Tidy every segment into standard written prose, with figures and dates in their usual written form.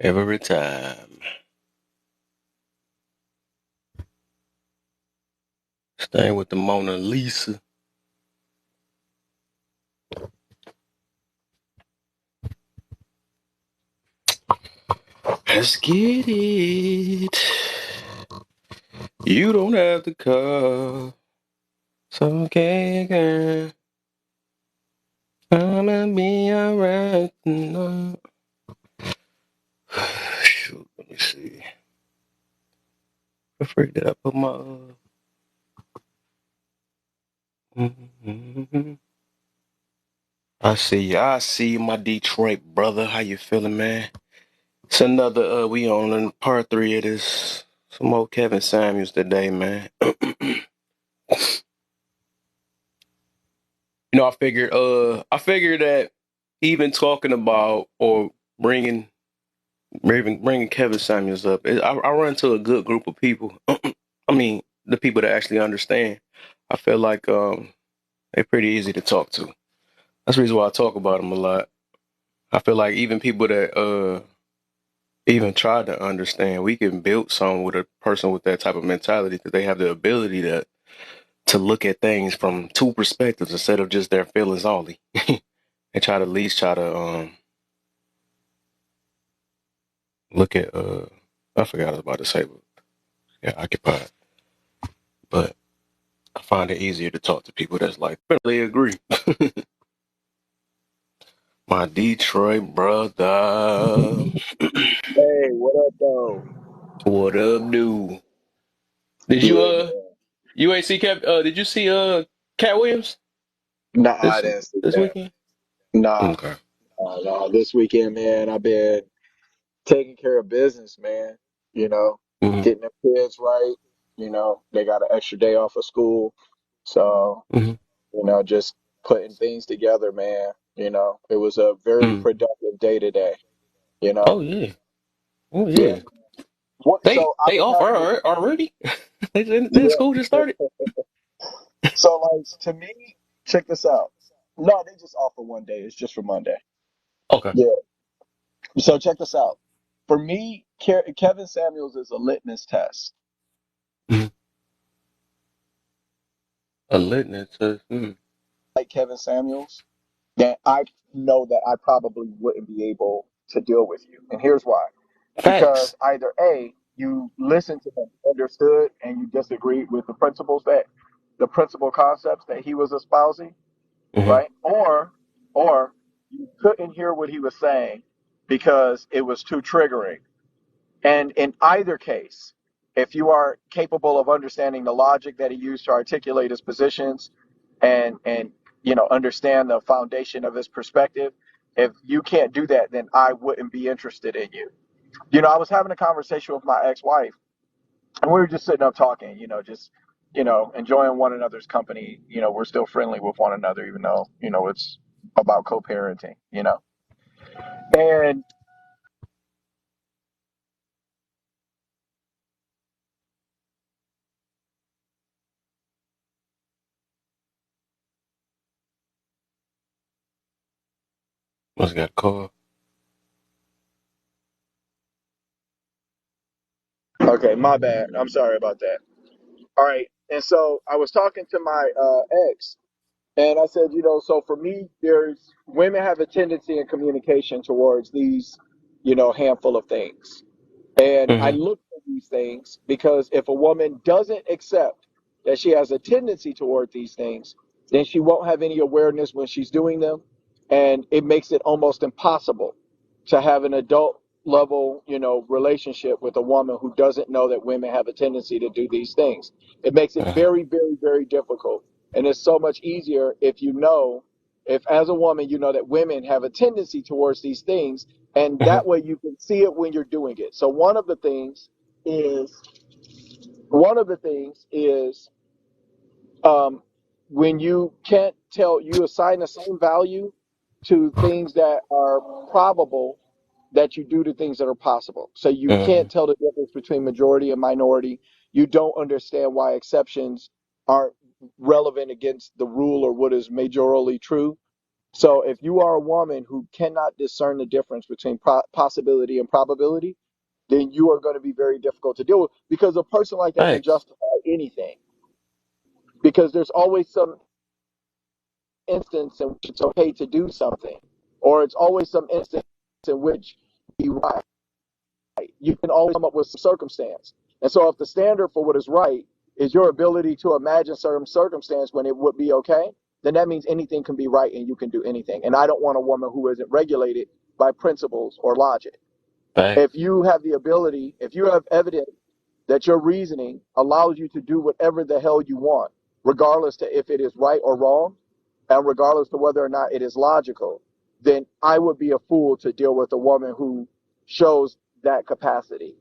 Every time. Staying with the Mona Lisa. Let's get it. You don't have to call. So okay, girl. I'ma be alright tonight. Shoot, let me see. I freak did I put my I see you, my Detroit brother. How you feeling, man? It's another we on part 3 of this. Some old Kevin Samuels today, man. I figured that even talking about or bringing bringing Kevin Samuels up, I run into a good group of people. I mean, the people that actually understand. I feel like they're pretty easy to talk to. That's the reason why I talk about them a lot. I feel like even people that even try to understand, we can build something with a person with that type of mentality because they have the ability to look at things from two perspectives instead of just their feelings only, and try to at least try to look at I forgot what I was about to say, but yeah, occupied. But I find it easier to talk to people that's like really agree. My Detroit brother, Hey, what up, though? what up, dude? Did you Good, man. you ain't see Cat? Did you see Cat Williams Nah, I this didn't see this that. weekend? Nah, Okay. nah. This weekend, man, I've been taking care of business, man. You know, Hmm. getting the kids right. You know, they got an extra day off of school. So, Hmm. just putting things together, man. It was a very Hmm. productive day today, you know? Oh yeah. Oh Yeah. yeah. They So I they was off having this, already? Then yeah. school just started. So, like, to me, check this out. No, they just offer one day. It's just for Monday. Okay. Yeah. So check this out. For me, Kevin Samuels is a litmus test. Mhm. A litmus test. Like Kevin Samuels, then I know that I probably wouldn't be able to deal with you. And here's why. Because Facts. either A, you listened to him, understood, and you disagreed with the principal concepts that he was espousing, Hmm. right? Or you couldn't hear what he was saying because it was too triggering. And in either case, if you are capable of understanding the logic that he used to articulate his positions and understand the foundation of his perspective, if you can't do that, then I wouldn't be interested in you. I was having a conversation with my ex-wife, and we were just sitting up talking, just enjoying one another's company. We're still friendly with one another, even though it's about co-parenting. And Must got a call. okay, my bad. I'm sorry about that. All right. And so I was talking to my ex, and I said, so for me, there's women have a tendency in communication towards these, handful of things. And I Hmm. look for these things because if a woman doesn't accept that she has a tendency toward these things, then she won't have any awareness when she's doing them. And it makes it almost impossible to have an adult level, relationship with a woman who doesn't know that women have a tendency to do these things. It makes it Uh-huh. very, very, very difficult. And it's so much easier if as a woman, you know that women have a tendency towards these things, and Uh-huh. that way you can see it when you're doing it. So is one of the things is um, when you can't tell, you assign the same value to things that are probable that you do to things that are possible. So you Uh-huh. can't tell the difference between majority and minority. You don't understand why exceptions aren't. relevant against the rule or what is majorly true. So if you are a woman who cannot discern the difference between possibility and probability, then you are going to be very difficult to deal with, because a person like that can Thanks. justify anything, because there's always some instance in which it's okay to do something, or it's always some instance in which you're right. You can always come up with some circumstance. And so if the standard for what is right is your ability to imagine certain circumstance when it would be okay, then that means anything can be right and you can do anything. And I don't want a woman who isn't regulated by principles or logic. If Thanks. you have the ability, if you have evidence that your reasoning allows you to do whatever the hell you want, regardless to if it is right or wrong, and regardless to whether or not it is logical, then I would be a fool to deal with a woman who shows that capacity.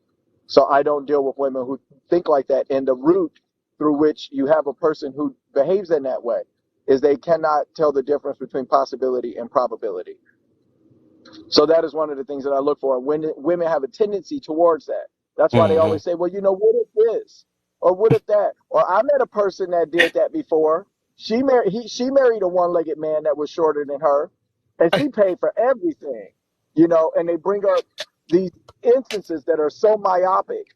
So I don't deal with women who think like that. And the root through which you have a person who behaves in that way is they cannot tell the difference between possibility and probability. So that is one of the things that I look for. When women have a tendency towards that, that's why they Mm-hmm. always say, well, what if this? Or what if that? Or I met a person that did that before. She married a one-legged man that was shorter than her, and she paid for everything, and they bring up these instances that are so myopic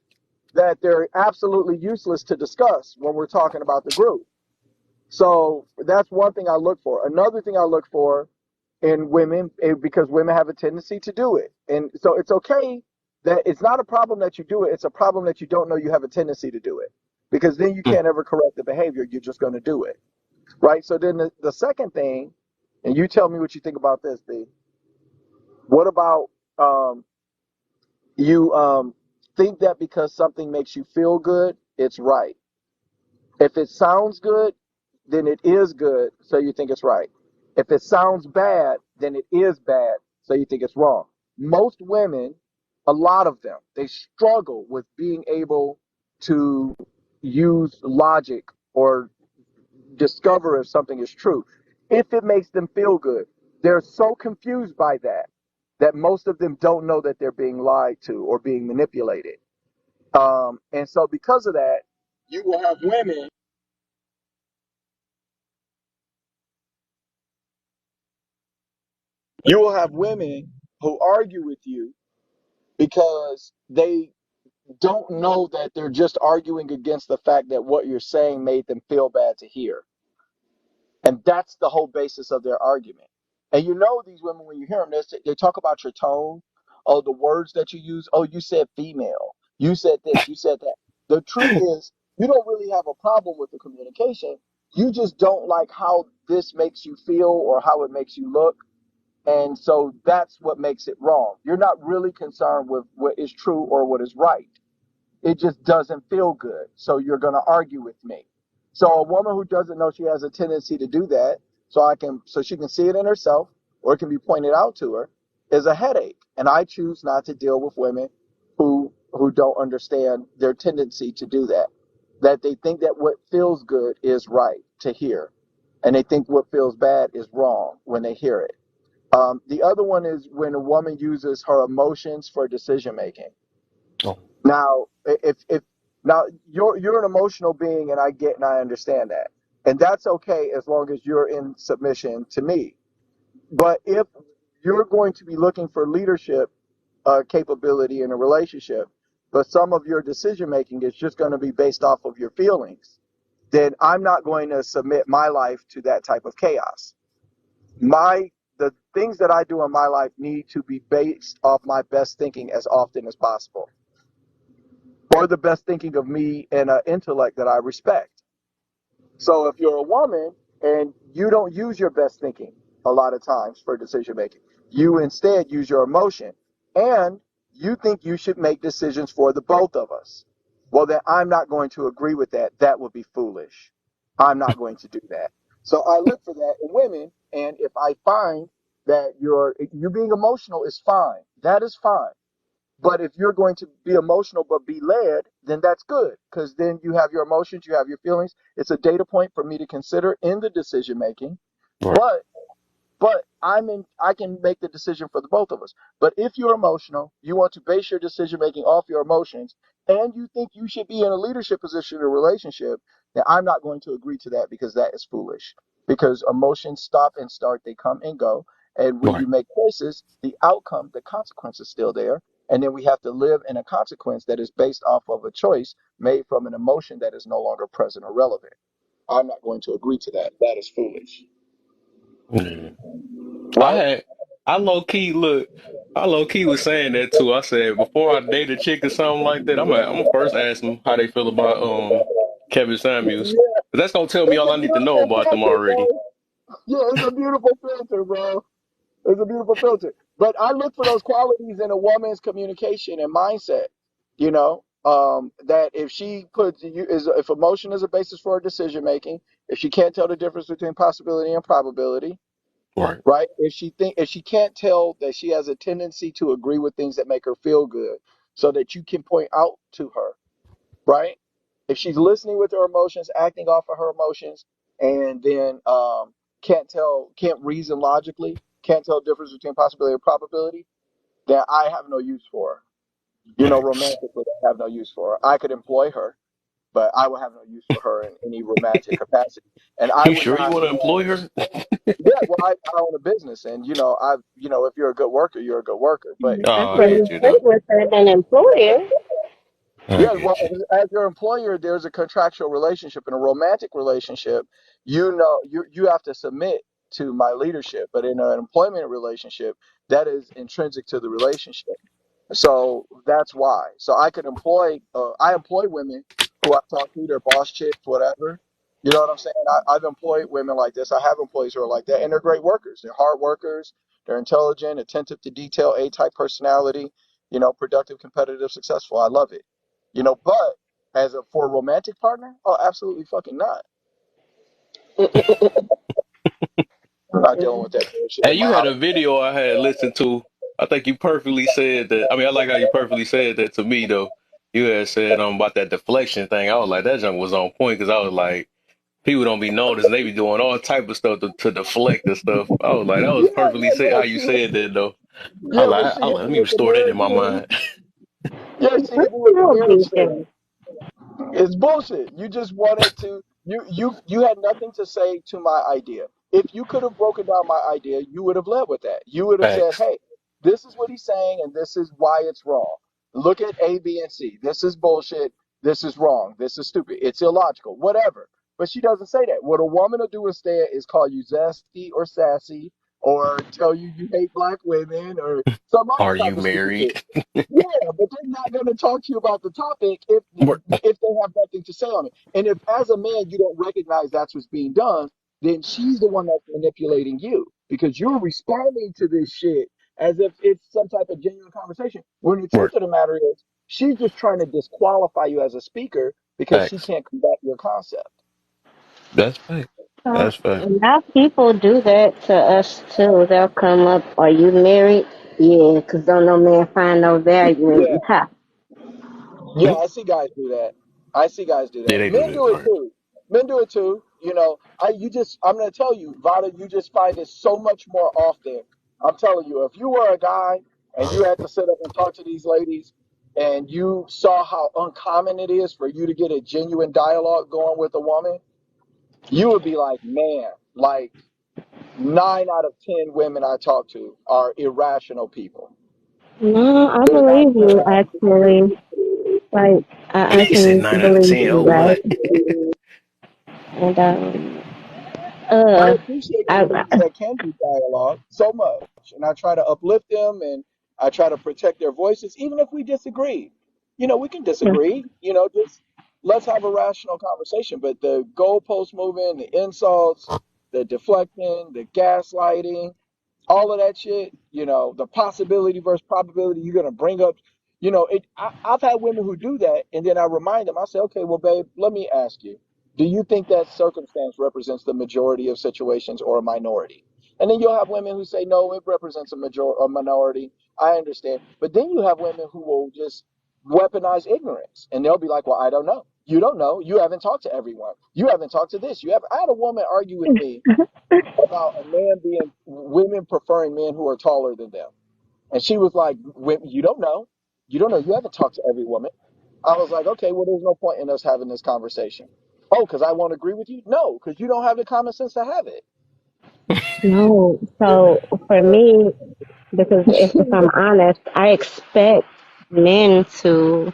that they're absolutely useless to discuss when we're talking about the group. So that's one thing I look for. Another thing I look for in women, because women have a tendency to do it. And so it's okay that it's not a problem that you do it. It's a problem that you don't know you have a tendency to do it, because then you can't ever correct the behavior. You're just going to do it. Right. So then the second thing, and you tell me what you think about this, B. What about you think that because something makes you feel good, it's right? If it sounds good, then it is good, so you think it's right. If it sounds bad, then it is bad, so you think it's wrong. Most women, a lot of them, they struggle with being able to use logic or discover if something is true. If it makes them feel good, they're so confused by that most of them don't know that they're being lied to or being manipulated. And so because of that, you will have women you will have women who argue with you because they don't know that they're just arguing against the fact that what you're saying made them feel bad to hear. And that's the whole basis of their argument. And these women, when you hear them, they talk about your tone, oh, the words that you use. Oh, you said female. You said this, you said that. The truth is, you don't really have a problem with the communication. You just don't like how this makes you feel or how it makes you look. And so that's what makes it wrong. You're not really concerned with what is true or what is right. It just doesn't feel good. So you're going to argue with me. So a woman who doesn't know she has a tendency to do that, so she can see it in herself or it can be pointed out to her, is a headache. And I choose not to deal with women who don't understand their tendency to do that. That they think that what feels good is right to hear. And they think what feels bad is wrong when they hear it. The other one is when a woman uses her emotions for decision making. Oh, Now, if now you're an emotional being, and I get and I understand that, and that's okay as long as you're in submission to me. But if you're going to be looking for leadership capability in a relationship, but some of your decision making is just going to be based off of your feelings, then I'm not going to submit my life to that type of chaos. The things that I do in my life need to be based off my best thinking as often as possible, or the best thinking of me and an intellect that I respect. So if you're a woman and you don't use your best thinking a lot of times for decision making, you instead use your emotion, and you think you should make decisions for the both of us. Well, then I'm not going to agree with that. That would be foolish. I'm not going to do that. So I look for that in women, and if I find that you being emotional is fine, that is fine. But if you're going to be emotional but be led, then that's good, because then you have your emotions, you have your feelings. It's a data point for me to consider in the decision making. right. But I can make the decision for the both of us. But if you're emotional, you want to base your decision making off your emotions, and you think you should be in a leadership position in a relationship, then I'm not going to agree to that because that is foolish. Because emotions stop and start, they come and go. And when Right. you make choices, the outcome, the consequence is still there. And then we have to live in a consequence that is based off of a choice made from an emotion that is no longer present or relevant. I'm not going to agree to that. That is foolish. Yeah. I Right? had, I low key look, I low key was saying that too. I said before I date a chick or something like that, I'm gonna first ask them how they feel about Kevin Samuels. Yeah. 'Cause that's gonna tell me It's all a I need to know beautiful about them filter, already. bro. Yeah, it's a beautiful filter, bro. It's a beautiful filter. But I look for those qualities in a woman's communication and mindset. That if she puts you is if emotion is a basis for her decision making, if she can't tell the difference between possibility and probability, Right. right? If she can't tell that she has a tendency to agree with things that make her feel good, so that you can point out to her, right? If she's listening with her emotions, acting off of her emotions, and then can't reason logically, can't tell the difference between possibility and probability, then I have no use for her. Thanks. Romantically, I have no use for her. I could employ her, but I would have no use for her in any romantic capacity. And I You would sure you not. want to employ her? Yeah, well, I own a business, and if you're a good worker, you're a good worker. But Oh, I'd I rather get you stay though. with her than employer. I yeah, well, get you. as your employer, there's a contractual relationship. In a romantic relationship, you have to submit to my leadership. But in an employment relationship, that is intrinsic to the relationship. So that's why. So I employ women who I talk to, they're boss chicks, whatever. You know what I'm saying? I've employed women like this. I have employees who are like that, and they're great workers. They're hard workers. They're intelligent, attentive to detail, A-type personality. Productive, competitive, successful. I love it. But for a romantic partner, oh, absolutely fucking not. I'm not dealing with that bullshit Hey, in you my had house. a video I had listened to. I think you perfectly said that. I mean, I like how you perfectly said that to me though. You had said about that deflection thing. I was like, that junk was on point because I was like, people don't be noticing. They be doing all type of stuff to deflect and stuff. I was like, that was Yeah, perfectly yeah, said how yeah. you said that though. Yeah, when she hit Let me me with the restore that mirror in my thing. mind. Yeah, she hit me with the Girl marriage be thing. there. It's bullshit. You just wanted to you had nothing to say to my idea. If you could have broken down my idea, you would have led with that. You would have said, Facts. "Hey, this is what he's saying and this is why it's wrong. Look at A, B, and C. This is bullshit. This is wrong. This is stupid. It's illogical. Whatever." But she doesn't say that. What a woman will do instead is call you zesty or sassy or tell you you hate black women or some other Are you type of stupid shit. married? Yeah, but they're not going to talk to you about the topic if they have nothing to say on it. And if as a man you don't recognize that's what's being done, then she's the one that's manipulating you because you're responding to this shit as if it's some type of genuine conversation. When the Right. truth of the matter is, she's just trying to disqualify you as a speaker because she Facts. can't combat your concept. That's fact. That's fact. Now people do that to us too. They'll come up, are you married? Yeah, 'cause don't no man find no value in Yeah. you. Ha. Yeah, I see guys do that. I see guys do Yeah, that. they do Men that. do it Right. too. Men do it too. I'm gonna tell you, Vada, you just find it so much more often. I'm telling you, if you were a guy and you had to sit up and talk to these ladies and you saw how uncommon it is for you to get a genuine dialogue going with a woman, you would be like, man, like 9 out of 10 women I talk to are irrational people. No, I They're not believe you actually. Like I He said actually 9 out of believe 10. you, Oh, right? what? And I uh, appreciate the I ladies that can do dialogue so much, and I try to uplift them and I try to protect their voices, even if we disagree. We can disagree. Just let's have a rational conversation. But the goalpost moving, the insults, the deflecting, the gaslighting, all of that shit, the possibility versus probability, you're gonna bring up, I've had women who do that, and then I remind them, I say, okay, well, babe, let me ask you, do you think that circumstance represents the majority of situations or a minority? And then you'll have women who say, no, it represents a minority. I understand. But then you have women who will just weaponize ignorance, and they'll be like, well, I don't know. You don't know. You haven't talked to everyone. You haven't talked to this. I had a woman argue with me about women preferring men who are taller than them. And she was like, You don't know. You don't know. You haven't talked to every woman. I was like, okay, well, there's no point in us having this conversation. Oh, because I won't agree with you? No, because you don't have the common sense to have it. No. So for me, because if I'm honest, I expect men to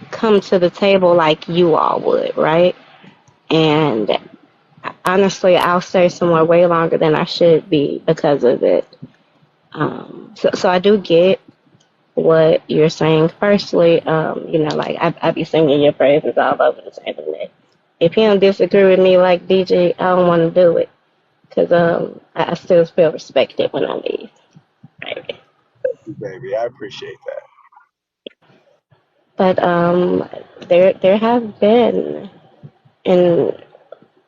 come to the table like you all would, right? And honestly, I'll stay somewhere way longer than I should be because of it. So I do get what you're saying. Firstly, like I be singing your praises all over the internet. If you don't disagree with me like DJ, I don't want to do it because I still feel respected when I leave. Right? Baby, I appreciate that. But there have been, and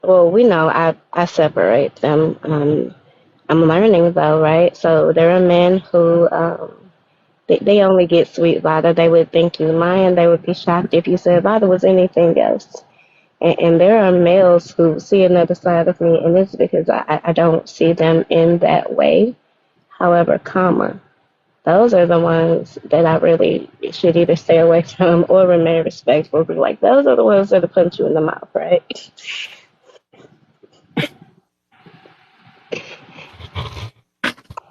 well, we know I separate them. I'm learning though, right? So there are men who they only get sweet Vada. They would think you lying. They would be shocked if you said Vada was anything else. And there are males who see another side of me, and it's because I don't see them in that way. However, those are the ones that I really should either stay away from or remain respectful. Because, like, those are the ones that punch you in the mouth, right?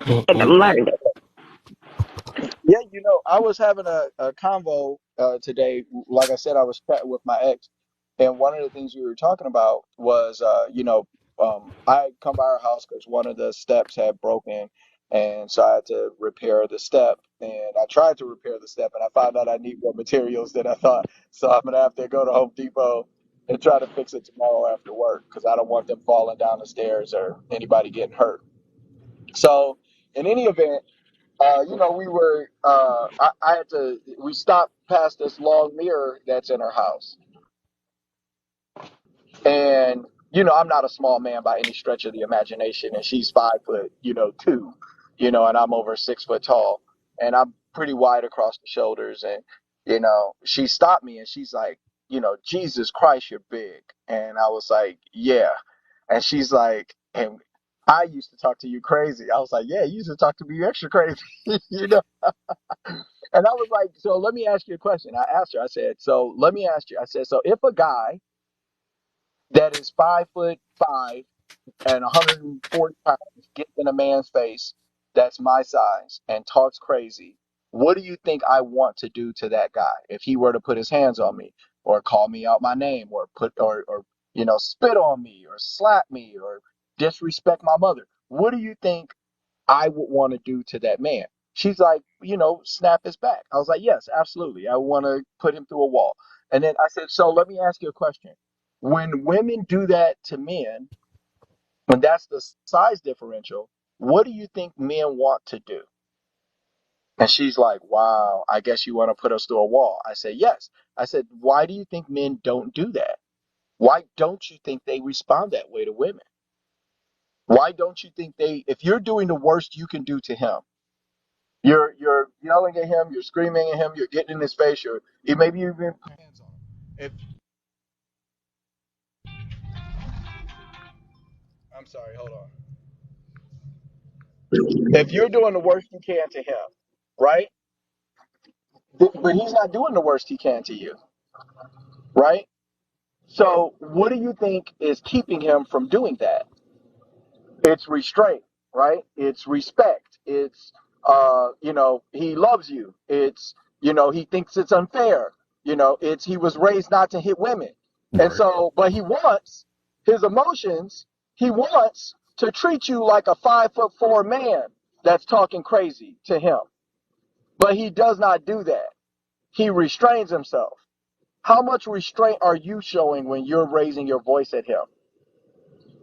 And I'm learning. Yeah, I was having a convo today. Like I said, I was chatting with my ex, and one of the things we were talking about was, I had come by our house because one of the steps had broken, and so I had to repair the step. And I tried to repair the step, and I found out I need more materials than I thought. So I'm gonna have to go to Home Depot and try to fix it tomorrow after work because I don't want them falling down the stairs or anybody getting hurt. So in any event. I had we stopped past this long mirror that's in her house. And, I'm not a small man by any stretch of the imagination. And she's 5 foot, 2, and I'm over 6 foot tall. And I'm pretty wide across the shoulders. And, she stopped me and she's like, Jesus Christ, you're big. And I was like, yeah. And she's like, and I used to talk to you crazy. I was like, yeah, you used to talk to me extra crazy, you know? And I was like, so let me ask you a question. I asked her, I said, so let me ask you, I said, so if a guy that is 5'5" and 140 pounds gets in a man's face that's my size and talks crazy, what do you think I want to do to that guy if he were to put his hands on me or call me out my name or spit on me or slap me or disrespect my mother? What do you think I would want to do to that man? She's like, snap his back. I was like, yes, absolutely. I want to put him through a wall. And then I said, so let me ask you a question. When women do that to men, and that's the size differential, what do you think men want to do? And she's like, wow, I guess you want to put us through a wall. I said, yes. I said, why do you think men don't do that? Why don't you think they respond that way to women? Why don't you think if you're doing the worst you can do to him, you're yelling at him, you're screaming at him, you're getting in his face, maybe you've been put hands on him. If I'm sorry, hold on. If you're doing the worst you can to him, right? But he's not doing the worst he can to you, right? So what do you think is keeping him from doing that? It's restraint, right? It's respect. It's he loves you. It's he thinks it's unfair. It's he was raised not to hit women. And Right. so but he wants his emotions, he wants to treat you like a 5'4" man that's talking crazy to him. But he does not do that. He restrains himself. How much restraint are you showing when you're raising your voice at him?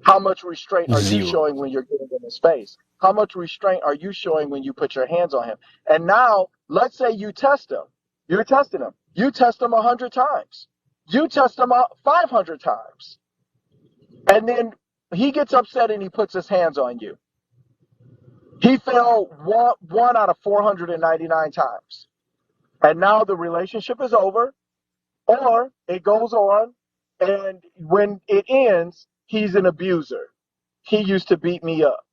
How much restraint are you Zero. showing when you're getting in his face? How much restraint are you showing when you put your hands on him? And now, let's say you test him. You're testing him. You test him 100 times. You test him out 500 times. And then he gets upset and he puts his hands on you. He fell one out of 499 times. And now the relationship is over, or it goes on. And when it ends, he's an abuser. He used to beat me up.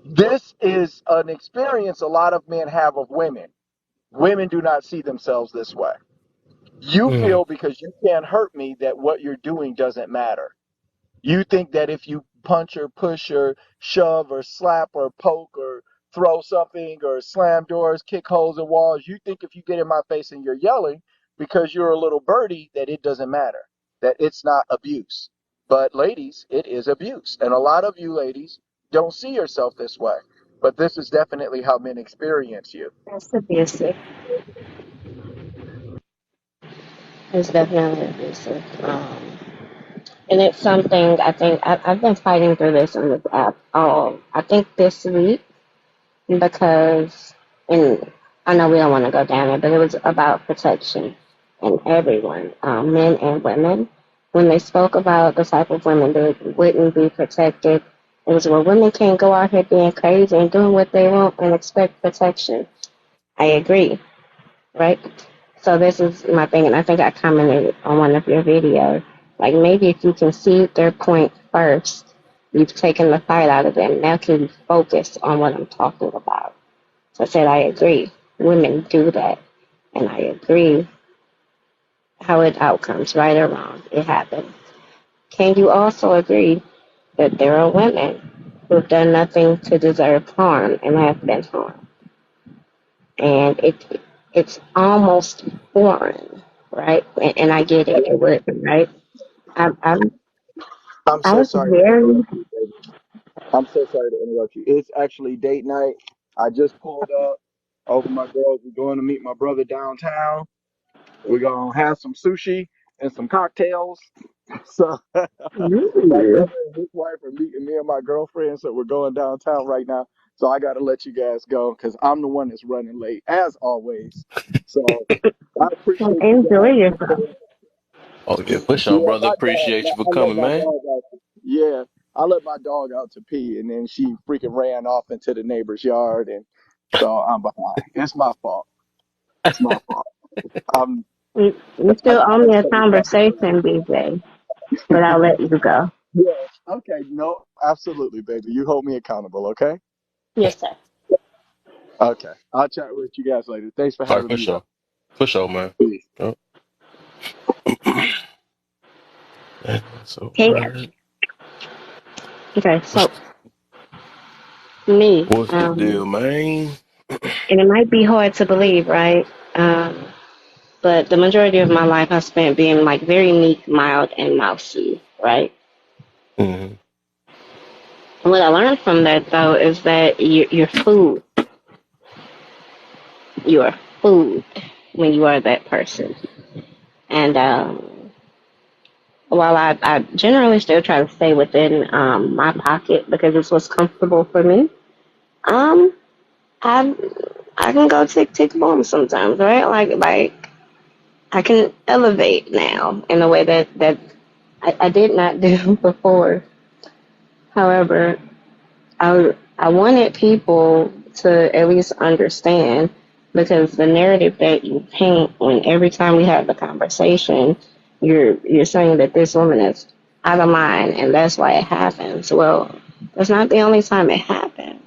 This is an experience a lot of men have of women. Women do not see themselves this way. You Mm. feel because you can't hurt me that what you're doing doesn't matter. You think that if you punch or push or shove or slap or poke or throw something or slam doors, kick holes in walls, you think if you get in my face and you're yelling because you're a little birdie that it doesn't matter, that it's not abuse. But ladies, it is abuse. And a lot of you ladies don't see yourself this way. But this is definitely how men experience you. It's abusive. It's definitely abusive. And it's something I think I've been fighting through this in this app. I think this week because, and I know we don't want to go down it, but it was about protection and everyone, men and women. When they spoke about the type of women that wouldn't be protected, it was well, women can't go out here being crazy and doing what they want and expect protection. I agree, right? So this is my thing, and I think I commented on one of your videos. Like maybe if you concede their point first, you've taken the fight out of them. Now can you focus on what I'm talking about? So I said I agree. Women do that, and I agree how it outcomes, right or wrong, it happens. Can you also agree that there are women who've done nothing to deserve harm and have been harmed? And it's almost foreign, right? And I get it, it would, right? I, I, I'm I so was sorry to very, interrupt you, baby. I'm so sorry to interrupt you. It's actually date night. I just pulled up over my girls. We're going to meet my brother downtown. We're gonna have some sushi and some cocktails. So my ooh, brother and his wife are meeting me and my girlfriend. So we're going downtown right now. So I got to let you guys go because I'm the one that's running late as always. So I appreciate you enjoy guys. yourself. Oh yeah, for sure, Yeah, brother. Appreciate you for I let coming, my man. dog out. Yeah, I let my dog out to pee, and then she freaking ran off into the neighbor's yard, and so I'm behind. It's my fault. It's my fault. Um, You I still owe gotta me a tell you about the conversation, BJ, but I'll let you go. Yeah. Okay. No, absolutely, baby. You hold me accountable. Okay. Yes, sir. Okay. I'll chat with you guys later. Thanks for All right, having for me sure, up. man. Peace. Yep. So, Okay, okay, so me, what's the deal, man? and it might be hard to believe, right? But the majority of my life I spent being like very meek, mild, and mousy, right? Mm-hmm. And what I learned from that though is that you're food. You are food when you are that person. And while I generally still try to stay within my pocket because it's what's comfortable for me, um, I I can go tick tick boom sometimes, right? Like I can elevate now in a way that I did not do before. However, I wanted people to at least understand because the narrative that you paint when every time we have the conversation, you're saying that this woman is out of line and that's why it happens. Well, that's not the only time it happens.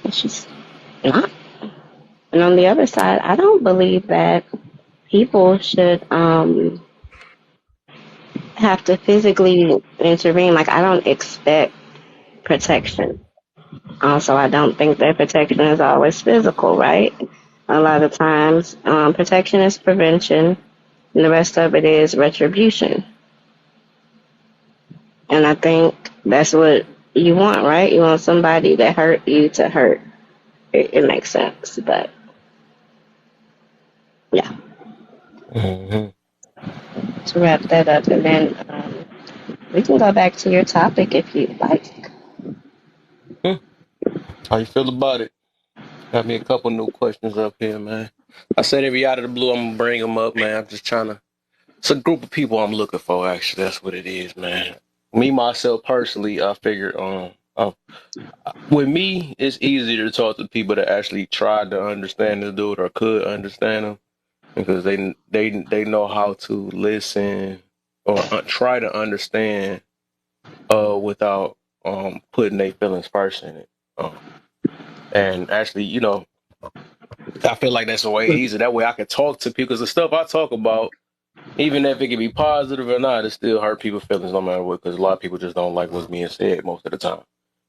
It's just not. And on the other side, I don't believe that people should have to physically intervene. Like I don't expect protection. Also, I don't think that protection is always physical, right? A lot of times, protection is prevention, and the rest of it is retribution. And I think that's what you want, right? You want somebody that hurt you to hurt. It makes sense, but yeah. Mm-hmm. To wrap that up, and then we can go back to your topic if you'd like. How you feel about it? Got me a couple new questions up here, man. I said every out of the blue, I'm gonna bring them up, man. I'm just trying to. It's a group of people I'm looking for. Actually, that's what it is, man. Me myself personally, I figured with me, it's easier to talk to people that actually tried to understand the dude or could understand him because they know how to listen or try to understand without putting their feelings first in it. And actually, I feel like that's a way easier. That way I can talk to people because the stuff I talk about, even if it can be positive or not, it still hurt people's feelings no matter what. Because a lot of people just don't like what's being said most of the time.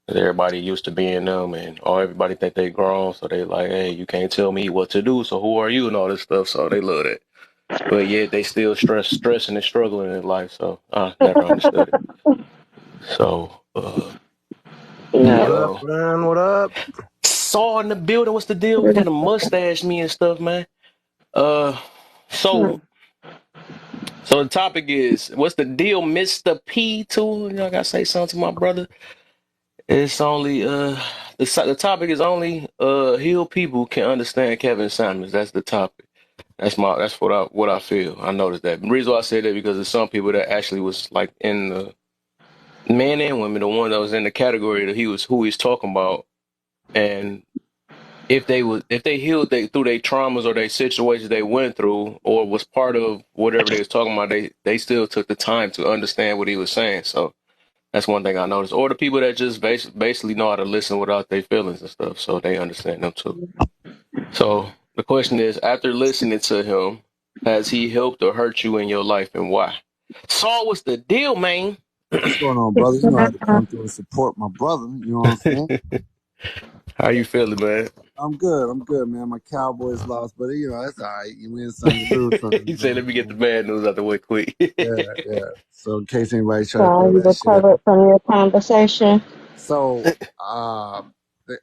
Because everybody used to being them, and everybody think they grown, so they like, hey, you can't tell me what to do. So who are you and all this stuff? So they love that, but yet they still stressing and struggling in life. So I never understood it. So Yeah. What up, man? What up? Saw in the building. What's the deal? Kind of mustache me and stuff, man. Uh, so So the topic is, what's the deal, Mr. P? Too, I gotta say something to my brother. It's only the topic is only healed people can understand Kevin Samuels. That's the topic. That's what I feel. I noticed that. The reason why I say that because there's some people that actually was like in the men and women, the one that was in the category that he was who he's talking about, and if they healed through their traumas or their situations they went through or was part of whatever they was talking about, they still took the time to understand what he was saying. So that's one thing I noticed. Or the people that just basically know how to listen without their feelings and stuff, so they understand them too. So the question is, after listening to him, has he helped or hurt you in your life and why? Saul, what's the deal, man? What's going on, brother? You know I had to come through and support my brother. You know what I'm saying? How you feeling, man? I'm good. I'm good, man. My Cowboys lost, but that's all right. You win some, you lose some. He You know said, what "Let I'm me get the saying? bad news out the way quick." Yeah, yeah. So in case anybody try to So throw you that shit at me. recovered from your conversation? So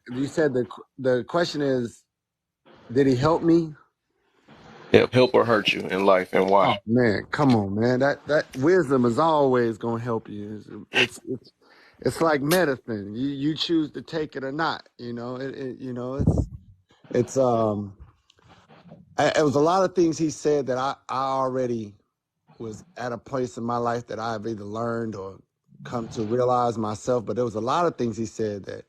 you said the question is, did he help me? Help or hurt you in life and why? Oh man, come on, man. That wisdom is always gonna help you. It's like medicine. You choose to take it or not. It's it was a lot of things he said that I already was at a place in my life that I've either learned or come to realize myself. But there was a lot of things he said that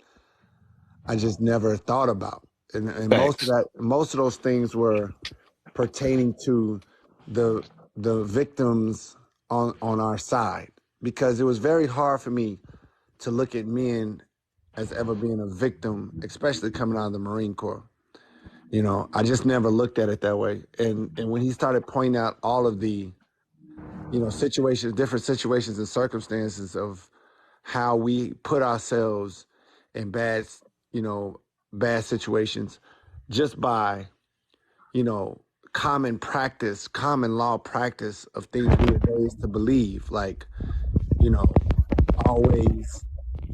I just never thought about, and Thanks. most of those things were pertaining to the the victims on our side, because it was very hard for me to look at men as ever being a victim, especially coming out of the Marine Corps. I just never looked at it that way. And when he started pointing out all of the, situations, different situations and circumstances of how we put ourselves in you know, bad situations just by, you know, common law practice of things we were raised to believe, like, you know, always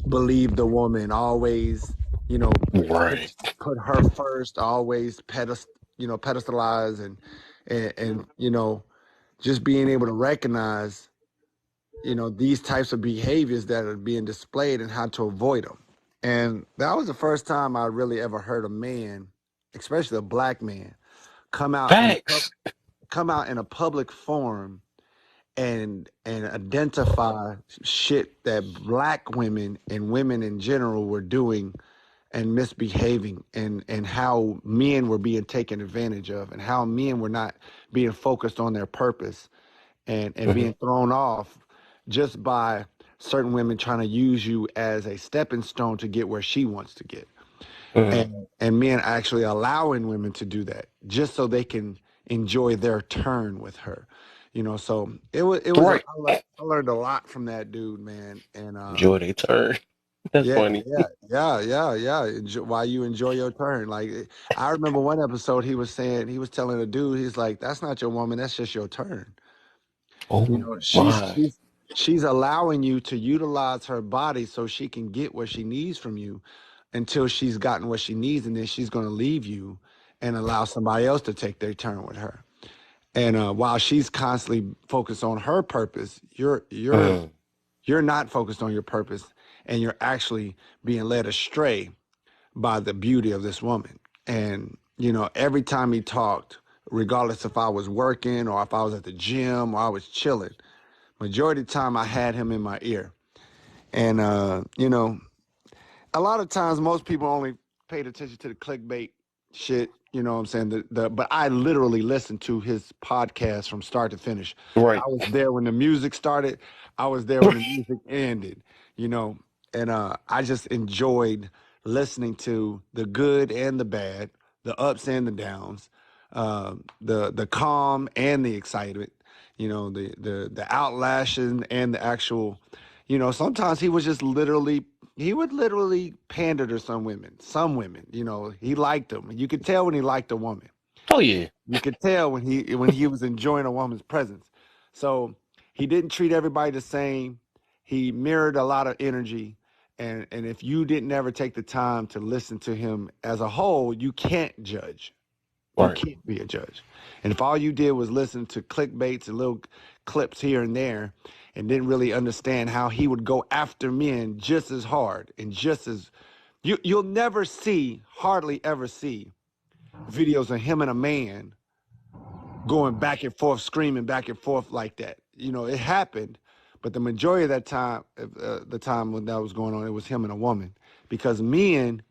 believe the woman, always, you know, put Right. put her first, always pedestalize and just being able to recognize, these types of behaviors that are being displayed and how to avoid them. And that was the first time I really ever heard a man, especially a black man, come out in a Facts. come out in a public forum and identify shit that black women and women in general were doing and misbehaving, and how men were being taken advantage of, and how men were not being focused on their purpose, and Hmm. being thrown off just by certain women trying to use you as a stepping stone to get where she wants to get, Hmm. and men actually allowing women to do that just so they can enjoy their turn with her. So Right. I learned a lot from that dude, man. And Enjoy their turn. That's yeah, funny. yeah. While you enjoy your turn. Like, I remember one episode he was telling a dude, he's like, "That's not your woman. That's just your turn." You Oh know, she's my. she's she's allowing you to utilize her body so she can get what she needs from you until she's gotten what she needs, and then she's going to leave you and allow somebody else to take their turn with her. And while she's constantly focused on her purpose, Mm. you're not focused on your purpose, and you're actually being led astray by the beauty of this woman. And every time he talked, regardless if I was working or if I was at the gym or I was chilling, majority of the time I had him in my ear. And a lot of times most people only paid attention to the clickbait shit, you know what I'm saying? But I literally listened to his podcast from start to finish. I Right. was there when the music started, I was there when the music ended, you know, and I just enjoyed listening to the good and the bad, the ups and the downs, the calm and the excitement, the outlashing and the actual, sometimes he would literally pander to some women, he liked them. You could tell when he liked a woman. Oh yeah. You could tell when he was enjoying a woman's presence. So he didn't treat everybody the same. He mirrored a lot of energy. And if you didn't ever take the time to listen to him as a whole, you can't judge. You Right. can't be a judge. And if all you did was listen to clickbaits and little clips here and there and didn't really understand how he would go after men just as hard and just as you'll never see, hardly ever see videos of him and a man going back and forth, screaming back and forth like that. It happened, but the majority of that time, the time when that was going on, it was him and a woman. Because men,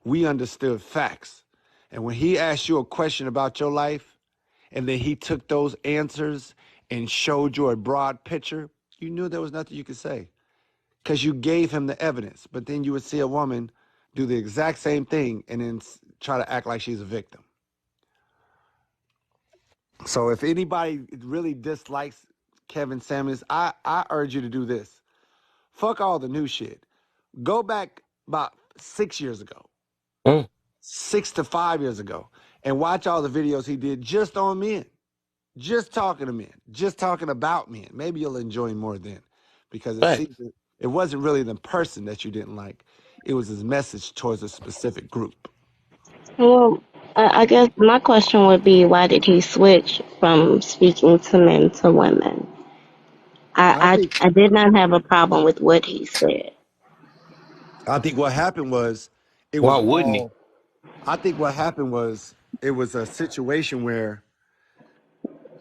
we understood facts. And when he asked you a question about your life, and then he took those answers and showed you a broad picture, you knew there was nothing you could say. Because you gave him the evidence. But then you would see a woman do the exact same thing and then try to act like she's a victim. So if anybody really dislikes Kevin Samuels, I urge you to do this. Fuck all the new shit. Go back about 6 years ago, Mm. 6 to 5 years ago, and watch all the videos he did just on men, just talking to men, just talking about men. Maybe you'll enjoy him more then, because Facts. it wasn't really the person that you didn't like. It was his message towards a specific group. Well, I guess my question would be, why did he switch from speaking to men to women? I think I did not have a problem with what he said. I think what happened was it Why was wouldn't he? all I think what happened was it was a situation where,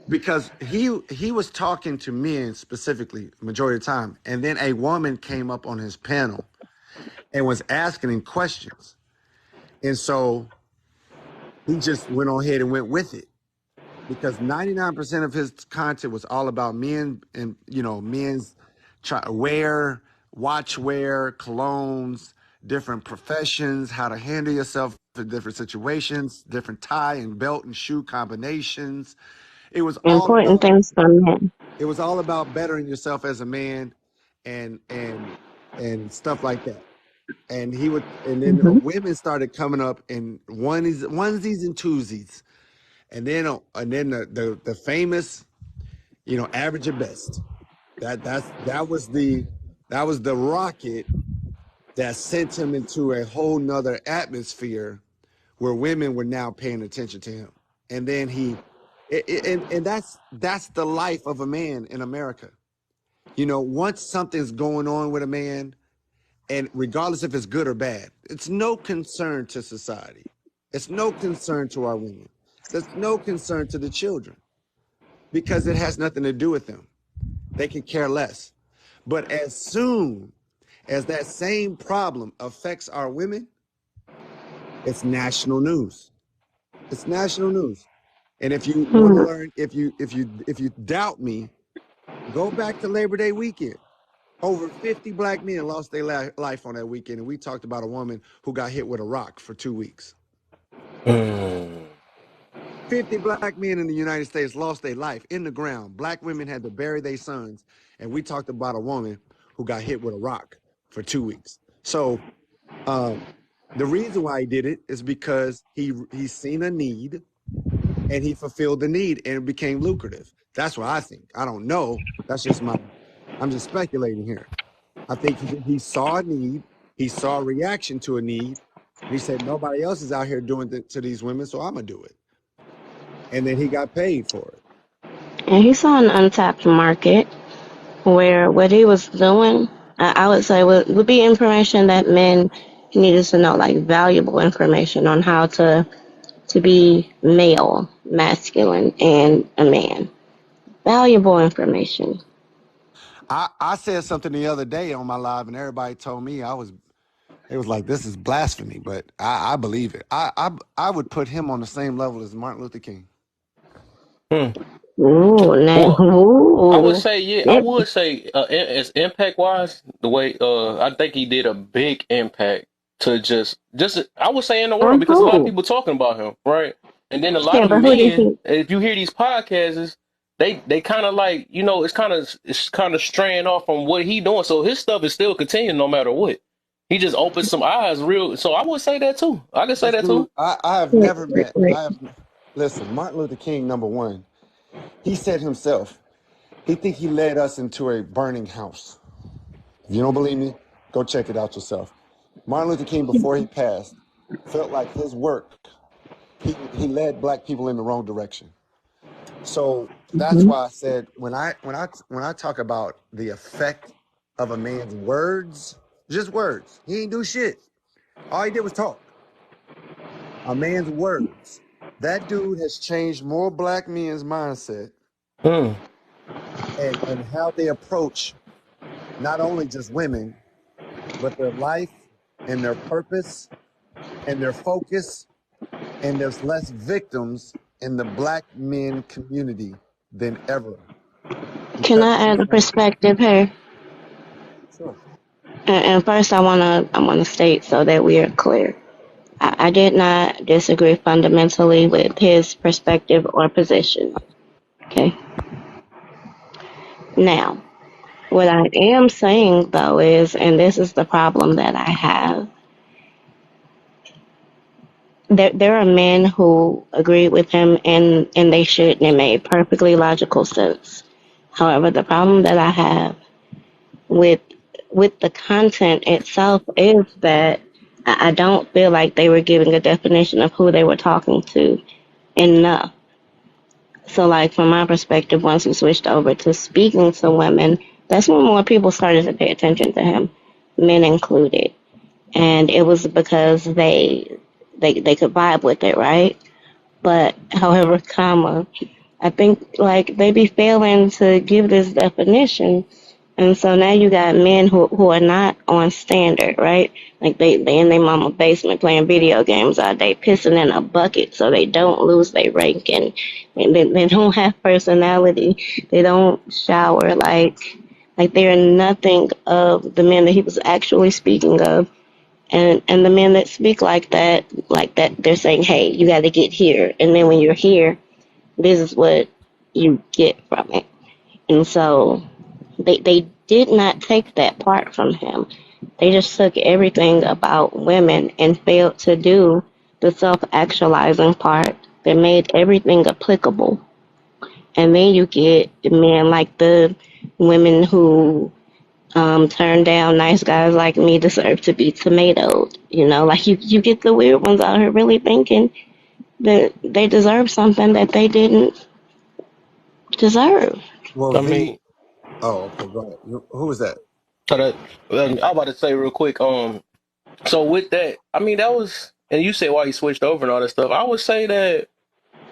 because he was talking to men specifically majority of the time, and then a woman came up on his panel and was asking him questions, and so he just went on ahead and went with it, because 99% of his content was all about men and men's watch wear, colognes, different professions, how to handle yourself in different situations, different tie and belt and shoe combinations. It was all Important about things for men. it was all about bettering yourself as a man and stuff like that. And then Hmm. women started coming up in onesies and twosies, and then the famous, average or best. That was the rocket that sent him into a whole nother atmosphere where women were now paying attention to him. And then and that's the life of a man in America. Once something's going on with a man, and regardless if it's good or bad, it's no concern to society. It's no concern to our women. There's no concern to the children, because it has nothing to do with them. They can care less. But as soon as that same problem affects our women, it's national news. It's national news. And if you want to Hmm. learn, if you doubt me, go back to Labor Day weekend. Over 50 black men lost their life on that weekend, and we talked about a woman who got hit with a rock for 2 weeks. Mm. 50 black men in the United States lost their life in the ground. Black women had to bury their sons, and we talked about a woman who got hit with a rock for 2 weeks. So the reason why he did it is because he seen a need, and he fulfilled the need, and it became lucrative. That's what I think. I don't know. I'm just speculating here. I think he saw a need, he saw a reaction to a need, and he said, nobody else is out here doing it to these women, so I'm gonna do it. And then he got paid for it. And he saw an untapped market where what he was doing, I would say, would be information that men needed to know, like valuable information on how to be male, masculine, and a man. Valuable information. I said something the other day on my live, and everybody told me it was like, this is blasphemy, but I believe it. I would put him on the same level as Martin Luther King. Hmm. Ooh, Well, I would ooh. say, yeah, I It, would say, as impact wise, the way I think he did a big impact to just I would say in the world On because a lot of who? people talking about him, right? And then a lot Yeah, of but who did men, he? if you hear these podcasts, they kind of like, you know, it's kind of straying off from what he doing. So his stuff is still continuing no matter what. He just opened some eyes real. So I would say that too. I could say This that too. dude, I have Wait, never wait, met. wait. Listen, Martin Luther King, number one. He said himself, he think he led us into a burning house. If you don't believe me, go check it out yourself. Martin Luther King, before he passed, felt like his work, he led black people in the wrong direction. So that's Mhm. why I said when I talk about the effect of a man's words, just words. He ain't do shit. All he did was talk. A man's words. That dude has changed more black men's mindset Mm. and how they approach not only just women, but their life and their purpose and their focus. And there's less victims in the black men community than ever Can because I add he's a done. perspective here? Sure. And first, I wanna state so that we are clear. I did not disagree fundamentally with his perspective or position. Okay. Now, what I am saying though is, and this is the problem that I have, there are men who agree with him and they should, and it made perfectly logical sense. However, the problem that I have with the content itself is that I don't feel like they were giving a definition of who they were talking to enough. So, like, from my perspective, once we switched over to speaking to women, that's when more people started to pay attention to him, men included. And it was because they could vibe with it, right? But, however, I think, like, they be failing to give this definition. And so now you got men who are not on standard, right? Like they in their mama basement playing video games all day, pissing in a bucket so they don't lose their rank, and they don't have personality. They don't shower like they're nothing of the men that he was actually speaking of. And the men that speak like that, they're saying, hey, you got to get here. And then when you're here, this is what you get from it. And so they did not take that part from him. They just took everything about women and failed to do the self actualizing part that made everything applicable. And then you get men like the women who turn down nice guys like me deserve to be tomatoed. You know, like you get the weird ones out here really thinking that they deserve something that they didn't deserve. Well, I V. mean, Oh, okay. Go ahead. Who was that? so that I'm about to say real quick. So with that, I mean that was, and you say why he switched over and all that stuff. I would say that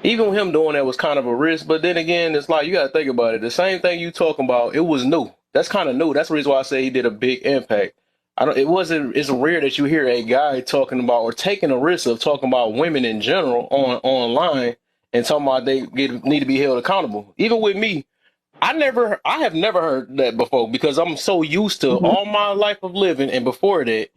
even with him doing that was kind of a risk, but then again, it's like you got to think about it. The same thing you talking about, it was new. That's kind of new. That's the reason why I say he did a big impact. I don't. It wasn't. It's rare that you hear a guy talking about or taking a risk of talking about women in general online and talking about need to be held accountable. Even with me, I have never heard that before because I'm so used to Mhm. all my life of living and before that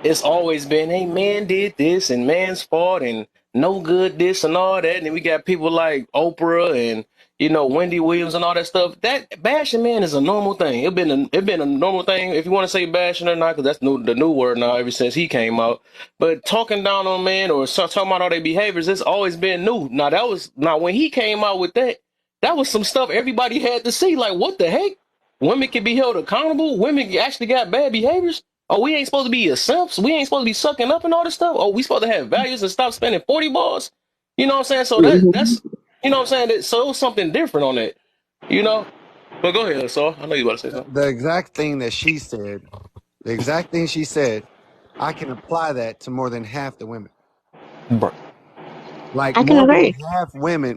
it's always been, hey, man did this and man's fault and no good this and all that. And then we got people like Oprah and, you know, Wendy Williams and all that stuff. That bashing man is a normal thing. It been a normal thing if you want to say bashing or not, because that's the new word now ever since he came out. But talking down on men or talking about all their behaviors, it's always been new. Now when he came out with that, that was some stuff everybody had to see. Like, what the heck? Women can be held accountable. Women actually got bad behaviors. Oh, we ain't supposed to be a simps. We ain't supposed to be sucking up and all this stuff. Oh, we supposed to have values and stop spending 40 balls. You know what I'm saying? So that's Mhm. you know what I'm saying? So it was something different on that. You know? But go ahead, so I know you about to say something. The exact thing that she said, the exact thing she said, I can apply that to more than half the women. Bro. Like I can agree.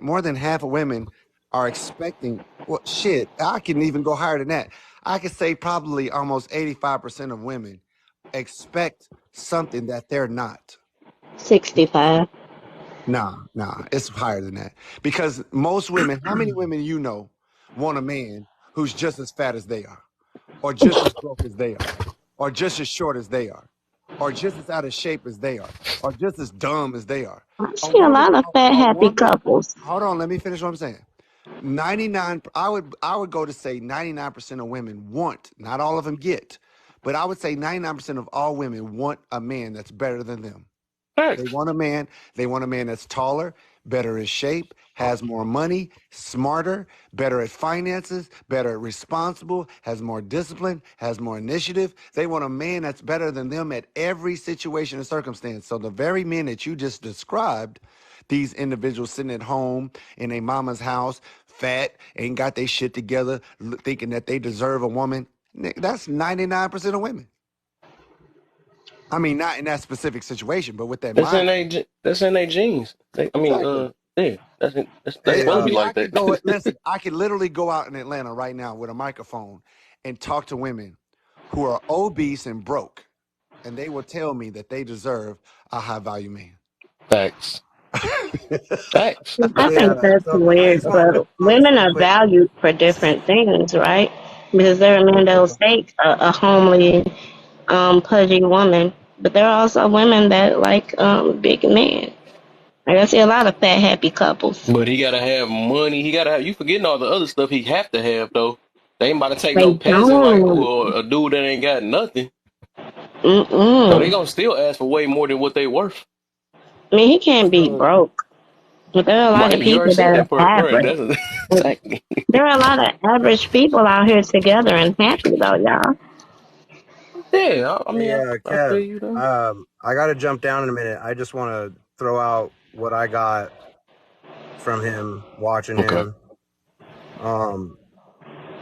more than half of women are expecting, well, shit, I can even go higher than that. I could say probably almost 85% of women expect something that they're not. 65. Nah, it's higher than that. Because most women, how many women you know want a man who's just as fat as they are, or just as broke as they are, or just as short as they are? are just as out of shape as they are, or just as dumb as they are. I see a lot of fat, happy couples. Hold on, let me finish what I'm saying. 99, I would go to say 99% of women want, not all of them get, but I would say 99% of all women want a man that's better than them. They Facts. want a man. They want a man that's taller, better in shape, has more money, smarter, better at finances, better at responsible, has more discipline, has more initiative. They want a man that's better than them at every situation and circumstance. So the very men that you just described, these individuals sitting at home in a mama's house, fat, ain't got their shit together, thinking that they deserve a woman. That's 99% of women. I mean, not in that specific situation, but with that mind. That's in their genes. Exactly. Yeah, that's Hey, supposed I to be mean, I like could go, that. listen, I could literally go out in Atlanta right now with a microphone and talk to women who are obese and broke, and they will tell me that they deserve a high value man. Facts. Facts. I think yeah. that's So I weird, just want to touch but on this women real are quick. valued for different things, right? Because there are men that will take a homely, pudgy woman, but there are also women that like big men. Like I see a lot of fat, happy couples. But he gotta have money. He gotta have. You forgetting all the other stuff he have to have though. They ain't about to take They no peasant like don't. or a dude that ain't got nothing. So they Mm-mm. gonna still ask for way more than what they worth. I mean, he can't be So broke, but there are a lot of Right? You already people said that that part. are Right? average. That's Like, exactly. there are a lot of average people out here together and happy though, y'all. Yeah. I hey, mean, I feel Kev, you though. I got to jump down in a minute. I just want to throw out what I got from him watching Okay. him. Um,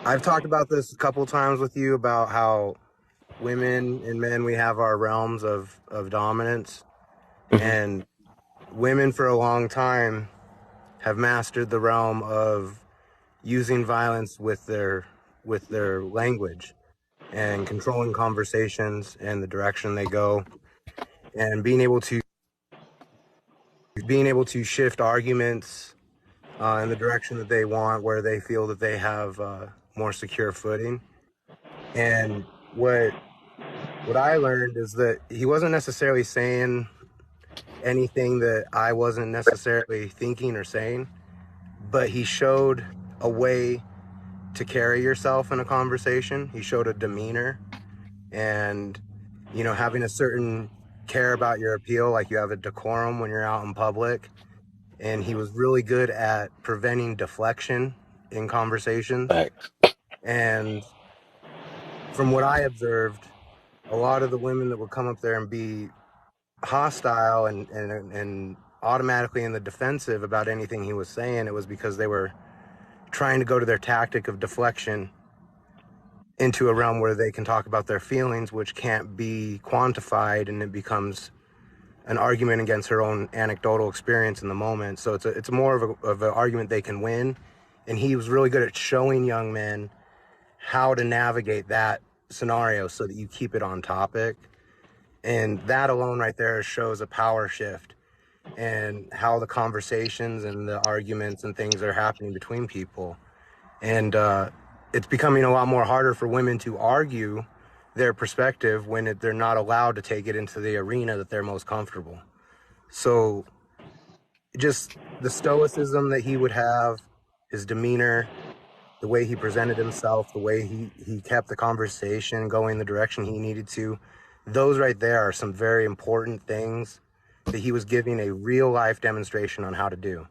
I've talked about this a couple times with you about how women and men, we have our realms of dominance, Hmm. and women for a long time have mastered the realm of using violence with their language and controlling conversations and the direction they go, and being able to shift arguments in the direction that they want, where they feel that they have more secure footing. And what I learned is that he wasn't necessarily saying anything that I wasn't necessarily thinking or saying, but he showed a way to carry yourself in a conversation. He showed a demeanor, and having a certain care about your appeal, like you have a decorum when you're out in public. And he was really good at preventing deflection in conversations. Facts. And from what I observed, a lot of the women that would come up there and be hostile and automatically in the defensive about anything he was saying, it was because they were trying to go to their tactic of deflection into a realm where they can talk about their feelings, which can't be quantified, and it becomes an argument against her own anecdotal experience in the moment. So it's more of an argument they can win, and he was really good at showing young men how to navigate that scenario so that you keep it on topic. And that alone right there shows a power shift and how the conversations and the arguments and things are happening between people. And it's becoming a lot more harder for women to argue their perspective when they're not allowed to take it into the arena that they're most comfortable. So just the stoicism that he would have, his demeanor, the way he presented himself, the way he kept the conversation going the direction he needed to, those right there are some very important things that he was giving a real life demonstration on how to do.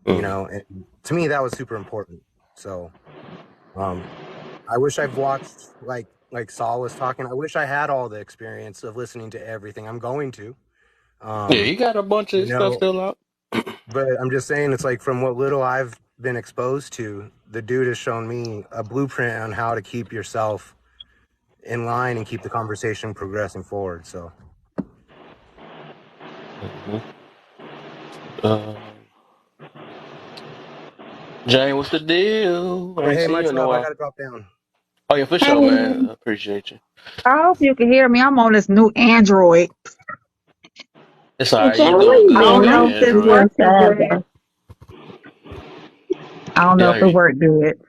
Hmm. And to me that was super important. So um I wish I've watched, like Saul was talking, I wish I had all the experience of listening to everything. I'm going to. Yeah, Um he got a bunch you of stuff know, still out. But I'm just saying, it's like from what little I've been exposed to, the dude has shown me a blueprint on how to keep yourself in line and keep the conversation progressing forward. So, Hmm. Jane, what's the deal? I but ain't hey, seen you much in a love. I while. got to drop down. Oh yeah, for Hey, sure, man. I appreciate you. I hope you can hear me. I'm on this new Android. It's all Hey, right. You Jen, where doing you I good don't been? on I know the if ain't this seen you Android. in working forever. good. I don't know Yeah, I if hear it you. worked good.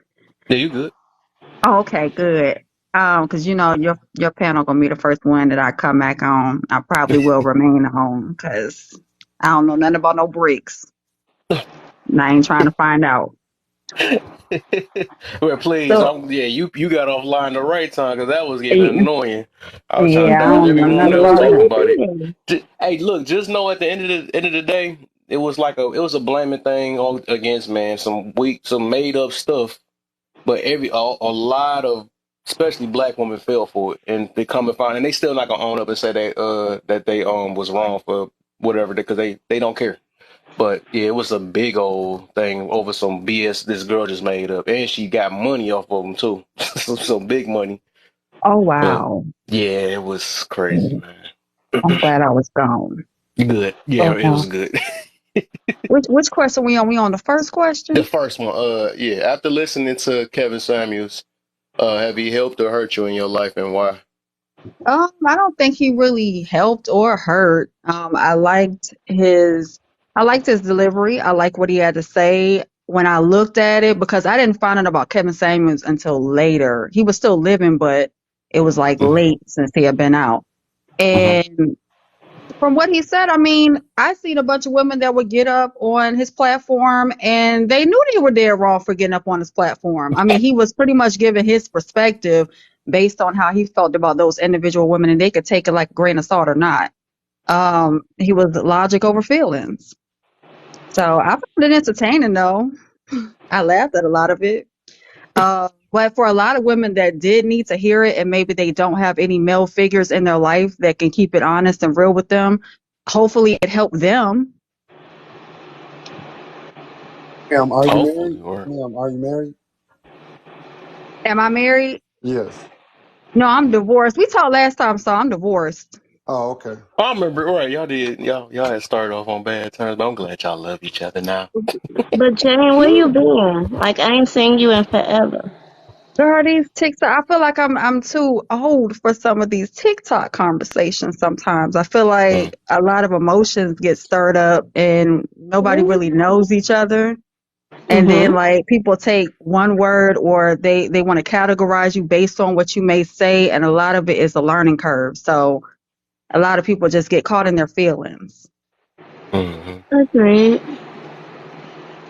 Yeah, you good. Oh, okay, good. Because you know your panel gonna be the first one that I come back on. I probably will remain on because I don't know nothing about no bricks. And I ain't trying to find out. Well, please, So yeah, you got offline the right time because that was getting yeah, annoying. I was trying to yeah, I direct don't know everyone nothing else about What talking that. you about it. doing? Hey, look, just know at the end of the day, it was a blaming thing on against man, some made up stuff. But a lot of especially black women fell for it, and they come and find, and they still not gonna own up and say that they was wrong for whatever because they don't care. But yeah, it was a big old thing over some BS this girl just made up, and she got money off of them too, some big money. Oh But wow. yeah, it was crazy, man. I'm glad I was gone. Good, yeah, So it was good. which question we on? We on the first The question? first one, yeah. After listening to Kevin Samuels, have he helped or hurt you in your life, and why? I don't think he really helped or hurt. I liked his delivery. I like what he had to say. When I looked at it, because I didn't find out about Kevin Samuels until later. He was still living, but it was like Mm-hmm. late since he had been out. And from what he said, I mean, I seen a bunch of women that would get up on his platform and they knew they were dead wrong for getting up on his platform. I mean, he was pretty much giving his perspective based on how he felt about those individual women and they could take it like a grain of salt or not. He was logic over feelings. So I found it entertaining though. I laughed at a lot of it. But for a lot of women that did need to hear it, and maybe they don't have any male figures in their life that can keep it honest and real with them, hopefully it helped them. Ma'am, are you married? Hopefully, or Ma'am, are you married? Am I married? Yes. No, I'm divorced. We talked last time, so I'm divorced. Oh, okay. I remember, right? Y'all had started off on bad terms, but I'm glad y'all love each other now. But Jane, where you been? Like I ain't seen you in forever. Girl, these TikTok. I feel like I'm too old for some of these TikTok conversations. Sometimes I feel Mm, like a lot of emotions get stirred up, and nobody really knows each other. And then Mm-hmm. like people take one word or they want to categorize you based on what you may say, and a lot of it is a learning curve. So a lot of people just get caught in their feelings. mm-hmm. Agreed.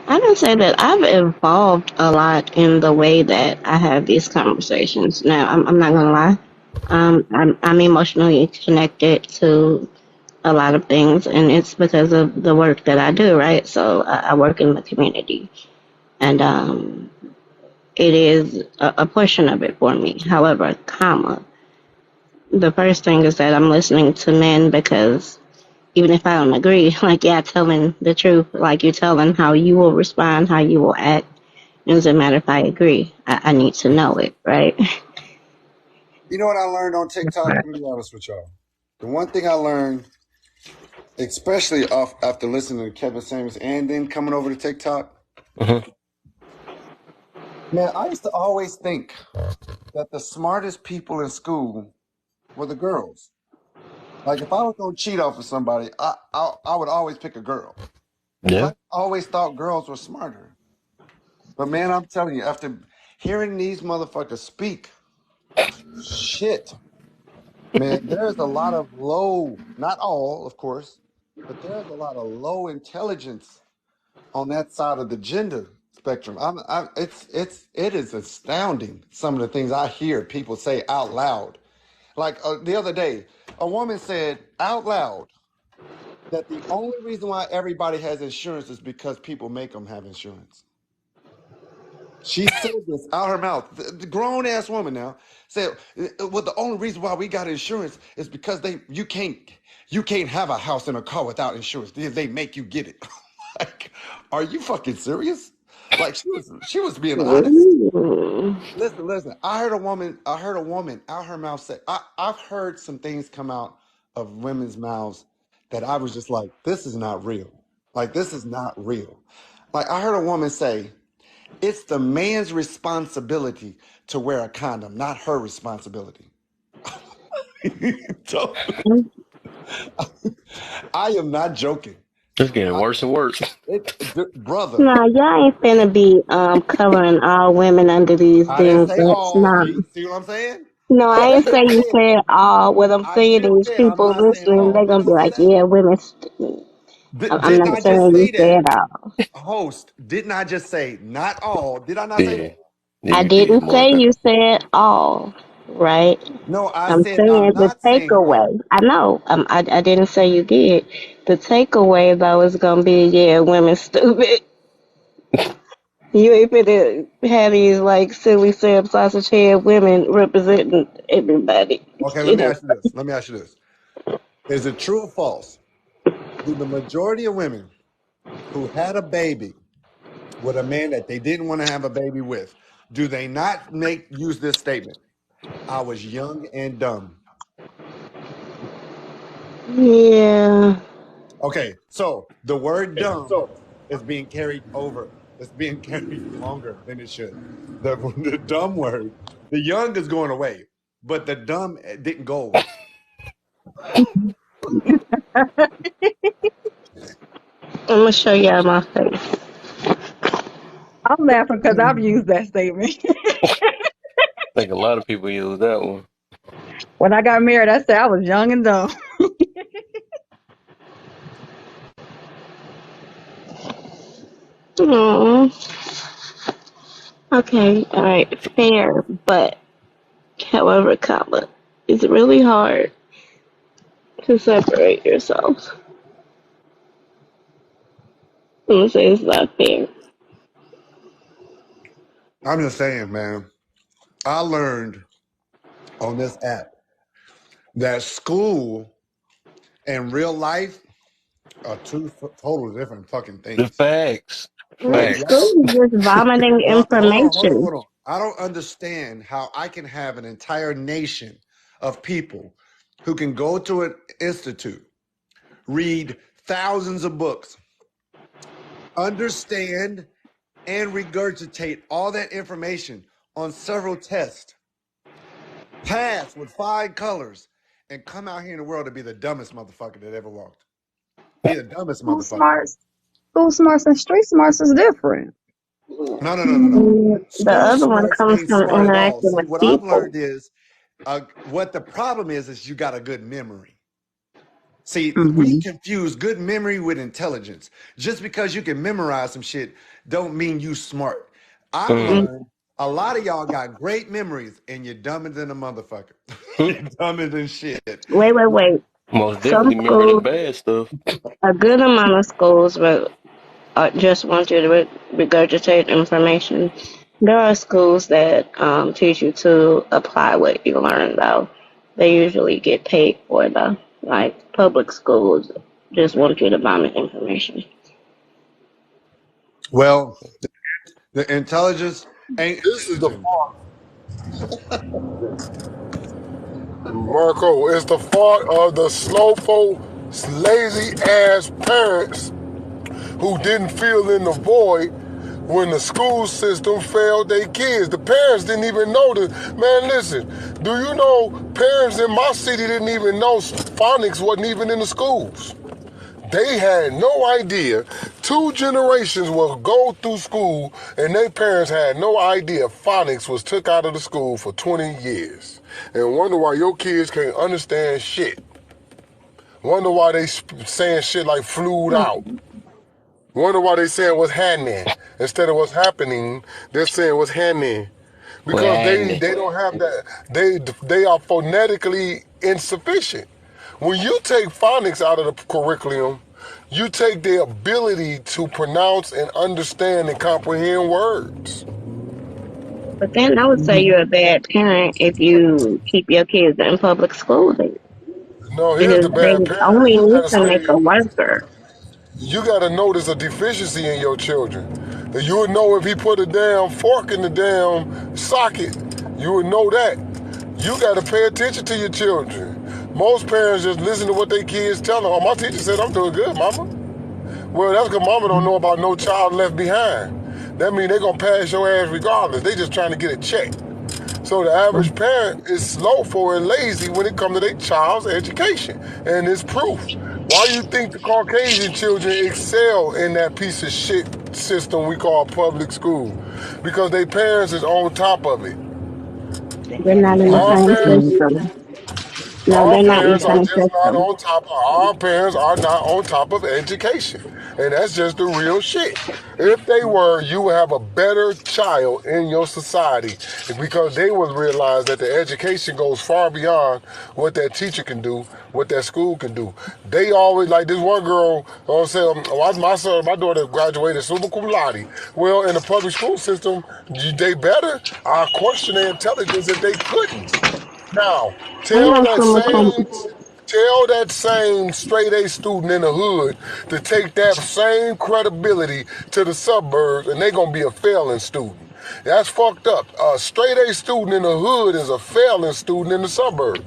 I can say that I've evolved a lot in the way that I have these conversations. Now, I'm not gonna lie. I'm emotionally connected to a lot of things, and it's because of the work that I do, right? So I work in the community, and it is a portion of it for me. However, comma, the first thing is that I'm listening to men because even if I don't agree, like, yeah, telling the truth, like you're telling how you will respond, how you will act. It doesn't matter if I agree. I need to know it, right? You know what I learned on TikTok? I'm gonna be honest with y'all. The one thing I learned, especially off after listening to Kevin Samuels and then coming over to TikTok, Mm-hmm. man, I used to always think that the smartest people in school were the girls. Like if I was gonna cheat off of somebody, I would always pick a girl because Yeah. I always thought girls were smarter. But man, I'm telling you, after hearing these motherfuckers speak, shit, man, there's a lot of low, not all, of course, but there's a lot of low intelligence on that side of the gender spectrum. It is astounding some of the things I hear people say out loud. Like the other day, a woman said out loud that the only reason why everybody has insurance is because people make them have insurance. She said this out her mouth. The grown ass woman now said, "Well, the only reason why we got insurance is because you can't have a house and a car without insurance. They make you get it." Like, are you fucking serious? Like she was being honest. Ooh. Listen. I heard a woman out her mouth say, I've heard some things come out of women's mouths that I was just like, this is not real. Like, this is not real. Like, I heard a woman say, it's the man's responsibility to wear a condom, not her responsibility. So, I am not joking. Just getting worse and worse. Brother, Nah, y'all ain't finna be covering all women under these I didn't things. say That's all. not. See what I'm saying? No, No, I I ain't say just you said, said all. What I'm I saying just is said I'm people not saying listening, all. they're Did gonna I be say like, that? yeah, women. I'm Didn't not I just saying you say that? said all. Host, didn't I just say not all? Did I not say Yeah, that? yeah, I you did, didn't say Mark. you said all, right? No, I I'm said I'm saying the not saying all. takeaway. I know. I didn't say you did. The takeaway though is gonna be, yeah, women stupid. You ain't finna have these like silly Sam sausage head women representing everybody. Okay, let You me know. ask you this. Let me ask you this. Is it true or false? Do the majority of women who had a baby with a man that they didn't want to have a baby with, do they not use this statement? I was young and dumb. Yeah. Okay, so the word dumb is being carried over. It's being carried longer than it should. The dumb word, the young is going away, but the dumb didn't go away. I'm gonna show y'all my face. I'm laughing because I've used that statement. I think a lot of people use that one. When I got married, I said I was young and dumb. Aw. Okay, alright, fair, but however, comma, it's really hard to separate yourself. I'm gonna say it's not fair. I'm just saying, man. I learned on this app that school and real life are two totally different fucking The things. facts, Like, Y'all, facts. school is just vomiting information. hold on. I don't understand how I can have an entire nation of people who can go to an institute, read thousands of books, understand and regurgitate all that information on several tests, pass with 5 colors, and come out here in the world to be the dumbest motherfucker that ever walked. Be the dumbest School motherfucker. smarts, school smarts and street smarts is different. No. The School other one smarts comes ain't from smart at all. interacting See, with what I've people. learned is what the problem is you got a good memory. See, we Hmm. confuse good memory with intelligence. Just because you can memorize some shit don't mean you smart. I've Mm. learned a lot of y'all got great memories and you're dumber than a motherfucker. Hmm. You're dumber than shit. Wait. Most Some definitely remember the schools, bad stuff. a good amount of schools will just want you to regurgitate information. There are schools that teach you to apply what you learn, though. They usually get paid for, though. Like public schools just want you to vomit information. Well, the intelligence ain't This is the intelligent. part, Marco. It's the fault of the slowful, lazy ass parents who didn't fill in the void when the school system failed their kids. The parents didn't even know this. Man, listen, do you know parents in my city didn't even know phonics wasn't even in the schools? They had no idea. 2 generations will go through school and their parents had no idea phonics was took out of the school for 20 years. And wonder why your kids can't understand shit. Wonder why they saying shit like flued out. Wonder why they saying what's happening instead of what's happening. They're saying what's happening because they Well, they don't have that. They are phonetically insufficient. When you take phonics out of the curriculum, you take the ability to pronounce and understand and comprehend words. But then I would say you're a bad parent if you keep your kids in public school then, No, here's because the they bad parent. only You need gotta to make say a worker. you gotta know there's a deficiency in your children. You would know if he put a damn fork in the damn socket. You would know that. You gotta pay attention to your children. Most parents just listen to what their kids tell them. Oh, my teacher said I'm doing good, mama. Well, that's because mama don't know about no child left behind. That means they gonna pass your ass regardless. They just trying to get a check. So the average parent is slowful and lazy when it comes to their child's education. And it's proof. Why you think the Caucasian children excel in that piece of shit system we call public school? Because their parents is on top of it. They're not in the Our same parents, system. No, our they're not in the parents are same just not system. on top of, our parents are not on top of education. And that's just the real shit. If they were, you would have a better child in your society because they would realize that the education goes far beyond what that teacher can do, what that school can do. They always, like this one girl, say, my daughter graduated summa cum laude. Well, in the public school system, they better. I question their intelligence if they couldn't. Now, Ain't tell no that summa cum. same tell that same straight A student in the hood to take that same credibility to the suburbs and they're gonna be a failing student. That's fucked up. A straight A student in the hood is a failing student in the suburbs.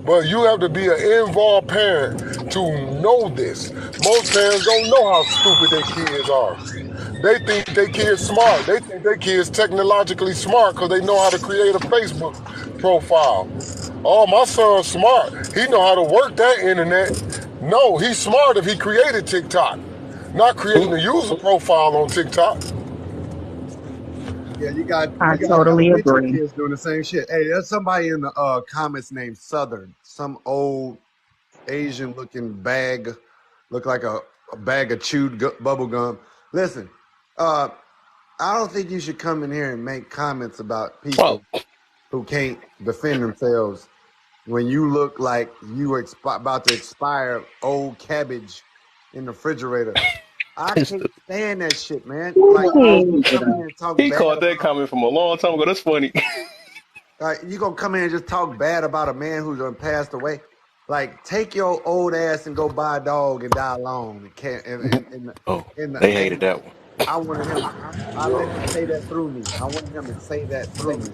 But you have to be an involved parent to know this. Most parents don't know how stupid their kids are. They think their kids smart. They think their kids technologically smart because they know how to create a Facebook profile. Oh, my son's smart. He know how to work that internet. No, he's smart if he created TikTok, not creating a user profile on TikTok. Yeah, you got I you got totally elementary agree. kids doing the same shit. Hey, there's somebody in the comments named Southern, some old Asian looking bag, look like a bag of chewed bubble gum. Listen, I don't think you should come in here and make comments about Oh, people who can't defend themselves when you look like you were about to expire old cabbage in the refrigerator. I can't stand that shit, man. Like you come in here and talk he bad caught that about. comment from a long time ago. That's funny. Like you gonna come in and just talk bad about a man who's done passed away? Like take your old ass and go buy a dog and die alone. And can't Oh, in the they in hated that one. I wanted him. I let him say that through me. I wanted him to say that through me.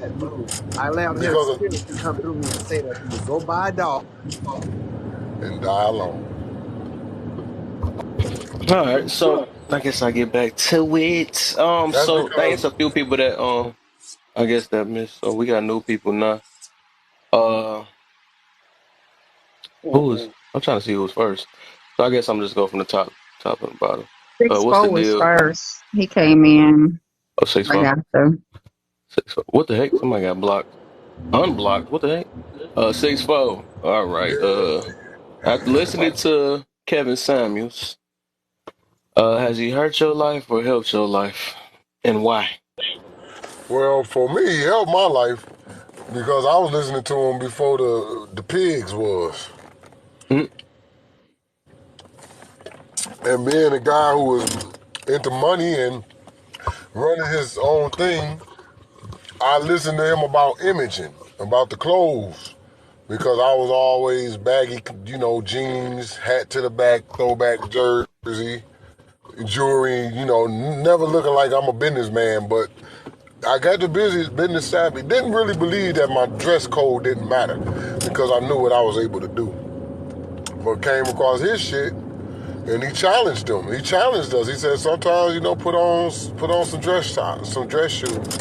I allowed his Because spirit to come through me and say that to you. Go buy a dog. and die alone. All right, so I guess I get back to it. That's So I because guess a few people that I guess that missed. So we got new people now. Uh, who was? I'm trying to see who was first. So I guess I'm just go from the top and bottom. Six What's the four was deal? first. He came in Oh, 6'4". right after. 6'4". What the heck? Somebody got blocked. Unblocked. What the heck? 6'4". All right. After listening to Kevin Samuels, has he hurt your life or helped your life, and why? well, for me, he helped my life because I was listening to him before the pigs was. Mm, And being a guy who was into money and running his own thing, I listened to him about imaging, about the clothes, because I was always baggy, jeans, hat to the back, throwback jersey, jewelry, never looking like I'm a businessman, but I got the business savvy. Didn't really believe that my dress code didn't matter because I knew what I was able to do. But came across his shit and he challenged them. He challenged us. He said sometimes, put on some dress tops, some dress shoes,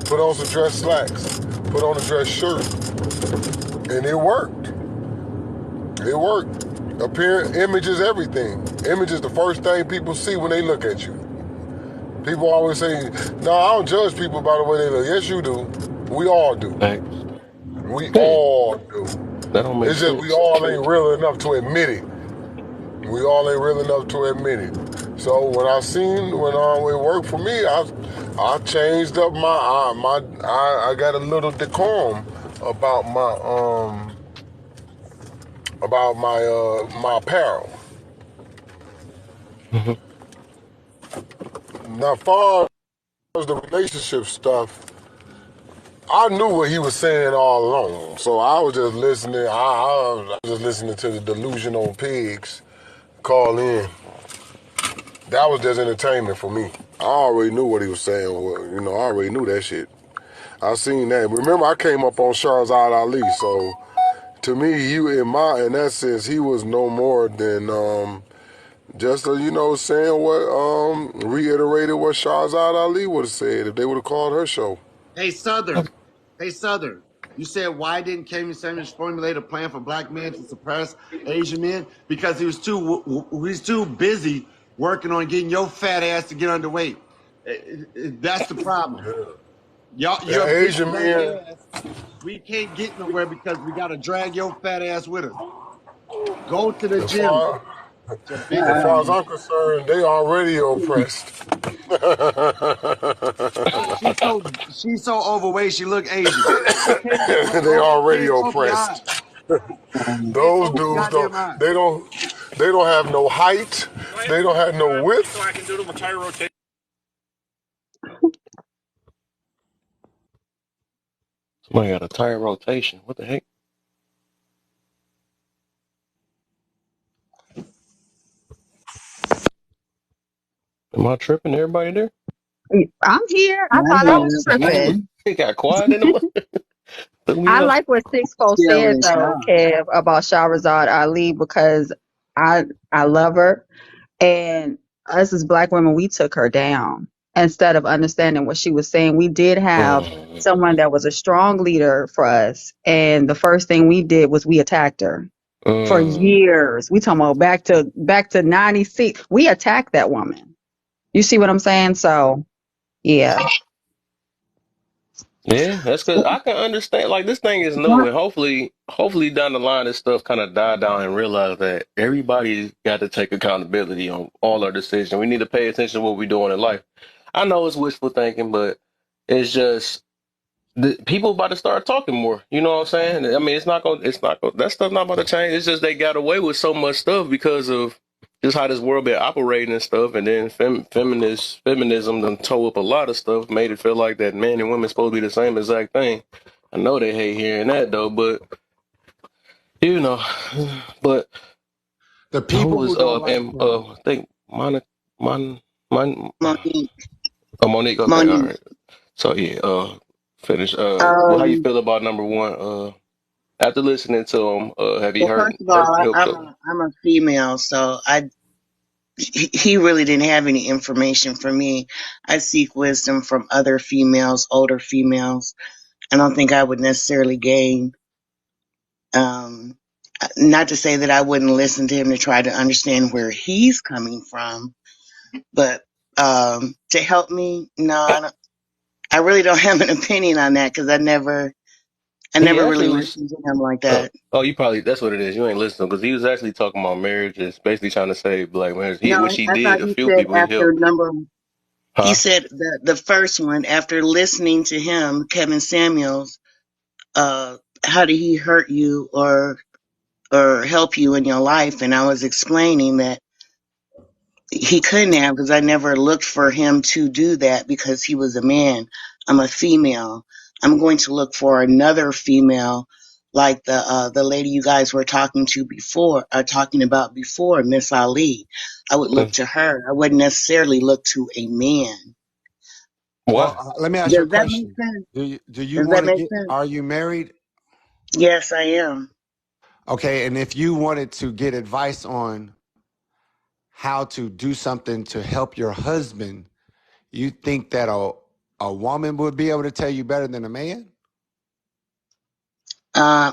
put on some dress slacks, put on a dress shirt. And it worked. It worked. Image is everything. Image is the first thing people see when they look at you. People always say, no, I don't judge people by the way they look. Yes, you do. We all do. thanks. We Hmm, all do. that don't make It's just we sense. all ain't real enough to admit it. We all ain't real enough to admit it. So when it worked for me, I changed up I got a little decorum about my apparel. Mhm. Now, far as the relationship stuff, I knew what he was saying all along, so I was just listening. I was just listening to the delusional pigs call in. That was just entertainment for me. I already knew what he was saying. I already knew that shit. I seen that. Remember, I came up on Shahzad Ali, so to me, in that sense, he was no more than just saying reiterated what Shahzad Ali would have said if they would have called her show. Hey Southern. Hey Southern. You said why didn't Kevin Samuels formulate a plan for black men to suppress Asian men? Because he was too busy working on getting your fat ass to get underweight. That's the problem. Yeah. Y'all, And your big Asian black men, ass. We can't get nowhere because we got to drag your fat ass with us. Go to the As gym. far, It's a big as fat far as man. I'm concerned, they already oppressed. She's so overweight. She look Asian. They Hey, already open your eyes. oppressed. Hey, Those open your dudes don't. goddamn eyes. They don't have no height. They don't have no width. So I can do the entire rotation. Somebody got a tire rotation. What the heck? Am I tripping? Everybody there? I'm here. I I'm thought I here. was Yeah. tripping. It got quiet in the threw me I off. like what Six Folks Still said in though, shock. Kev, about Shahrazad Ali because I love her, and us as Black women, we took her down instead of understanding what she was saying. We did have Mm, someone that was a strong leader for us, and the first thing we did was we attacked her for mm. years. We talking about back to '96. We attacked that woman. You see what I'm saying? So yeah. Yeah, that's because I can understand. Like this thing is new, and hopefully down the line, this stuff kind of die down and realize that everybody got to take accountability on all our decisions. We need to pay attention to what we're doing in life. I know it's wishful thinking, but it's just people about to start talking more. You know what I'm saying? I mean, it's not going, that stuff not about to change. It's just they got away with so much stuff because of just how this world been operating and stuff. And then feminism done tore up a lot of stuff, made it feel like that men and women supposed to be the same exact thing. I know they hate hearing that though, but you know, but The who people was who don't like I think Mon Monique. Monique. Okay, all Monique. right. So yeah, finish. Well, how you Um, feel about number one? After listening to him, have you well, heard first of all, helped I'm them? a female, so he really didn't have any information for me. I seek wisdom from other females, older females. I don't think I would necessarily gain. Um, Not to say that I wouldn't listen to him to try to understand where he's coming from, but to help me, no, I really don't have an opinion on that because I He never really actually was. listened to him like that. Oh, you probably that's what it is. You ain't listening because he was actually talking about marriages, basically trying to save black marriage. No, Which he I thought did. A he few said people he after helped. he Huh? said the first one after listening to him, Kevin Samuels, uh, how did he hurt you or help you in your life? And I was explaining that he couldn't have because I never looked for him to do that because he was a man. I'm a female. I'm going to look for another female like the lady you guys were talking about before, Miss Ali. I would look Mm. to her. I wouldn't necessarily look to a man. Well, Why? let me ask you a Does that make question. sense? Do you Does that want to make get? sense? Are you married? Yes, I am. Okay, and if you wanted to get advice on how to do something to help your husband, you think that a woman would be able to tell you better than a man?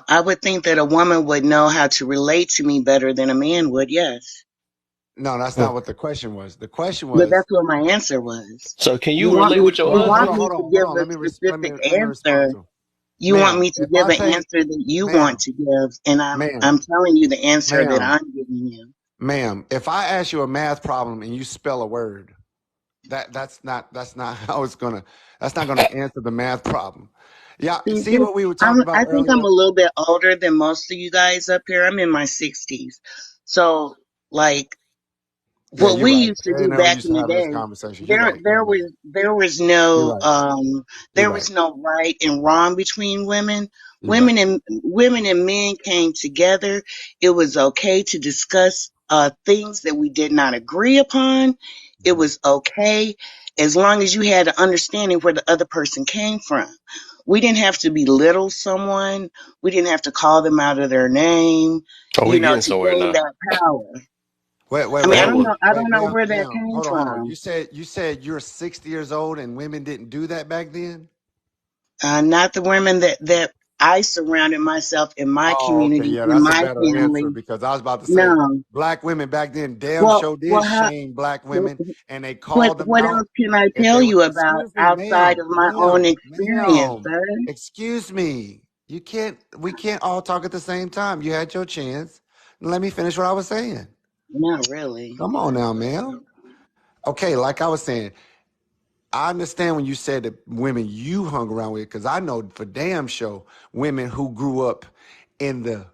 I would think that a woman would know how to relate to me better than a man would. Yes, No, that's not Mm. what the question was. The question but was, that's what my answer was. So can You you want relate me? with your You want husband? me to hold give on. a specific Let me respond answer. to him. You want Ma'am, me to if give I an say, answer that you want ma'am, to give, and ma'am, I'm telling you the answer that ma'am, I'm giving you. ma'am, if I ask you a math problem and you spell a word, that's not how it's gonna that's not gonna answer the math problem. Yeah, See, see what we were talking about I think I'm earlier? a little bit older than most of you guys up here. I'm in my 60s, so like Yeah, what you're we right. used to They do never back used in to the have this day, conversation. You're right. You're there right. was there was You're no right. You're right. right and wrong between women. You're right. Women and men came together. It was okay to discuss things that we did not agree upon. It Mhm. was okay as long as you had an understanding where the other person came from. We didn't have to belittle someone. We didn't have to call them out of their name, Oh, we getting to somewhere gain now. that power. I mean, Man, what? I Wait, don't know ma'am, where that ma'am. came Hold on. from. You said you're 60 years old and women didn't do that back then? Not the women that I surrounded myself in my Oh, okay. community, Yeah, in that's a my better answer family. because I was about to say No. black women back then damn sure did How, shame black women and they what, called them what out else can I if tell they were, you about excuse me, outside of my own experience, sir? excuse me. We can't all talk at the same time. You had your chance. Let me finish what I was saying. Not really. Come on now, man. Okay, like I was saying, I understand when you said that women you hung around with, because I know for damn sure women who grew up in the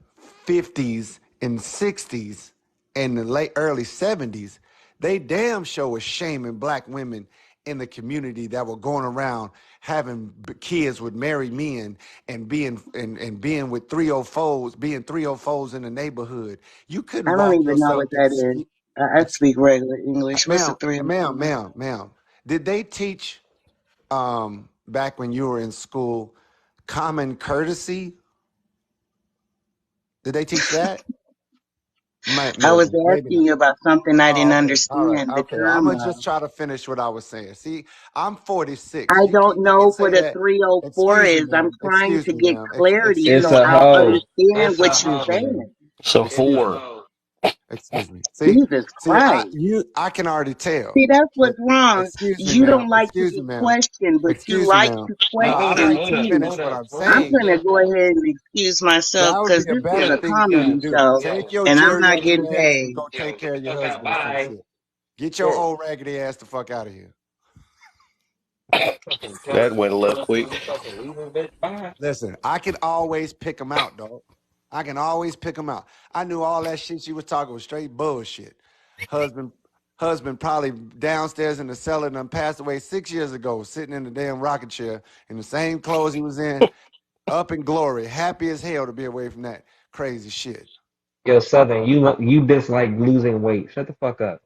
50s and 60s and the late early 70s, they damn sure was shaming black women in the community that were going around having kids with married men and being with 304s, being 304s in the neighborhood. You couldn't I don't walk even know yourself what that is. I speak regular English. What's a ma'am, 304? ma'am. Did they teach back when you were in school common courtesy? Did they teach that? I was Maybe asking not. you about something I didn't Oh, okay. All right. understand. The Okay. I'm term gonna of. just try to finish what I was saying. See, I'm 46. I don't You can know say what a that. 304 Excuse me, is. I'm ma'am. trying Excuse to me, get ma'am. clarity It's so a I'll hoe. understand what you're Excuse me, ma'am. saying. It's a Excuse me. whore. Excuse me. Jesus See, Christ. I can already tell. See, that's But what's wrong. excuse me, You ma'am. don't like to Excuse me, be ma'am. questioned, but you Excuse me, like ma'am. to No, I question and like to accuse. finish what I'm I'm saying. going to go ahead and excuse myself That would because be a this is better a thing for you to comedy do. show Take your and I'm not getting geriatric ass and paid. go take care of your husband or some shit. Get your old raggedy ass the fuck out of here. That went a little quick. Listen, I can always pick them out, dog. I can always pick them out. I knew all that shit she was talking was straight bullshit. Husband, husband probably downstairs in the cellar and passed away 6 years ago, sitting in the damn rocking chair in the same clothes he was in, up in glory, happy as hell to be away from that crazy shit. Yo, Southern, you dislike losing weight. Shut the fuck up.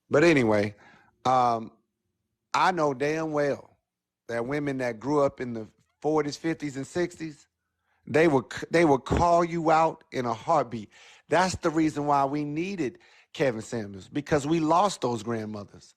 But anyway, um, I know damn well that women that grew up in the 40s, 50s, and 60s, they would call you out in a heartbeat. That's the reason why we needed Kevin Samuels, because we lost those grandmothers.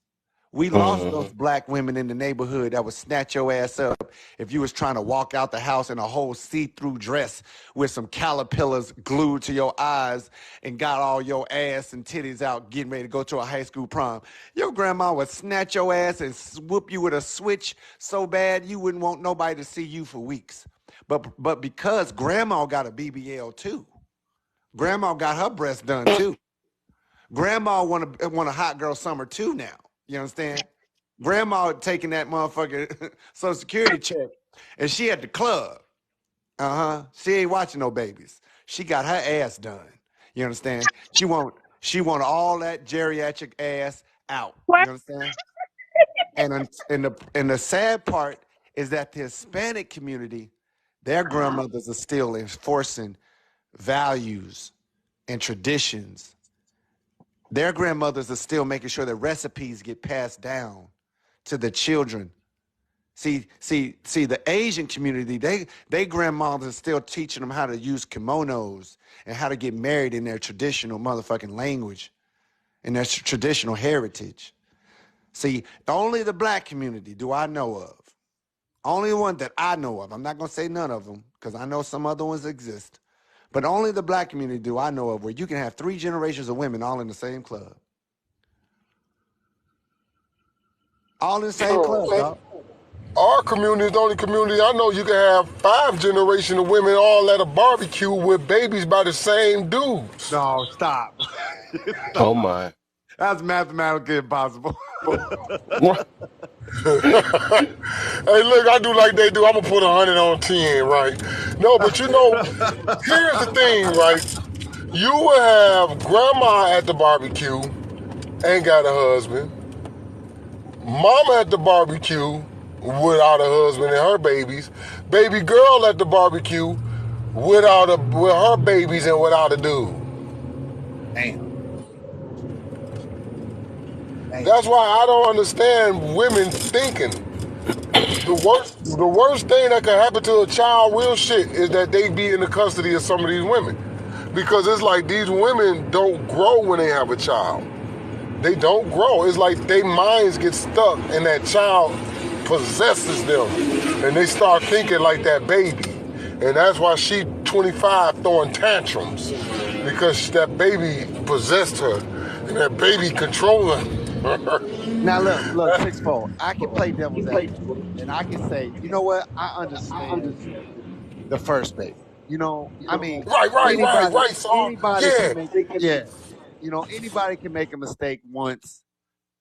We lost Hmm. those black women in the neighborhood that would snatch your ass up if you was trying to walk out the house in a whole see-through dress with some caterpillars glued to your eyes and got all your ass and titties out getting ready to go to a high school prom. Your grandma would snatch your ass and whoop you with a switch so bad you wouldn't want nobody to see you for weeks. But because grandma got a BBL too, grandma got her breast done too. Grandma want a hot girl summer too now. You understand? Grandma taking that motherfucking Social Security check, and she at the club. She ain't watching no babies. She got her ass done. You understand? She want all that geriatric ass out. You understand? And the sad part is that the Hispanic community, their grandmothers are still enforcing values and traditions. Their grandmothers are still making sure that recipes get passed down to the children. See, the Asian community, they grandmothers are still teaching them how to use kimonos and how to get married in their traditional motherfucking language and their traditional heritage. See, only the black community do I know of. Only one that I know of. I'm not gonna say none of them because I know some other ones exist. But only the black community do I know of where you can have 3 generations of women all in the same club. All in the same club, dog. Our community is the only community I know you can have 5 generations of women all at a barbecue with babies by the same dudes. No, stop. Oh Stop. my. That's mathematically impossible. Hey, look, I do like they do. I'm gonna put 100 on 10, right? No, but here's the thing, right? You will have grandma at the barbecue, ain't got a husband. Mama at the barbecue without a husband and her babies. Baby girl at the barbecue with her babies and without a dude. Damn. Damn. That's why I don't understand women thinking. The worst thing that can happen to a child, real shit, is that they be in the custody of some of these women. Because it's like these women don't grow when they have a child. They don't grow. It's like their minds get stuck and that child possesses them. And they start thinking like that baby. And that's why she 25 throwing tantrums. Because that baby possessed her. And that baby controlling her. Now look, sixfold. I can play devil's advocate, and I can say, you know what? I understand the first baby. You know, I mean, Right, so anybody can yeah. make, yeah. You know, anybody can make a mistake once.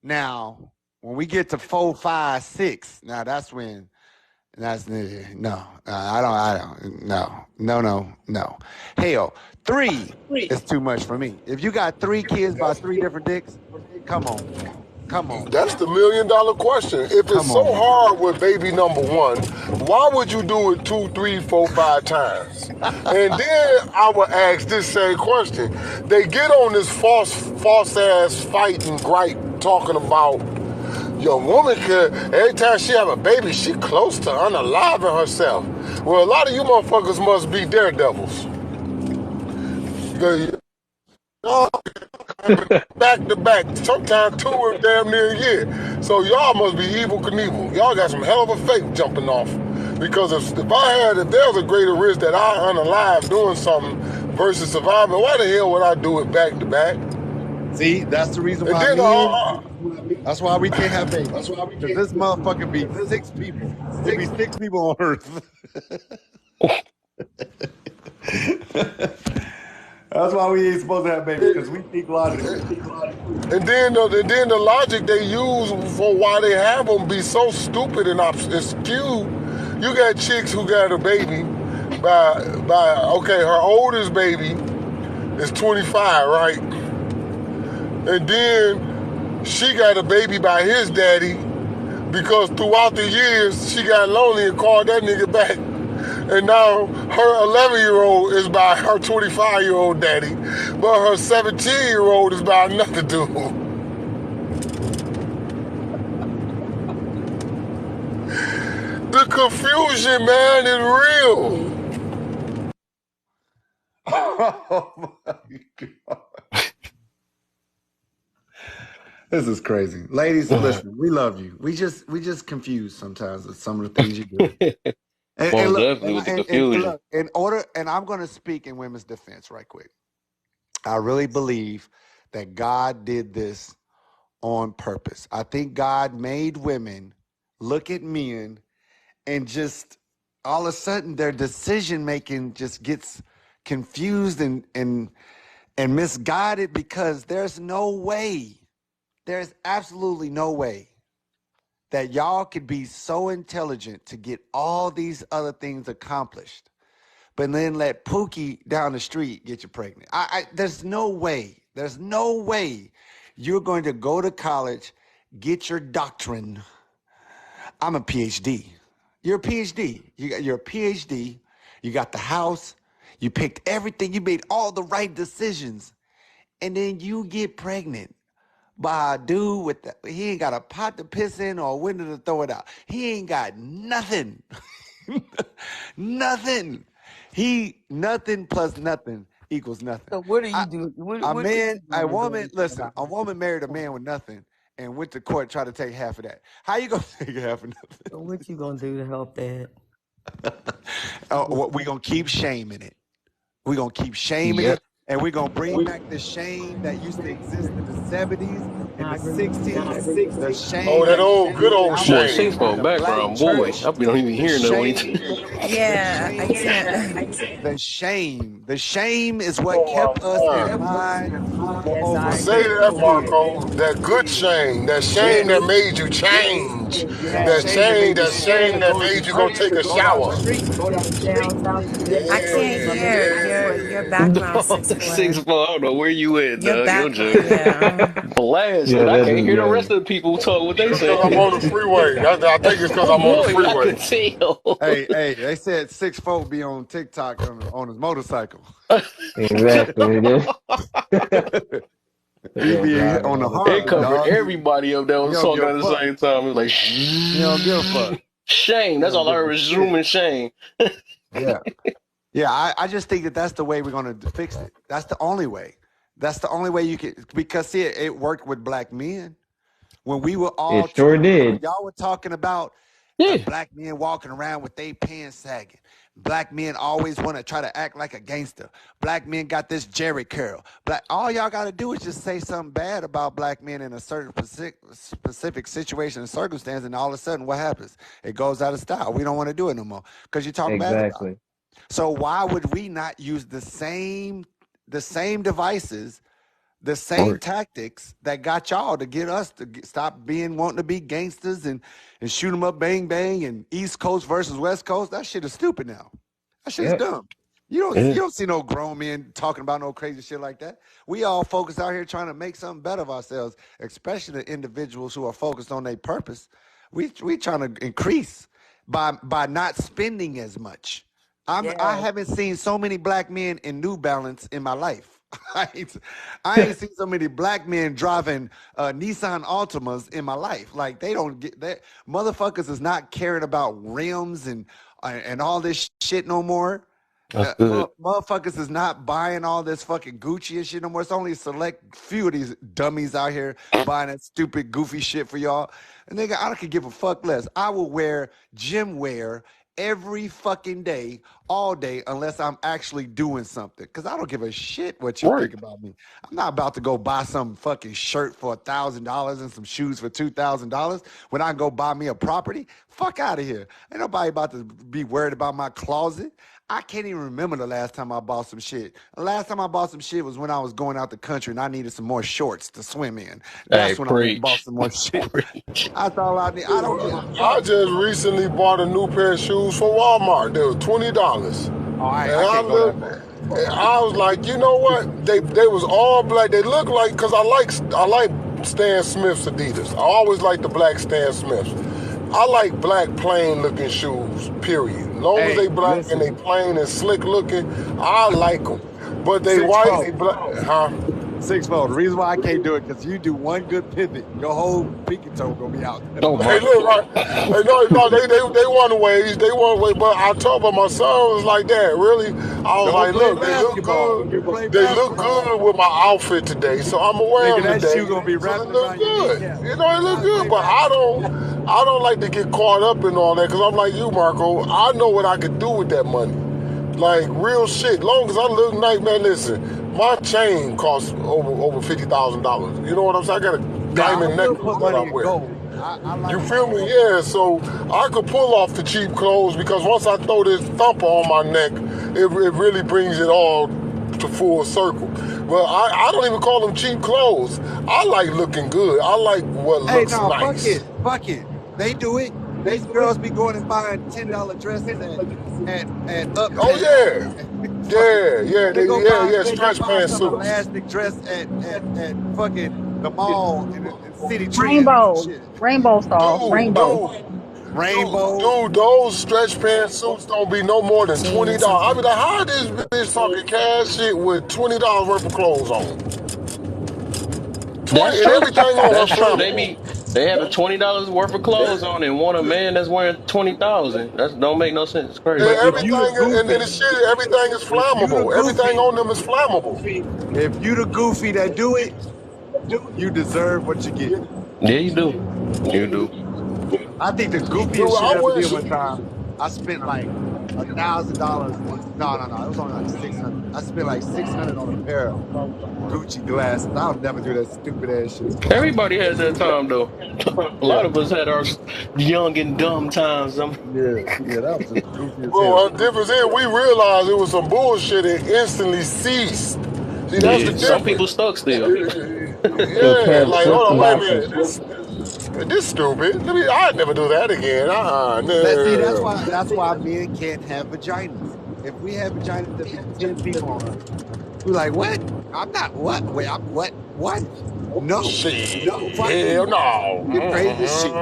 Now, when we get to 4, 5, 6, now that's when that's no. I don't. No. Hell, 3 is too much for me. If you got 3 kids by 3 different dicks, come on, man. Come on, man. That's the $1,000,000 question. If it's Come so on, man. hard with baby number 1, why would you do it 2, 3, 4, 5 times? And then I would ask this same question. They get on this false ass fight and gripe talking about your woman could, every time she have a baby, she close to unaliving herself. Well, a lot of you motherfuckers must be daredevils. Back to back, sometimes 2 or damn near a year. So y'all must be evil Knievel. Y'all got some hell of a fake jumping off. Because if there's a greater risk that I unalive doing something versus surviving, why the hell would I do it back to back? See, that's the reason And why then that's why we can't have babies. Because this motherfucker be 6 people. It be 6 people on Earth. That's why we ain't supposed to have babies, because we think logically. And then the logic they use for why they have them be so stupid and skewed. You got chicks who got a baby okay, her oldest baby is 25, right? And then she got a baby by his daddy because throughout the years she got lonely and called that nigga back. And now her 11-year-old is by her 25-year-old daddy, but her 17-year-old is by another dude. The confusion, man, is real. Oh my God. This is crazy. Ladies, listen, we love you. We just confused sometimes with some of the things you do. And look, Definitely with the confusion. and I'm going to speak in women's defense right quick. I really believe that God did this on purpose. I think God made women look at men and just all of a sudden their decision making just gets confused and misguided, because there's absolutely no way that y'all could be so intelligent to get all these other things accomplished, but then let Pookie down the street get you pregnant. There's no way you're going to go to college, get your doctrine. I'm a PhD. You're a PhD. You're a PhD. You got the house. You picked everything. You made all the right decisions. And then you get pregnant by a dude he ain't got a pot to piss in or a window to throw it out. He ain't got nothing. Nothing. Nothing plus nothing equals nothing. So what do you do? A woman married a man with nothing and went to court trying to take half of that. How you gonna take half of nothing? So what you gonna do to help that? We gonna keep shaming it. We're gonna keep shaming it. And we're going to bring back the shame that used to exist in the 70s and the 60s. The shame. Oh, that old, good old Boy, shame. six for background, boy. I don't even hear no when Yeah, I can't. The shame is what kept us in line for over Say that, 50 Marco. years. That good shame. That shame that made you change. That shame that made you go take a shower. I can't hear your background, no, 6'4". 6'4". I don't know where you at, Your dog. Your background, joke yeah. blasting. Yeah, I that can't dude hear the got rest it. of the people talk what they Because say. I'm on the freeway. I think it's because I'm on the Boy, I freeway. can tell. Hey, they said 6'4" be on TikTok on his motorcycle. Exactly. He be Driving on the on the It Harley, TikTok. covered dog. everybody up there He was don't talking give a at the fuck. same time. It was like, He don't give a fuck. shame. That's all I heard was shit. zoom and shame. Yeah. Yeah, I just think that's the way we're going to fix it. That's the only way. That's the only way you can, because see, it worked with black men. When we were all It sure when did. y'all were talking about Yeah, Black men walking around with their pants sagging. Black men always want to try to act like a gangster. Black men got this Jerry curl. All y'all got to do is just say something bad about black men in a certain specific situation and circumstance, and all of a sudden, what happens? It goes out of style. We don't want to do it no more because you talk bad about it. Exactly. So why would we not use the same devices, the same right. tactics that got y'all to get us to stop being wanting to be gangsters and shoot them up, bang bang, and East Coast versus West Coast? That shit is stupid now. That shit is Yep. dumb. You Yeah, don't see no grown men talking about no crazy shit like that. We all focus out here trying to make something better of ourselves, especially the individuals who are focused on their purpose. We trying to increase by not spending as much. I Yeah. haven't seen so many black men in New Balance in my life. I ain't seen so many black men driving Nissan Altimas in my life. Like they don't get that. Motherfuckers is not caring about rims and all this shit no more. that's good. Motherfuckers is not buying all this fucking Gucci and shit no more. It's only a select few of these dummies out here buying that stupid goofy shit for y'all. And nigga, I could give a fuck less. I will wear gym wear every fucking day, all day, unless I'm actually doing something. Cause I don't give a shit what you Right. think about me. I'm not about to go buy some fucking shirt for $1,000 and some shoes for $2,000 when I can go buy me a property. Fuck out of here. Ain't nobody about to be worried about my closet. I can't even remember the last time I bought some shit. The last time I bought some shit was when I was going out the country and I needed some more shorts to swim in. Hey, That's when I went and bought preach. some more shit. Preach. That's all I need. I don't give a I fuck. just recently bought a new pair of shoes from Walmart. They were $20. Oh, And I I can't go that looked, far. and I was like, you know what? They was all black. They look like, cause I like Stan Smith's Adidas. I always like the black Stan Smiths. I like black plain looking shoes. Period. As long as Hey, they black and listen, they plain and slick looking, I like them. But they white, they 6'4", black, huh? 6'4". The reason why I can't do it because you do one good pivot, your whole pinky toe gonna be out. Oh Hey, my. look, right? Hey, no, they want ways, they want way. But I told them my son was like that. Really, I was Don't like, play look, they look basketball. You good. play They look basketball, good with my outfit today, so I'm gonna wear nigga, them that today. shoe gonna be So they wrapped look around your good. kneecap. You know, they You look gotta good. play But basketball. I don't like to get caught up in all that because I'm like you, Marco. I know what I could do with that money. Like real shit. Long as I look nice, man. Listen, my chain costs over $50,000. You know what I'm saying? I got a Now I diamond will necklace put that I money in wear. gold. I You like feel my me? gold. Yeah, so I could pull off the cheap clothes because once I throw this thumper on my neck, it really brings it all to full circle. Well, I don't even call them cheap clothes. I like looking good. I like what Hey, looks no, fuck nice. it, fuck it. They do it. These girls be going and buying $10 dresses at Oh Uptown. yeah, Fucking, yeah, they go stretch buy pants some suits. elastic dress at fucking the mall and City Trends and Rainbow, shit. rainbow sauce, Dude, rainbow. Rainbow. those stretch pants suits don't be no more than Saying $20. I be something. like, how this bitch talking cash shit with $20 worth of clothes on? 20 That's and true. everything on her That's true. flammable. They having $20 worth of clothes on and want a man that's wearing 20,000. That don't make no sense. It's crazy. And But if you the everything and goofy, the shit, everything is if you the flammable. Everything goofy, on them is flammable. if you the goofy that do it, you deserve what you get. Yeah, you do. You do. I think the Dude, goofiest shit I I ever wear did one shit. time, I spent like $1,000 on no, it was only like 600. I spent like 600 on a pair of Gucci glasses. I'll never do that stupid ass shit again. Everybody had that time though. A lot Yeah. of us had our young and dumb times. Yeah, that was just goofy as hell. Bro, the difference is we realized it was some bullshit and instantly ceased. See, that's the Yeah, some difference. people stuck still. Yo, Yeah, Kev, like, what's hold the on, wait a last one? minute. This stupid. I'd never do that again. See, No. that's why men can't have vaginas. If we had vaginas, there'd be 10 people on Earth. We're like, what? I'm not what? Wait, I'm what? What? No. Shit, Fuck hell you. no. You're crazy as shit.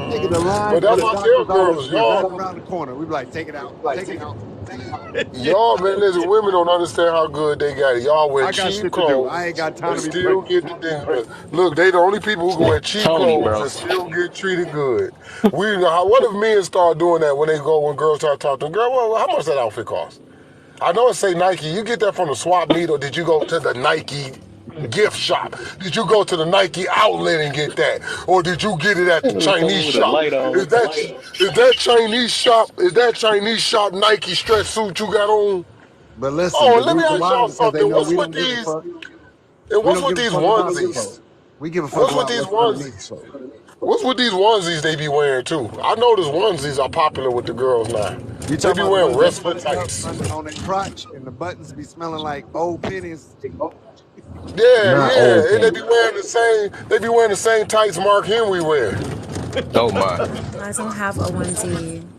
Nigga, the line But for that's the my tell doctor's office girls, be right y'all, around the corner. We be like, take it out, take it out. Shit. y'all, man, listen, women don't understand how good they got it. Y'all wear I got cheap shit to do. clothes I ain't got time and to be still pregnant. get the dinner. Look, they the only people who can wear cheap Tony, clothes bro. and still get treated good. What if men start doing that when girls start talking to them? Girl, well, how much that outfit cost? I know it say Nike. You get that from the swap meet or did you go to the Nike? gift shop? Did you go to the Nike outlet and get that, or did you get it at the Nigga come Chinese with a shop? light on. Is that Chinese shop? Is that Chinese shop Nike stretch suit you got on? But listen, Oh, the and let me reason ask why y'all is because they something. know What's we with don't give a these? fuck. And We what's don't with give a these fuck about them folk. onesies? We give a fuck What's with about these what's onesies? underneath the folk. What's with these onesies they be wearing too? I noticed onesies are popular with the girls now. You They talking be about the wearing ones that wrestler button up tights. on their crotch and the buttons be smelling like old pennies? Yeah, Not old yeah, and they penny. be wearing the same. They be wearing the same tights Mark Henry wear. Oh my. I don't have a onesie.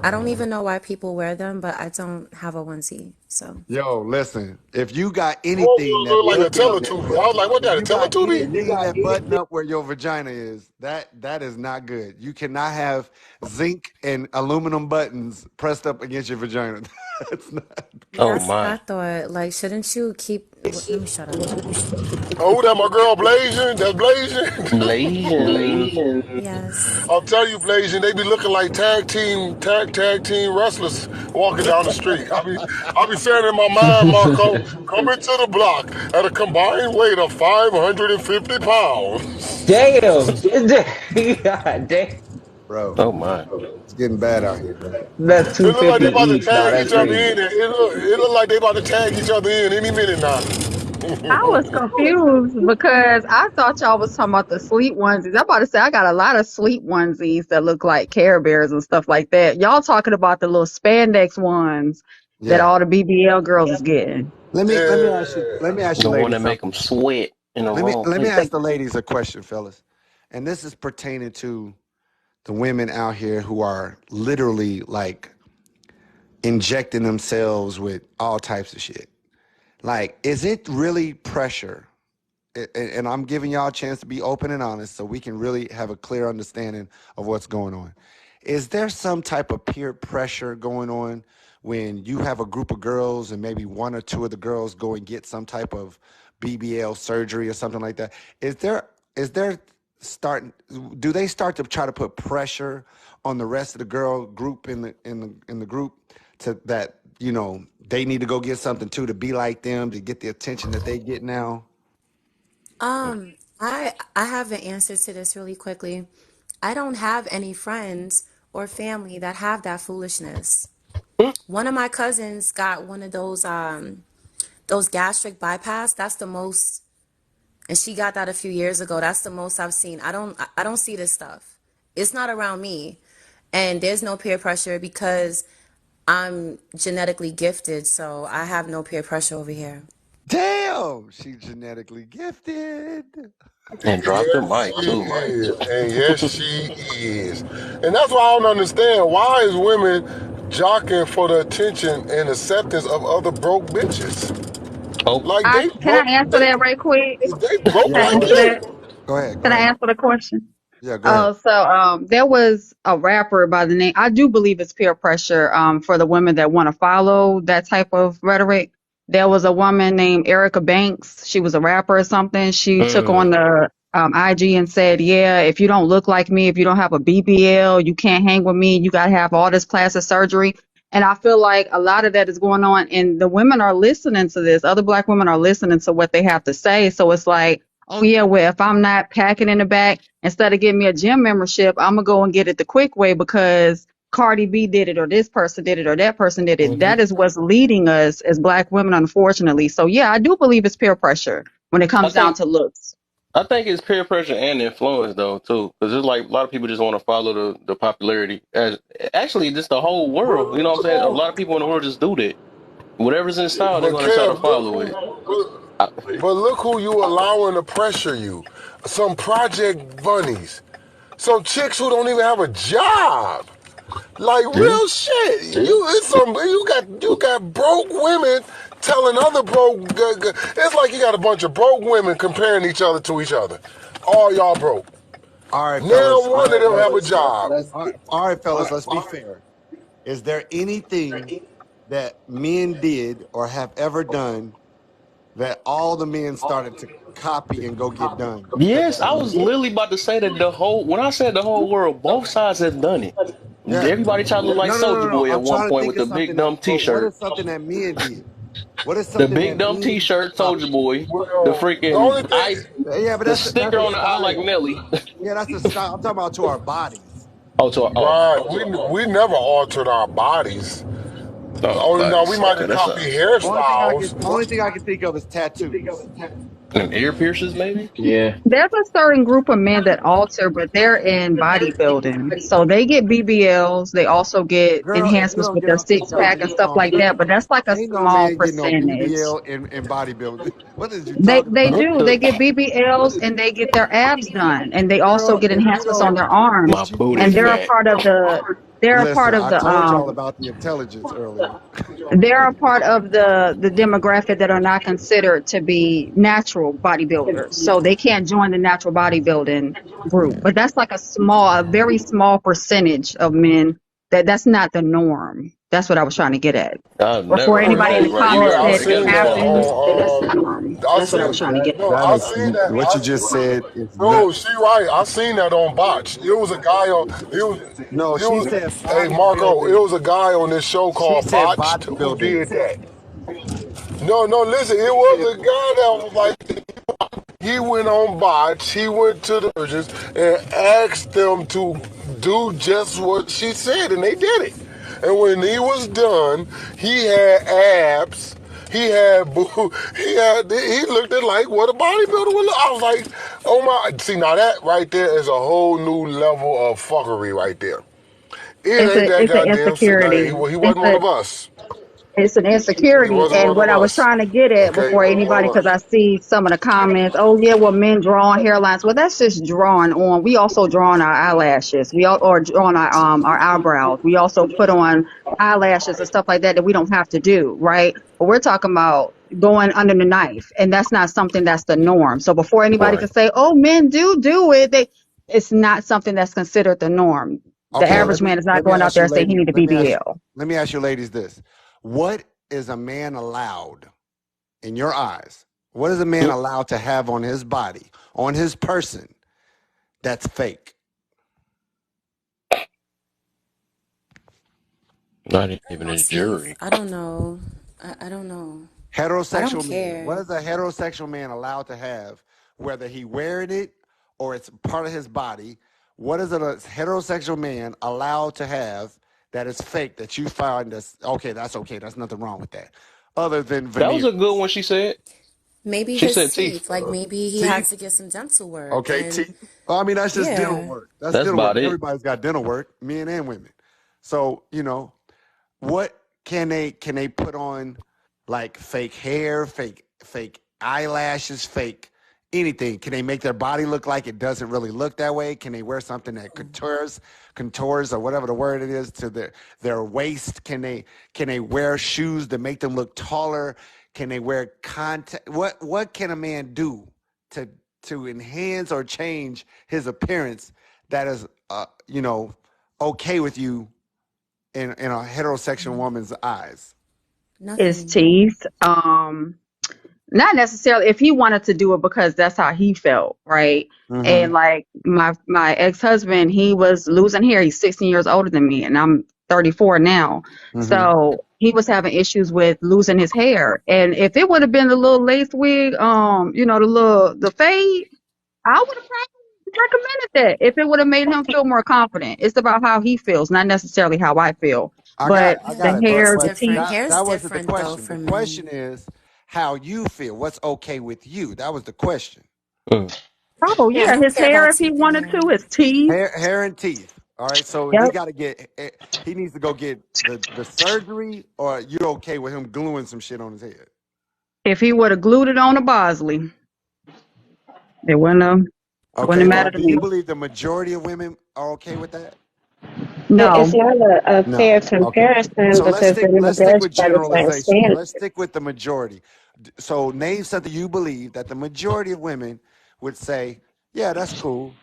I don't even know why people wear them, but I don't have a onesie. So Yo, listen, if you got Well, anything that look like a button up, Teletubby. I was like, what if that? A you got Teletubby? anything that button up where your vagina is, that is not good. You cannot have zinc and aluminum buttons pressed up against your vagina. That's not. Oh that's what I my. thought. Like, shouldn't you keep? Let me shut up. Oh, that my girl Blasian. That's Blasian. Blasian. Yes. I'll tell you, Blasian, they be looking like tag team wrestlers walking down the street. I be saying in my mind, Marco, coming to the block at a combined weight of 550 pounds. Damn. God damn. Bro, Oh my. it's getting bad out here, bro. That's It look like 250 they about to each. Nah, tag that's each other crazy. in. It look like they about to tag each other in any minute now. I was confused because I thought y'all was talking about the sleep onesies. I'm about to say I got a lot of sleep onesies that look like Care Bears and stuff like that. Y'all talking about the little spandex ones that Yeah. all the BBL girls is getting. Let me ask you The one ladies that make something. them sweat in the wrong Let me place. ask the ladies a question, fellas. And this is pertaining to the women out here who are literally like injecting themselves with all types of shit. Like, is it really pressure? And I'm giving y'all a chance to be open and honest so we can really have a clear understanding of what's going on. Is there some type of peer pressure going on when you have a group of girls and maybe one or two of the girls go and get some type of BBL surgery or something like that? Is there starting do they start to try to put pressure on the rest of the girl group in the group to that, they need to go get something too to be like them to get the attention that they get now? I have an answer to this really quickly. I don't have any friends or family that have that foolishness. Hmm? One of my cousins got one of those gastric bypass. That's the most, and she got that a few years ago. That's the most I've seen. I don't see this stuff. It's not around me. And there's no peer pressure because I'm genetically gifted, so I have no peer pressure over here. Damn, she's genetically gifted. And drop the Yes, mic she too. is. And yes, she is. And that's why I don't understand. Why is women jockeying for the attention and acceptance of other broke bitches? Oh, Like I they can broke, I answer that right quick? they broke Can I like answer that? you. Go ahead, go Can I ahead. answer the question? Yeah, go ahead. Oh, so there was a rapper by the name. I do believe it's peer pressure for the women that want to follow that type of rhetoric. There was a woman named Erica Banks. She was a rapper or something. She took mm. on the IG and said, "Yeah, if you don't look like me, if you don't have a BBL, you can't hang with me. You got to have all this plastic surgery." And I feel like a lot of that is going on, and the women are listening to this. Other black women are listening to what they have to say. So it's like, oh yeah, well, if I'm not packing in the back, instead of getting me a gym membership, I'm gonna go and get it the quick way because Cardi B did it, or this person did it, or that person did it. Hmm. That is what's leading us as black women, unfortunately. So yeah, I do believe it's peer pressure when it I comes down think to looks. I think it's peer pressure and influence though too, because it's like a lot of people just want to follow the popularity. As actually, just the whole world. You know what I'm saying? A lot of people in the world just do that. Whatever's in style, they're But gonna try to Kev, follow it. I, but look who you allowing to pressure you. Some project bunnies. Some chicks who don't even have a job. Like yeah. real shit. You got broke women telling other broke. It's like you got a bunch of broke women comparing each other to each other. All y'all broke. All right, Now fellas. one of them have a job. All right, fellas. Let's be fair. Is there anything that men did or have ever done that all the men started to copy and go get done because Yes, that I was was literally about to say that when I said the whole world, both sides have done it. yeah. Everybody tried to look like No, no, no, Soldier no, no. Boy at I'm one trying to point think with of the big something that. dumb But what T-shirt. is something that men did? What is The something big that dumb any T-shirt, Soldier Boy. The Well, the freaking only thing, eye, yeah, but the that's sticker a on the eye like style. Nelly. Yeah, that's a style. I'm talking about to our bodies. right? We never altered our bodies. Only now we Bodies. might Okay, have that's copied a hairstyles. Only thing I can think of is tattoos. and ear piercings maybe. Yeah. There's a certain group of men that alter, but they're in bodybuilding. So they get BBLs. They also get Girl, if you enhancements don't with get their a six pack and stuff like that. But that's like a ain't no small man getting no percentage. BBL in bodybuilding. What is you They talking they about? What do. They the get BBLs and they get their abs done, and they also Girl, get if you enhancements on don't, their arms. my if you booty And listen, fat. they're a part listen, of I the told y'all about the intelligence earlier. they're a part of the demographic that are not considered to be natural bodybuilders. So they can't join the natural bodybuilding group. But that's like a very small percentage of men that's not the norm. That's what I was trying to get at. I've Before never Oh heard anybody in that. the no, Right, you comments yeah, I already said it got seen me that fucked happens, up. that's on. the norm. I That's what I was seen trying to get at. no, That I is seen that. what you just said is No, nuts. she right. I seen that on Botch. It was a guy on. No, It she was. said Hey Marco, it bodybuilding. was a guy on this show She called said Botched who bodybuilding. did that. No, no, listen. It was a guy that was like he went on Botch. He went to the surgeons and asked them to do just what she said, and they did it. And when he was done, he had abs. He had boo. He had. He looked at like what a bodybuilder would look. I was like, oh my. See now that right there is a whole new level of fuckery right there. It ain't that It's an goddamn. insecurity. He It's wasn't one a of us. It's an He insecurity. wasn't And one what of I was us. trying to get at Okay, he before wasn't one anybody, of because I us. see some of the comments, oh yeah, well, men draw on hairlines. Well, that's just drawing on. We also draw on our eyelashes. Or draw on our eyebrows. We also put on eyelashes and stuff like that that we don't have to do, right? But we're talking about going under the knife, and that's not something that's the norm. So before anybody Right. can say, oh, men do it, it's not something that's considered the norm. The Okay, Right. average man is not let me going out ask there you, and saying he ladies. need a BBL. Let me ask you, ladies, this: what is a man allowed in your eyes? What is a man Mm, allowed to have on his body, on his person, that's fake? not even a Sis, jury. I don't know. I don't know. I don't Heterosexual man. What care. is a heterosexual man allowed to have, whether he wearing it or it's part of his body? What is a heterosexual man allowed to have that is fake that you find that's okay? That's okay. That's nothing wrong with that, other than That was a good veneers. one. She said. Maybe She his said teeth. teeth. Like maybe he had Teeth. to get some dental work. Okay, And teeth. Well, I mean, that's just dental yeah. work. That's That's dental work. about it. Everybody's got dental work, men and women. So, what can they put on like fake hair, fake eyelashes, fake anything? Can they make their body look like it doesn't really look that way? Can they wear something that contours or whatever the word it is to their waist? Can they wear shoes that make them look taller? Can they wear contact? What can a man do to enhance or change his appearance that is okay with you in a heterosexual woman's eyes? His Nothing. teeth. Not necessarily if he wanted to do it because that's how he felt, right? Mm-hmm. And like my ex-husband, he was losing hair. He's 16 years older than me, and I'm 34 now. Mm-hmm. So he was having issues with losing his hair. And if it would have been the little lace wig, the fade, I would have probably recommended that if it would have made him feel more confident. It's about how he feels, not necessarily how I feel. But I Yeah, got the it, but hair, hair's the but teeth, different. that Hair's that wasn't the different though question. The for question men. is how you feel. What's okay with you? That was the question. Mm. oh Yeah, I yeah, don't his care hair about if he teeth and wanted hair. to, his teeth. Hair and teeth. All right, so he Yep. got to get. He needs to go get the surgery, or you okay with him gluing some shit on his head? If he would have glued it on a Bosley, it wouldn't have Okay, now mattered to do you me. believe the majority of women are okay with that? It's No. not a No. fair Okay. comparison So let's because stick they're not let's stick judged with by the same generalizations. standard. Let's stick with the majority. So name something you believe that the majority of women would say, yeah, that's cool.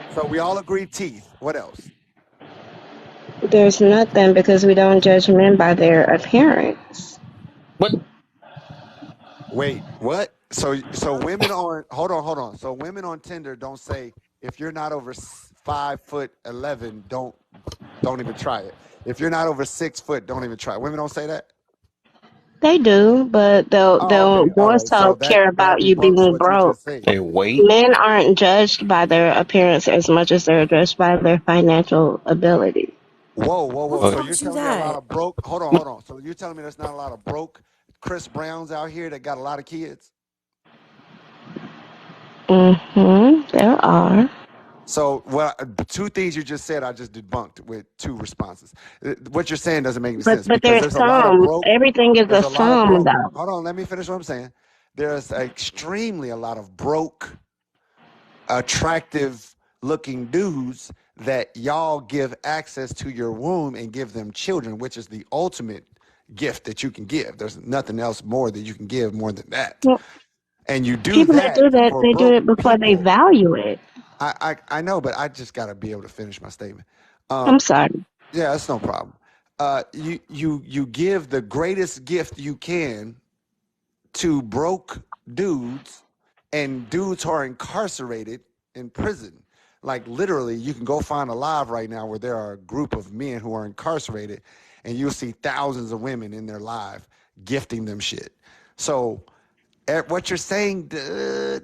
So we all agree teeth. What else? There's nothing because we don't judge men by their appearance. But Wait, what? So women on hold on. So women on Tinder don't say if you're not over 5'11", don't even try it. If you're not over 6 foot, don't even try it. Women don't say that. They do, but Oh, they'll okay. All more right. So so care that about you debunks being what you broke. just said. They wait. Men aren't judged by their appearance as much as they're judged by their financial ability. Whoa, whoa, Who whoa. Uh, So you're told you telling me a lot that? of broke? Hold on. So you're telling me there's not a lot of broke Chris Browns out here that got a lot of kids? There are. So, well, two things you just said, I just debunked with two responses. What you're saying doesn't make any sense But because there's there's a lot of some. broke. Everything is There's a a lot of sum, broke. though. Hold on, let me finish what I'm saying. There's extremely a lot of broke, attractive looking dudes that y'all give access to your womb and give them children, which is the ultimate gift that you can give. There's nothing else more that you can give more than that. Well, And you do people that that do that, for they do broke it before they people. value it. I know, but I just got to be able to finish my statement. I'm Um, sorry. yeah, that's no problem. You give the greatest gift you can to broke dudes and dudes who are incarcerated in prison. Like literally, you can go find a live right now where there are a group of men who are incarcerated, and you'll see thousands of women in their live gifting them shit. So what you're saying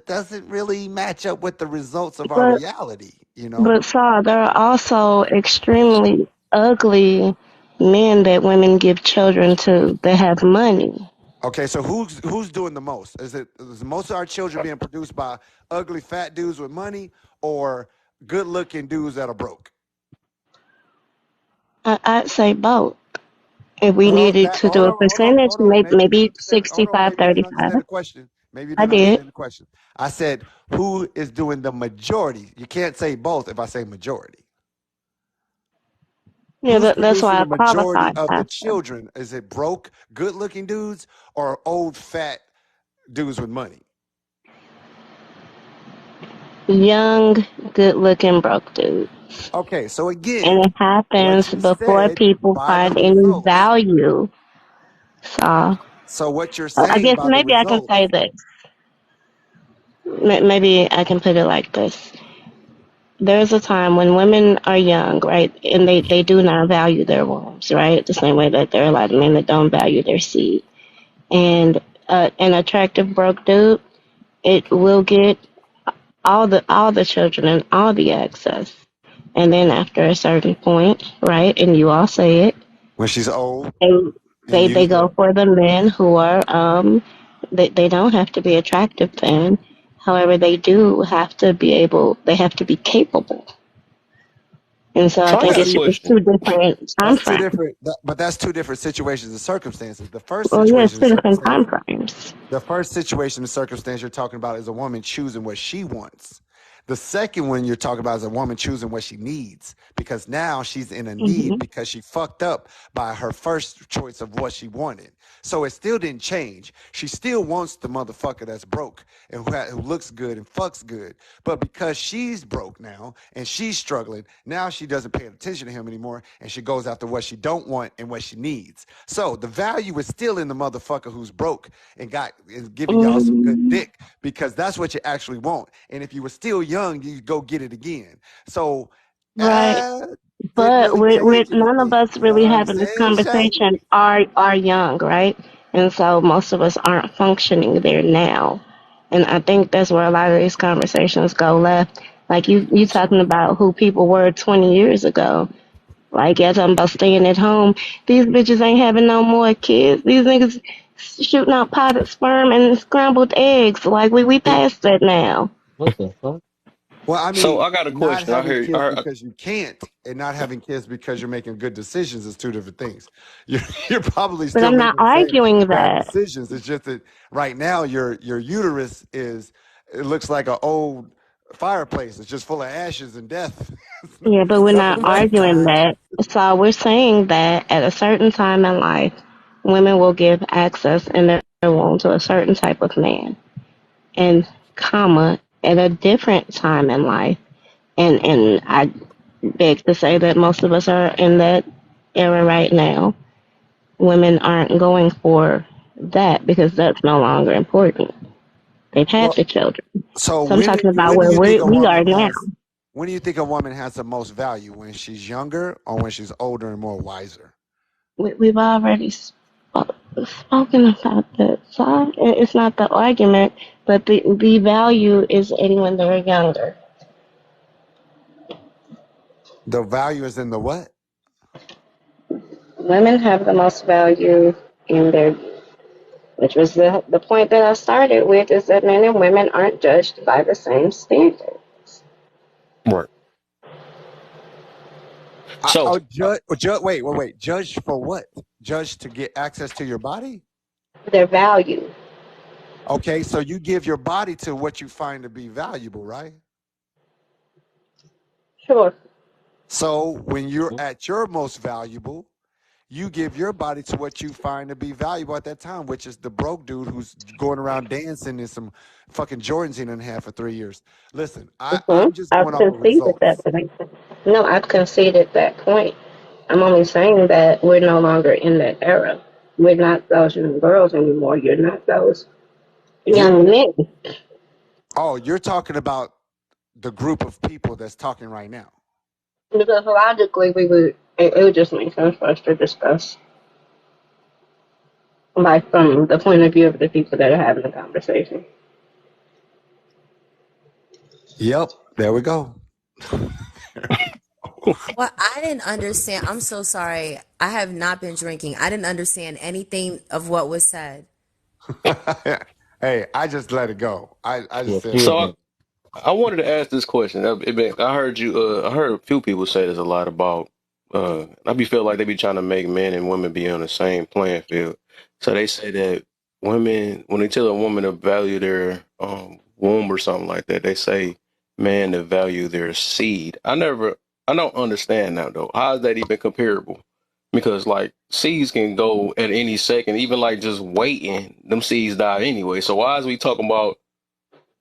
doesn't really match up with the results of our But reality, you know? but Saw, there are also extremely ugly men that women give children to that have money. Okay, so who's doing the most? Is most of our children being produced by ugly fat dudes with money or good looking dudes that are broke? I'd say both. If we Well, needed that to do a percentage, maybe you didn't maybe understand. Hold on, 65, maybe you didn't 35. understand the question. Maybe you I didn't did. understand the question. I said who is doing the majority. You can't say both if I say majority. Yeah, Who's that's producing why I the majority qualified of the after. children? Is it broke, good looking dudes or old fat dudes with money? Young, good-looking, broke dude. Okay, so again, And it what happens you before said people by the find any results. value. So So what you're I saying guess by the maybe I can results. say this. Maybe I can put it like this. There's a time when women are young, right? And they do not value their wombs, right? The same way that there are a lot of men that don't value their seed. And an attractive broke dude, it will get all the children and all the access. And then after a certain point, right, and you all say it, When she's old they and they used go up. for the men who are they don't have to be attractive then. However, they have to be capable. And so I so I think got a it's question. two different time That's two frames. different, but that's two different situations and circumstances. The first Well, yeah, it's situation and two different circumstance, time frames. the first situation and circumstance you're talking about is a woman choosing what she wants. The second one you're talking about is a woman choosing what she needs because now she's in a need Hmm. because she fucked up by her first choice of what she wanted. So it still didn't change. She still wants the motherfucker that's broke and who looks good and fucks good. But because she's broke now and she's struggling, now she doesn't pay attention to him anymore and she goes after what she don't want and what she needs. So the value is still in the motherfucker who's broke and is giving y'all some good Mm, dick because that's what you actually want. And if you were still young, you go get it again. So right. didn't But really we're change none of anything. us You know really what I'm having this saying, Shay? conversation are young, right? And so most of us aren't functioning there now. And I think that's where a lot of these conversations go left. Like you talking about who people were 20 years ago. Like y'all talking about staying at home. These bitches ain't having no more kids. These niggas shooting out potted sperm and scrambled eggs. Like we past that now. What the fuck? Well, I So mean, I got a not question. having I kids heard because you can't, and not having kids because you're making good decisions is two different things. You're probably But still I'm not making the same arguing bad that. decisions. It's just that right now your uterus it looks like an old fireplace. It's just full of ashes and death. Yeah, but we're Nothing not but arguing time. that. So we're saying that at a certain time in life, women will give access in their womb to a certain type of man, and comma at a different time in life, and I beg to say that most of us are in that era right now. Women aren't going for that because that's no longer important. They've had Well, the children. so So I'm talking about when do where you think a we are woman now. has when do you think a woman has the most value? When she's younger or when she's older and more wiser? We've already spoke. spoken about that. So it's not the argument, but the value is in when they're younger. The value is in the what? Women have the most value in their youth, which was the point that I started with, is that men and women aren't judged by the same standard. Right. So, Wait. Judge for what? Judge to get access to your body? Their value. Okay, so you give your body to what you find to be valuable, right? Sure. So when you're at your most valuable, you give your body to what you find to be valuable at that time, which is the broke dude who's going around dancing in some fucking Jordans he didn't have for 3 years. Listen, I'm just I've going off of conceded that results. point. No, I've conceded that point. I'm only saying that we're no longer in that era. We're not those young girls anymore. You're not those You young men. you're talking about the group of people that's talking right now. Because logically, it would just make sense for us to discuss, like, from the point of view of the people that are having the conversation. Yep, there we go. What I didn't understand, I'm so sorry. I have not been drinking. I didn't understand anything of what was said. Hey, I just let it go. I Yeah, just said she was so drunk. I wanted to ask this question. I heard you. I heard a few people say this a lot about. I be feel like they be trying to make men and women be on the same playing field. So they say that women, when they tell a woman to value their womb or something like that, they say man to value their seed. I don't understand that though. How is that even comparable? Because like seeds can go at any second, even like just waiting, them seeds die anyway. So why is we talking about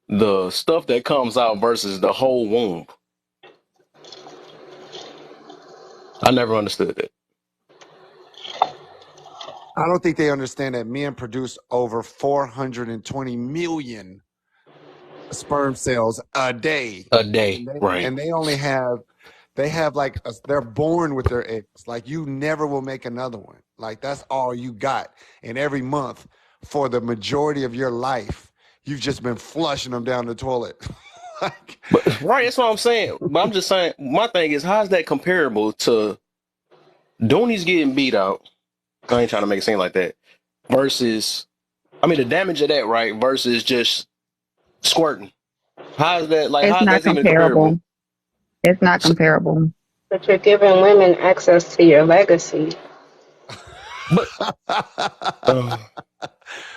the stuff that comes out versus the whole womb? I never understood that. I don't think they understand that men produce over 420 million sperm cells a day, A day, and they right? and they only have like they're born with their eggs. Like you never will make another one. Like that's all you got. And every month for the majority of your life, you've just been flushing them down the toilet. Like, But right, that's what I'm saying. But I'm just saying, my thing is, how's that comparable to Dooney's getting beat out? I ain't trying to make it seem like that. Versus, I mean, the damage of that, right? Versus just squirting. How's that? Like, It's how's not that even comparable? comparable. It's not So, comparable. But you're giving women access to your legacy. but uh,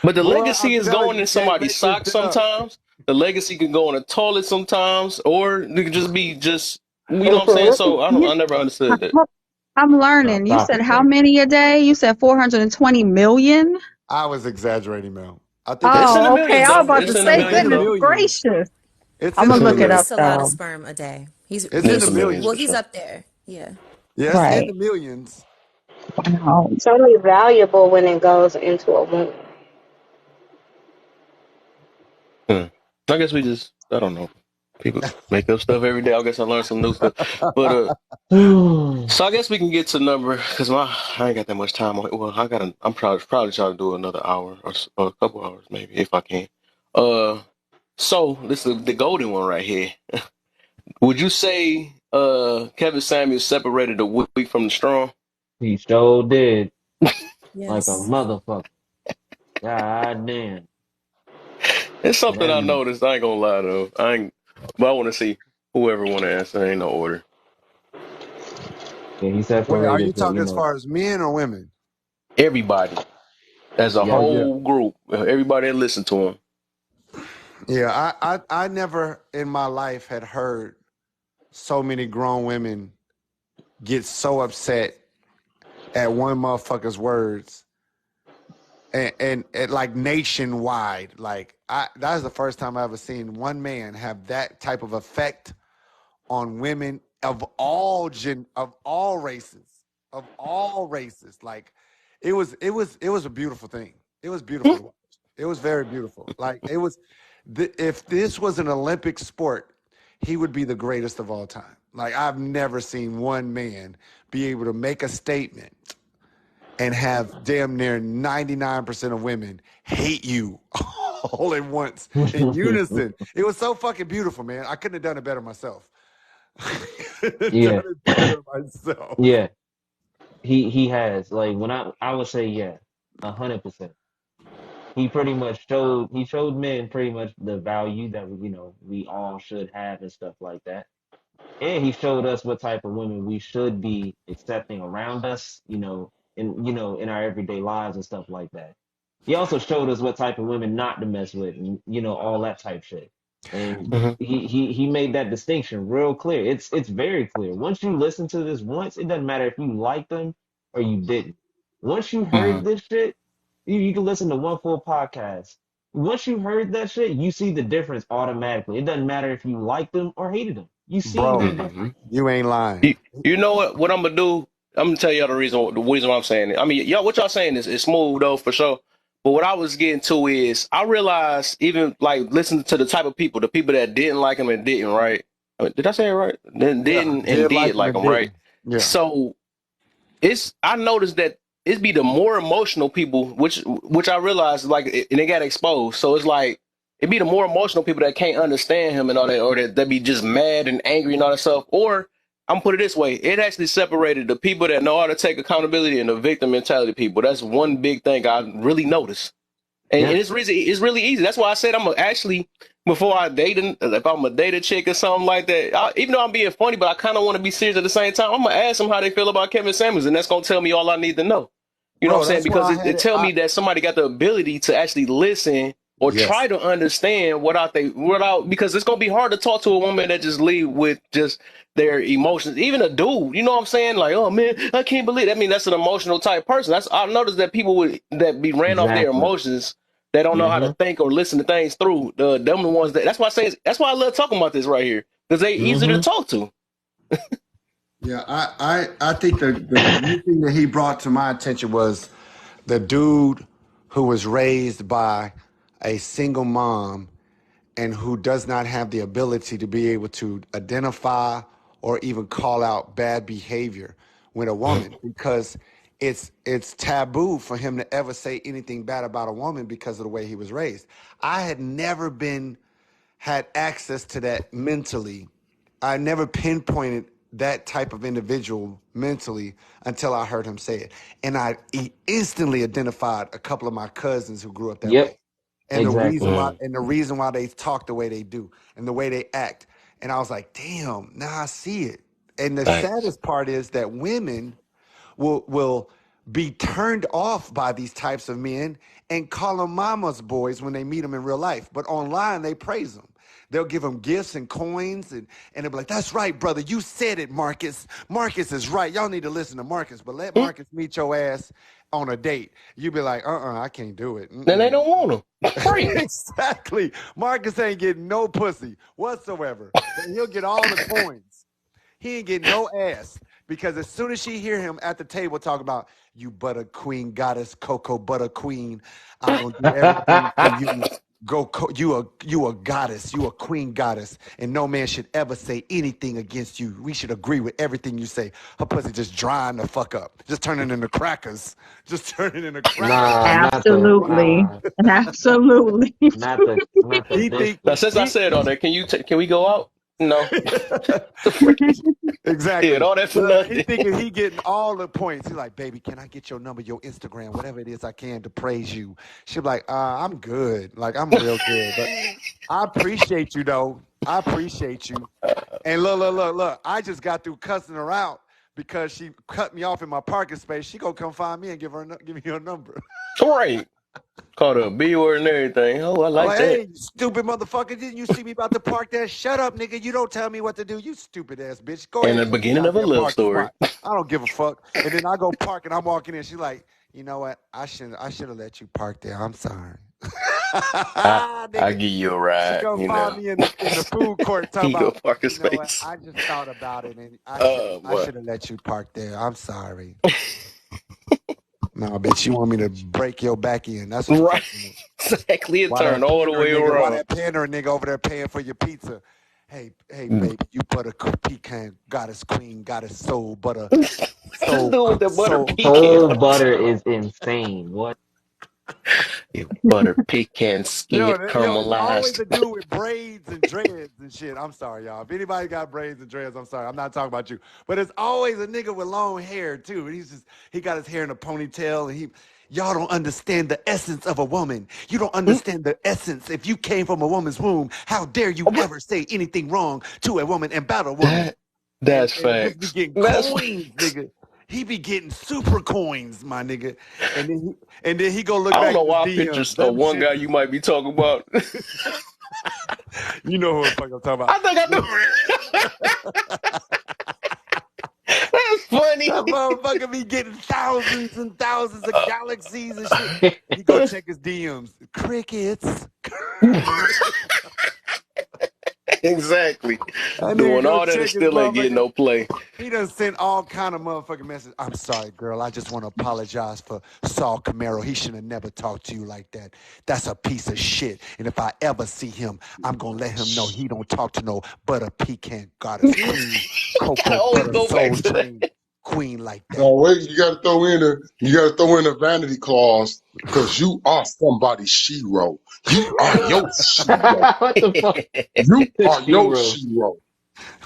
but the boy, legacy I'm is telling going you, in you can't somebody's make this socks shit up. sometimes. The legacy can go in the toilet sometimes, or it could just be just, you know what I'm saying? Mm-hmm. So You, I never understood that. I'm No, learning. You stop said it, how bro. many a day? You said 420 million? I was exaggerating, Mel. I think it's It's in the Oh, okay. millions, I was though. about to It's in the say, it's in millions, the goodness though. millions. gracious. It's I'm in going the to It's in the look Yeah, it millions. up it's a lot of though. sperm a day. It's in It's the a million. Well, millions. he's up there. Yeah. Yes, in Right. the millions. Wow. It's only valuable when it goes into a womb. Hmm. I guess we just, I don't know. People make up stuff every day. I guess I learned some new stuff. But so I guess we can get to number because I ain't got that much time. Well, I'm probably trying to do another hour or a couple hours maybe if I can. Uh, so this is the golden one right here. Would you say Kevin Samuels separated the weak from the strong? He sure did. Like a Yes. motherfucker. God damn. It's Yeah, something that I man. noticed. I ain't gonna lie though. I ain't, but I want to see whoever want to answer. Ain't no order. Yeah, he Wait, are you separated the, talking as far as men or women? Everybody as a Oh yes. yeah, whole group, everybody that listen to him. yeah. I never in my life had heard so many grown women get so upset at one motherfucker's words, and like nationwide. Like that is the first time I ever seen one man have that type of effect on women of all races, Like it was a beautiful thing. It was beautiful to watch. It was very beautiful. Like it was if this was an Olympic sport, he would be the greatest of all time. Like I've never seen one man be able to make a statement and have damn near 99% of women hate you all at once in unison. It was so fucking beautiful, man. I couldn't have done it better myself. Done Yeah, it better myself. yeah. He has like when I would say yeah, 100%. He pretty much showed men pretty much the value that we all should have and stuff like that. And he showed us what type of women we should be accepting around us, in our everyday lives and stuff like that. He also showed us what type of women not to mess with, and all that type shit. And Mhm. he made that distinction real clear. It's very clear. Once you listen to this once, it doesn't matter if you like them or you didn't. Once you heard Mhm. this shit, you can listen to one full podcast. Once you heard that shit, you see the difference automatically. It doesn't matter if you liked them or hated them. You see the Bro, difference. Mhm. you ain't lying. You know what? What I'm gonna do? I'm gonna tell y'all the reason why I'm saying it. I mean, y'all, what y'all saying is smooth though for sure. But what I was getting to is I realized even like listening to the type of people, the people that didn't like him and didn't, right? I mean, did I say it right? Then Yeah, didn't and did like did him like and him, right? didn't. Yeah. So I noticed that it's be the more emotional people, which I realized like and they got exposed. So it's like it be the more emotional people that can't understand him and all that, or that be just mad and angry and all that stuff. Or I'm gonna put it this way: it actually separated the people that know how to take accountability and the victim mentality people. That's one big thing I really noticed. And Yep. it's really easy. That's why I said I'm gonna actually before I date, if I'm a date a chick or something like that, even though I'm being funny, but I kind of want to be serious at the same time. I'm gonna ask them how they feel about Kevin Samuels, and that's gonna tell me all I need to know. You know what I'm Bro, saying? that's why Because I had it it. tell me that somebody got the ability to actually listen or Yes. try to understand without because it's gonna be hard to talk to a woman that just leave with just their emotions. Even a dude, you know what I'm saying? Like, oh man, I can't believe that. I mean, that's an emotional type person. I noticed that people that be ran off their Exactly. emotions, they don't know how to Mm-hmm. think or listen to things through. Them the ones that's why I say that's why I love talking about this right here because they easy to Mm-hmm. talk to. Yeah, I think the new thing that he brought to my attention was the dude who was raised by a single mom and who does not have the ability to be able to identify or even call out bad behavior with a woman because it's taboo for him to ever say anything bad about a woman because of the way he was raised. I had never had access to that mentally. I never pinpointed that type of individual mentally until I heard him say it. And I instantly identified a couple of my cousins who grew up that Yep. way. And the Exactly. reason why they talk the way they do and the way they act. And I was like, damn, now I see it. And the Thanks. saddest part is that women will be turned off by these types of men and call them mama's boys when they meet them in real life. But online, they praise them. They'll give them gifts and coins, and they'll be like, that's right, brother. You said it, Marcus. Marcus is right. Y'all need to listen to Marcus, but let Marcus meet your ass on a date. You be like, I can't do it. Then they don't want them. Right. Exactly. Marcus ain't getting no pussy whatsoever, but he'll get all the coins. He ain't getting no ass because as soon as she hear him at the table talk about you butter queen goddess cocoa butter queen, I'm gonna do everything for you. You a goddess, you a queen goddess, and no man should ever say anything against you. We should agree with everything you say. Her pussy just drying the fuck up, just turning into crackers, just turning into crackers. Nah, Absolutely. Absolutely. not the He dish think Now, pull. since I he said all that, can we go out? No. The freak. Yeah, exactly. all that for He nothing. thinking he getting all the points. He's like, baby, can I get your number, your Instagram, whatever it is I can to praise you? She be like, I'm good. Like, I'm real good. But I appreciate you, though. I appreciate you. And look. I just got through cussing her out because she cut me off in my parking space. She gonna come find me and give me her number. Right. Called a B word and everything. Oh, I I'm like like, that. hey, stupid motherfucker, didn't you see me about to park there? Shut up, nigga. You don't tell me what to do, you stupid ass bitch. Go And ahead, the take your beginning of a goddamn love parking story. spot. I don't give a fuck. And then I go park and I'm walking in. She's like, you know what? I should have let you park there. I'm sorry. I I Nigga, give you a she ride, gonna find me in the food court talking He go about, park his you know what? space. I just thought about it and I Boy. should have let you park there. I'm sorry. No, bitch, you want me to break your back in. That's what the Right. fuck you want. Exactly. It Why that turned all the pandering way nigga? Why around. that pandering nigga over there paying for your pizza? Hey, Mm. baby, you butter pecan goddess queen goddess soul butter This So dude with the butter so pecan. Whole butter is insane. What? Yeah, butter pecan skid It's always caramelized. a dude with braids and dreads and shit. I'm sorry, y'all. If anybody got braids and dreads, I'm sorry. I'm not talking about you. But it's always a nigga with long hair too. And he got his hair in a ponytail and y'all don't understand the essence of a woman. You don't Mm, understand the essence. If you came from a woman's womb, how dare you what? ever say anything wrong to a woman and about a woman? That that's And just be facts. getting That's coins, nigga. He be getting super coins, my nigga. And then he go I look don't back know at his why I picture DMs. Them one shit guy is you might be talking about. you know who the fuck I'm talking about. I think I know. That's funny. That motherfucker be getting thousands and thousands of galaxies and shit. He go check his DMs. Crickets. Exactly. That nigga Doing go all that and check his still ain't getting motherfucking. no play. He done sent all kind of motherfucking messages. I'm sorry, girl. I just want to apologize for Saul Camaro. He should have never talked to you like that. That's a piece of shit. And if I ever see him, I'm gonna let him know he don't talk to no butter pecan goddess queen, Gotta cocoa always butter go back soul to that. train queen like that. No, wait, you gotta throw in a vanity clause, because you are somebody's shero. You are your shero. What the fuck? You are your Zero. shero.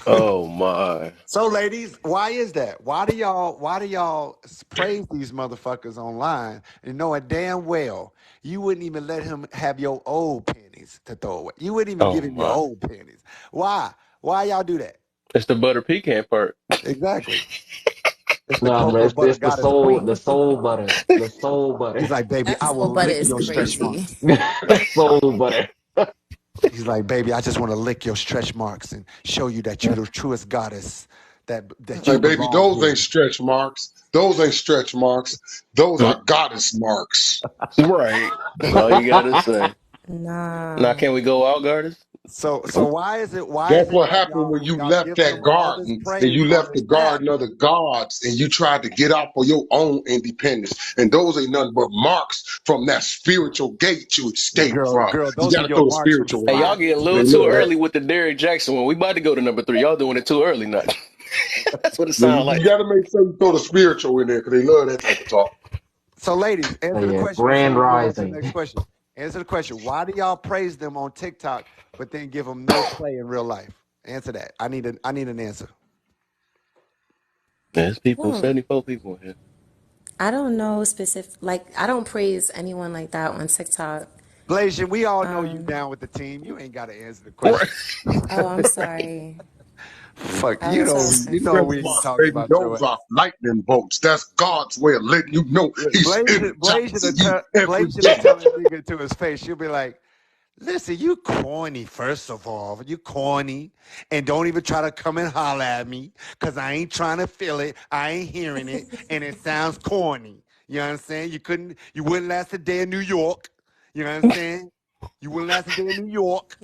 Oh my. So, ladies, why is that? Why do y'all praise these motherfuckers online and knowing damn well you wouldn't even let him have your old panties to throw away? You wouldn't even Oh give him your my. old panties. Why? Why y'all do that? It's the butter pecan part. Exactly. It's the Nah, bro, cocoa butter it's goddess the queen. soul butter, the soul He's butter, like, baby, That I soul will butter lick is your stretch crazy. marks. soul butter. He's like, baby, I just want to lick your stretch marks and show you that you're the truest goddess that Hey, you baby, belong those ain't here. stretch marks. Those ain't stretch marks. Those Mm, are goddess marks. right. That's all you gotta say. Now Nah. can we go out, Gardens? So why is That's it what that happened when you y'all left give that them all this garden and praise you on left this the app? garden of the gods and you tried to get out for your own independence. And those ain't nothing but marks from that spiritual gate you escaped from. Girl, You those are got to your throw the marks from spiritual Hey, in y'all there. sliding getting a in little They too love DMs. that. early with the Derrick Jackson one. We about to go to number 3. Y'all doing it too early now. That's what it Yeah, sounds you like. got to make sure you throw the spiritual in there because they love that type of talk. So, ladies, Oh answer the yeah, question before Grand we move on to the Rising. next question. Answer the question. Why do y'all praise them on TikTok, but then give them no play in real life? Answer that. I need an answer. There's people, Well, 74 people in here. I don't know specific. Like, I don't praise anyone like that on TikTok. Blasian, we all know you down with the team. You ain't got to answer the Right. question. Oh, I'm sorry. Fuck, I was so The you know stretch respectful. we ain't marks, talking baby, about your those are ass. lightning bolts. That's God's way of letting you know He's energizing you every Blasian will day. tell a nigga to his face. She'll be like, listen, you corny, first of all. You corny. And don't even try to come and holler at me because I ain't trying to feel it. I ain't hearing it. And it sounds corny. You know what I'm saying? You wouldn't last a day in New York. You know what I'm saying? You wouldn't last a day in New York.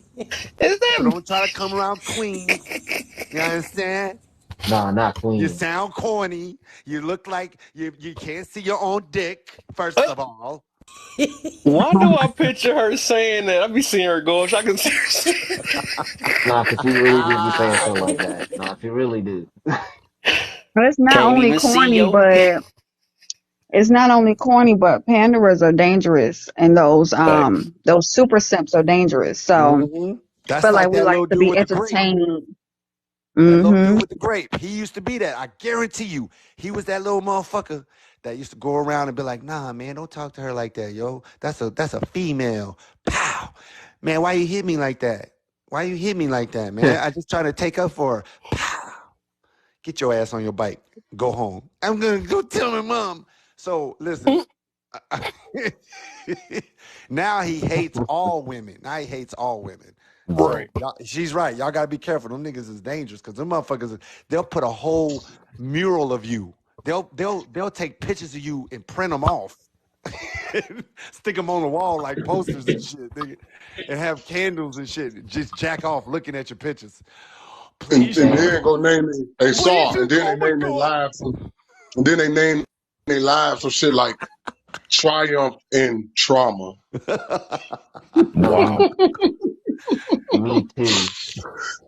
Is So that don't try to come around Queens. You understand? Nah, not You Queen. sound corny. You look like you can't see your own dick, first of all. why do I picture her saying that? I be seeing her go. I can see her saying, Nah, cause she really do be saying stuff Ah! like that. Nah, she really do. It's not can't only even see corny, yo. but it's not only corny, but panderers are dangerous, and Thanks. those super simps are dangerous. So hmm I That's feel like like we that like little to dude be with the grape. entertained. That little dude Mm-hmm. with the grape. He used to be that. I guarantee you. He was that little motherfucker that used to go around and be like, nah, man, don't talk to her like that, yo. That's a female. Pow. Man, why you hit me like that? Why you hit me like that, man? I just trying to take up for her. Pow. Get your ass on your bike. Go home. I'm gonna go tell my mom. So listen. Now he hates all women. Now he hates all women. Right. So she's right. Y'all gotta be careful. Them niggas is dangerous because them motherfuckers, they'll put a whole mural of you. They'll take pictures of you and print them off. Stick them on the wall like posters and shit, nigga. And have candles and shit. Just jack off looking at your pictures. And Please, Damn. then go name it, they please, saw, and then they oh my name their god. lives, and then they name their lives some shit like triumph and trauma. Oh, Wow. Me too.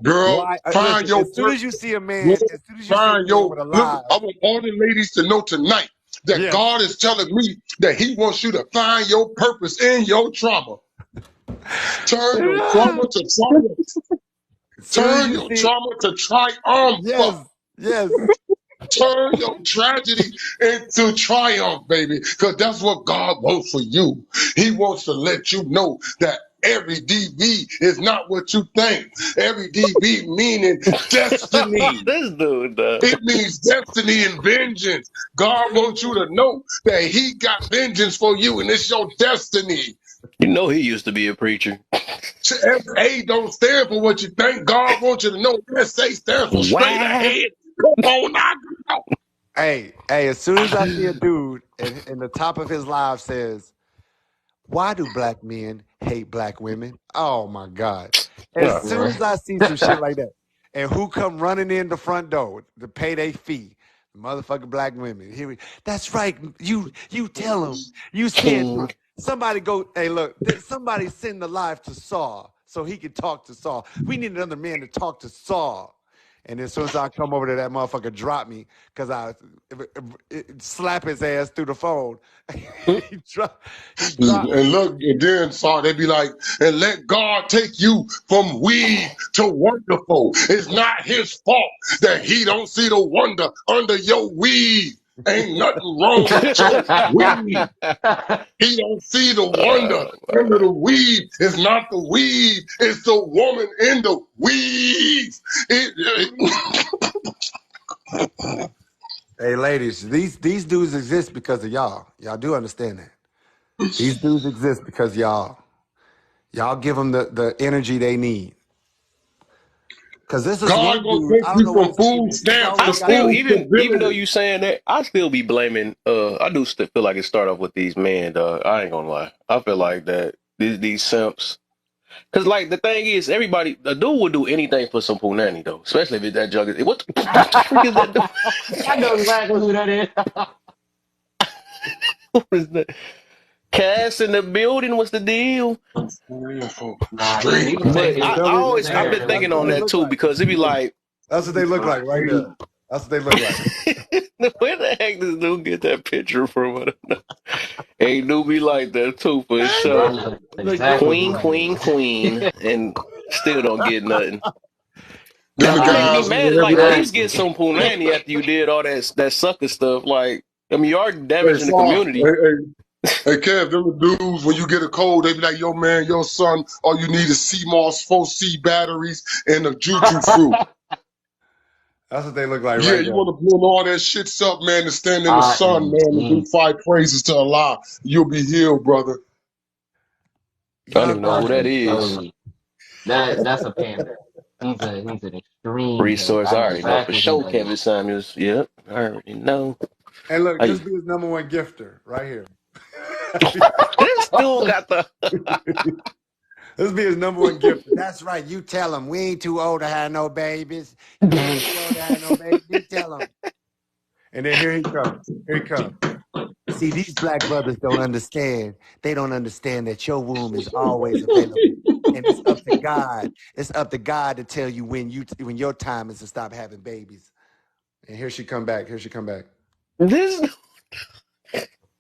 Girl, Why? find Listen, your as soon as you purpose. see a Girl, man, find your with a look. I lie, want all the ladies to know tonight that yes. God is telling me that He wants you to find your purpose in your trauma. Turn your trauma to triumph. As soon as Turn you your see, trauma to triumph. yes, yes. Turn your tragedy into triumph, baby, because that's what God wants for you. He wants to let you know that every DV is not what you think. Every DV meaning destiny. This dude, It means destiny and vengeance. God wants you to know that He got vengeance for you, and it's your destiny. you know he used to be a preacher. SA don't stand for what you think. God wants you to know SA stands for straight What? ahead. Come on now. Hey, as soon as I see a dude and the top of his live says, "Why do black men hate black women?" Oh my God. As Oh, soon as I see some shit like that, and who come running in the front door to pay their fee? Motherfucking black women. That's right. You tell them. You said to King. him. Somebody go, hey, look, somebody send the live to Saul so he can talk to Saul. We need another man to talk to Saul. And as soon as I come over to that motherfucker, drop me because slap his ass through the phone. he dropped me. And look, and then saw they be like, and let God take you from weed to wonderful. It's not His fault that He don't see the wonder under your weed. Ain't nothing wrong with your weed. He don't see the wonder Oh my under the weed. It's not the weed. It's the woman in the weeds. Hey, ladies, these dudes exist because of y'all. Y'all do understand that. These dudes exist because y'all give them the energy they need. Because this is God one gonna dude, take I don't you know what from his name food is. He's stamps I to always got still, food even though stability. you saying that, I still be blaming. I do still feel like it start off with these men, dog. I ain't gonna lie. I feel like that these simps. Cause like the thing is, everybody, a dude would do anything for some punani though, especially if it's that jug. What the freak is that dude? I know exactly who that is. What is that? Cass in the building. What's the deal? I'm saying for Nah, he straight was up. But taking You it. I feel me? He was always taking I've it Man, been real that's thinking what on they good. that look too like. because it'd be like, That's what they look like right there. That's what they look like. where the heck does dude get that picture from? I don't know. Hey, dude be like that too for Bro, I sure. know Look good. exactly who Queen, that queen, is. queen, and still don't get nothing. Them That the be making Nah, me guys mad. who Like, they at be like, least get exactly. some punani after you did all that sucker stuff. Like, I mean, you are hey, damaging the Saw, community. hey, Kev, them the dudes, when you get a cold, they be like, yo, man, your son, all you need is CMOS 4C batteries and a juju fruit. That's what they look like Yeah, right you there. want to blend all that shits up, man, and stand in the sun, man, and do ING. 5 praises to Allah. You'll be healed, brother. I don't Y'all even know who that gotta. is. ING. That's a pander. He's an extreme pander. Resource, I I know already know for exactly who sure. that is. Kevin Samuels. Yep, I already know. And look, this Hey, be his number one gifter right here. this dude got the. This be his number one gifter. That's right. You tell him we ain't too old to have no babies. We ain't too old to have no babies. You tell him. And then here he comes. Here he comes. See, these black brothers don't understand. They don't understand that your womb is always available. And it's up to God. It's up to God to tell you when your time is to stop having babies. And here she come back. Here she come back. This.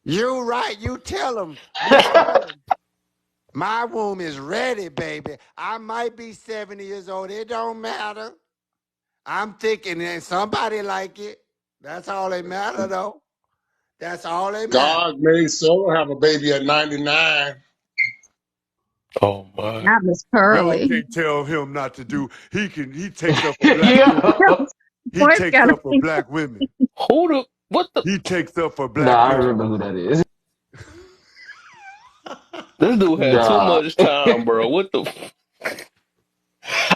You right. You tell him. You tell him. My womb is ready, baby. I might be 70 years old. It don't matter. I'm thinking that somebody like it. That's all that matter, though. That's all that matter. God made Sarah have a baby at 99. Oh my. Not Miss Y'all Curly. can't tell him not to do. He takes up for black women. Yo. He Boy's takes gotta up for think. black women. Who the? What the? He takes up for Nah, black I women. remember who that is. This dude had too Nah. much time, bro. What the?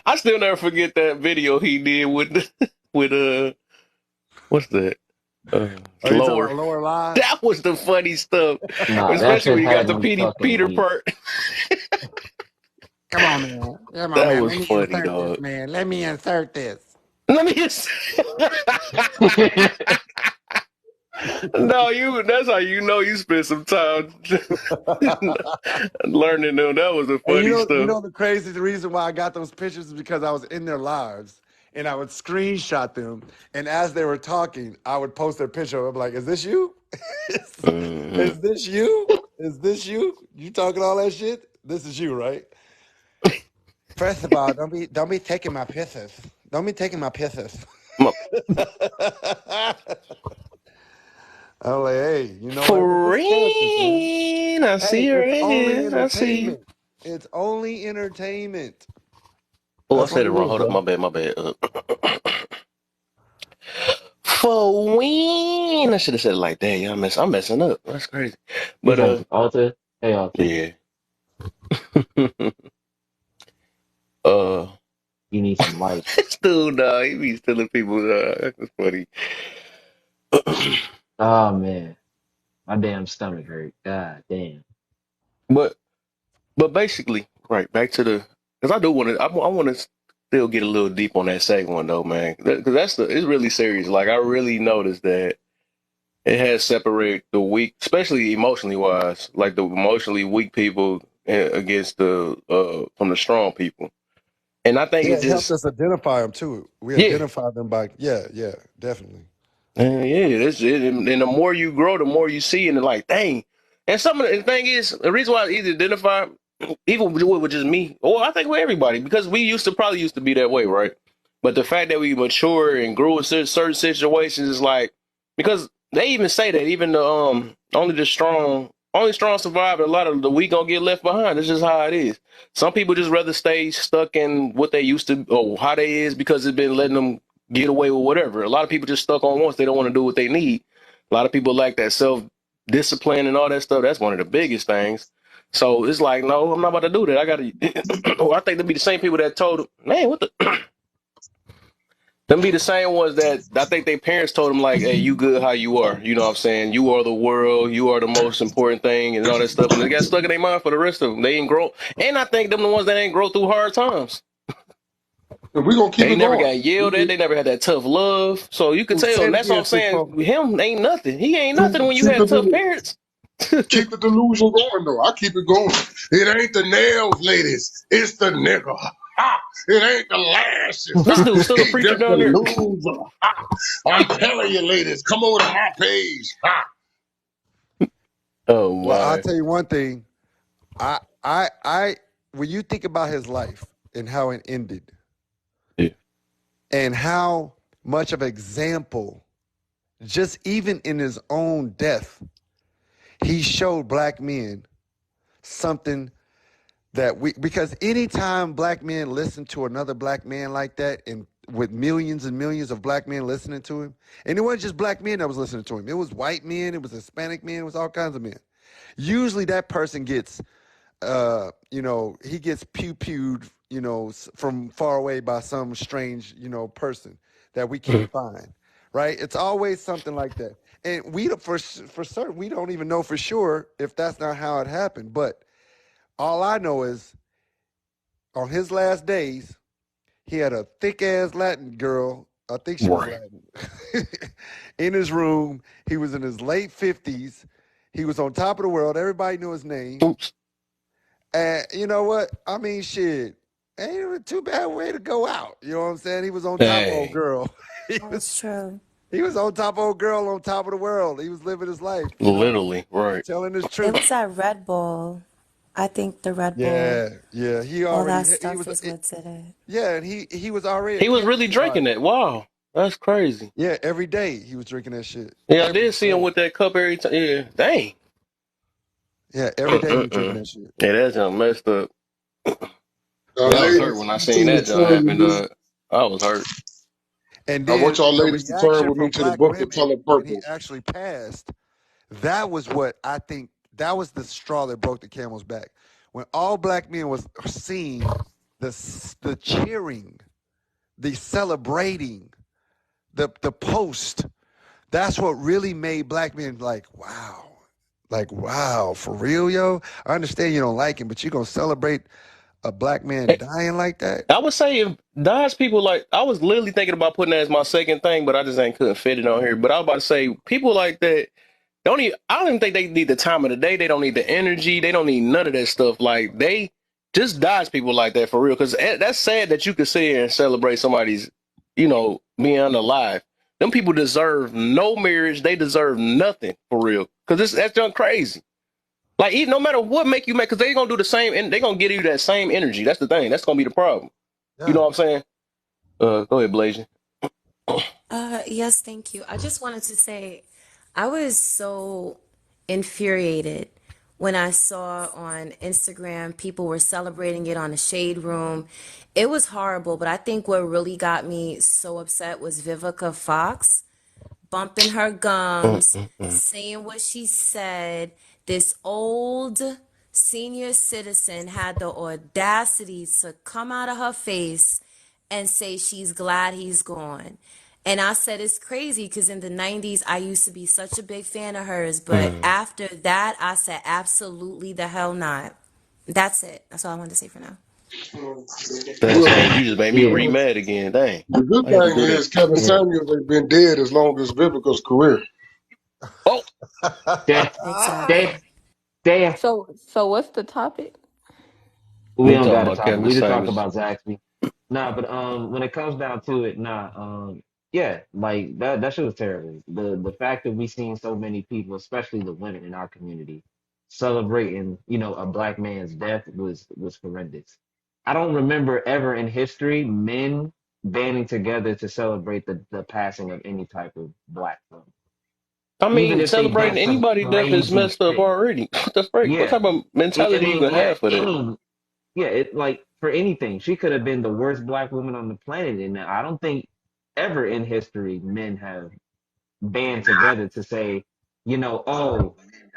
I still never forget that video he did with with what's that? Are you talking Lower. about lower live? That was the funny stuff, Nah, that especially shit when you got had the me fucking Peter weak. part. Come on, man. Come on, That man. was Let me funny, insert this, dog. man. Let me insert this. Let me just. No, that's how you know you spent some time learning them. That was the And funny you stuff. know the reason why I got those pictures is because I was in their lives and I would screenshot them. And as they were talking, I would post their picture. I'm like, is this you? is, Hmm. is this you? Is this you? You talking all that shit? This is you, right? First of all, don't be taking my pictures. Don't be taking my pictures. I'm like, hey, you know what? We're just characters, man. Friend, I see Hey, her it's only ass. I see you. entertainment. It's only entertainment. Oh, I That's said what it it wrong. is, Hold up, bro. my bad, my bad. For when I should have said it like that. Yeah, I'm messing up. That's crazy. You But talking Alta? Hey, Alta. yeah. uh, You need some light. still, nah, he be stealing people. That's funny. Oh man, my damn stomach hurt. God damn. but but basically, right back to the because I do want to. I want to still get a little deep on that second one though, man. Because it's really serious. Like I really noticed that it has separated the weak, especially emotionally wise, like the emotionally weak people against the from the strong people. And I think Yeah, it it helped just us identify them too. We yeah. identify them by yeah, definitely. Yeah, that's it. And the more you grow, the more you see, and it's like, dang. And some of the thing is, the reason why I either identify, even with just me, or I think with everybody, because we probably used to be that way, right? But the fact that we mature and grew in certain situations is like, because they even say that even the only strong survive, and a lot of the weak gonna get left behind. It's just how it is. Some people just rather stay stuck in what they used to, or how they is, because it's been letting them get away with whatever. A lot of people just stuck on once. They don't want to do what they need. A lot of people lack that self discipline and all that stuff. That's one of the biggest things. So it's like, no, I'm not about to do that. I got to. I think to be the same people that told them, man, what the. Them be the same ones that I think their parents told them, like, hey, you good how you are. You know what I'm saying? You are the world. You are the most important thing and all that stuff. And they got stuck in their mind for the rest of them. They ain't grow. And I think them the ones that ain't grow through hard times. And we're gonna keep They it never going. got yelled at. They never had that tough love. So you could tell, Say and it that's all again, I'm six saying. four. Him ain't nothing. He ain't Keep, nothing when you keep had tough the parents. keep the delusion going though. I keep it going. It ain't the nails, ladies. It's the nigga. Ha! It ain't the lashes. This Ha! dude's still a He preacher just down a there. loser. Ha! I'm telling you, ladies, come over to my page. Ha! Oh Well, I'll my. tell you one thing. I when you think about his life and how it ended Yeah. and how much of an example, just even in his own death, he showed black men something that because anytime black men listen to another black man like that, and with millions and millions of black men listening to him, and it wasn't just black men that was listening to him, it was white men, it was Hispanic men, it was all kinds of men. Usually that person gets he gets pew-pewed, from far away by some strange, person that we can't find, right? It's always something like that. And we don't, for certain, we don't even know for sure if that's not how it happened. But all I know is on his last days, he had a thick ass Latin girl. I think she was Right. Latin. In his room. He was in his late 50s. He was on top of the world. Everybody knew his name. Oops. And you know what? I mean, shit. Ain't even too bad way to go out. You know what I'm saying? He was on top of old Dang. girl. he was That's true. he was on top of old girl on top of the world. He was living his life, Literally. Right. telling his It truth. was that Red Bull. I think the Red Bull, Yeah, yeah. all that stuff is what did it. Yeah, and he was already a He was really cancer drinking survivor. that. Wow. That's crazy. Yeah, every day he was drinking that shit. Yeah, I Every did see him day. with that cup every time. Yeah. Dang. Yeah, every day he was drinking Mm-mm-mm. that shit. Yeah, that's just messed up. I was hurt Ladies, when I I seen want that y'all to jump turn happen, with me. dog. I was hurt. And I want then y'all the ladies to turn reaction with me from to the black book of women color when he purple. actually passed, that was what I think that was the straw that broke the camel's back. When all black men was seeing the cheering, the celebrating, the post, that's what really made black men like, wow, for real, yo. I understand you don't like him, but you're gonna celebrate a black man dying like that. I would say if Dodge people like, I was literally thinking about putting that as my second thing, but I just ain't couldn't fit it on here. But I was about to say people like that don't even. I don't even think they need the time of the day. They don't need the energy. They don't need none of that stuff. Like they just Dodge people like that for real. Because that's sad that you could sit here and celebrate somebody's, being alive. Them people deserve no marriage. They deserve nothing for real. Because that's just crazy. Like even no matter what make you mad, because they gonna do the same, and they gonna give you that same energy. That's the thing. That's gonna be the problem. You Yeah. know what I'm saying? Go ahead, Blasian. Yes, thank you. I just wanted to say I was so infuriated when I saw on Instagram people were celebrating it on the Shade Room. It was horrible, but I think what really got me so upset was Vivica Fox bumping her Mm, gums, mm, mm. saying what she said. This old senior citizen had the audacity to come out of her face and say she's glad he's gone. And I said it's crazy because in the 90s, I used to be such a big fan of hers. But Mm. after that, I said absolutely the hell not. That's it. That's all I wanted to say for now. That's Well, dang. You just made me Yeah, re-mad again. Dang. the good I had to thing do that. is Kevin yeah. Samuels ain't been dead as long as Vivica's career. Oh, Damn, damn, Exactly. damn. So what's the topic? We we don't talking got to about talk. Kevin We just talk Samuels. about Zaxby. Nah, but when it comes down to it, yeah, like that shit was terrible. The fact that we seen so many people, especially the women in our community, celebrating, a black man's death was horrendous. I don't remember ever in history men banding together to celebrate the passing of any type of black woman, I even mean, if they celebrating did some anybody' death is crazy messed up shit. already. What the freak? What Yeah, type of I mentality you mean, gonna yeah, have for that? yeah, it like for anything, she could have been the worst black woman on the planet, and I don't think ever in history men have band together to say, oh,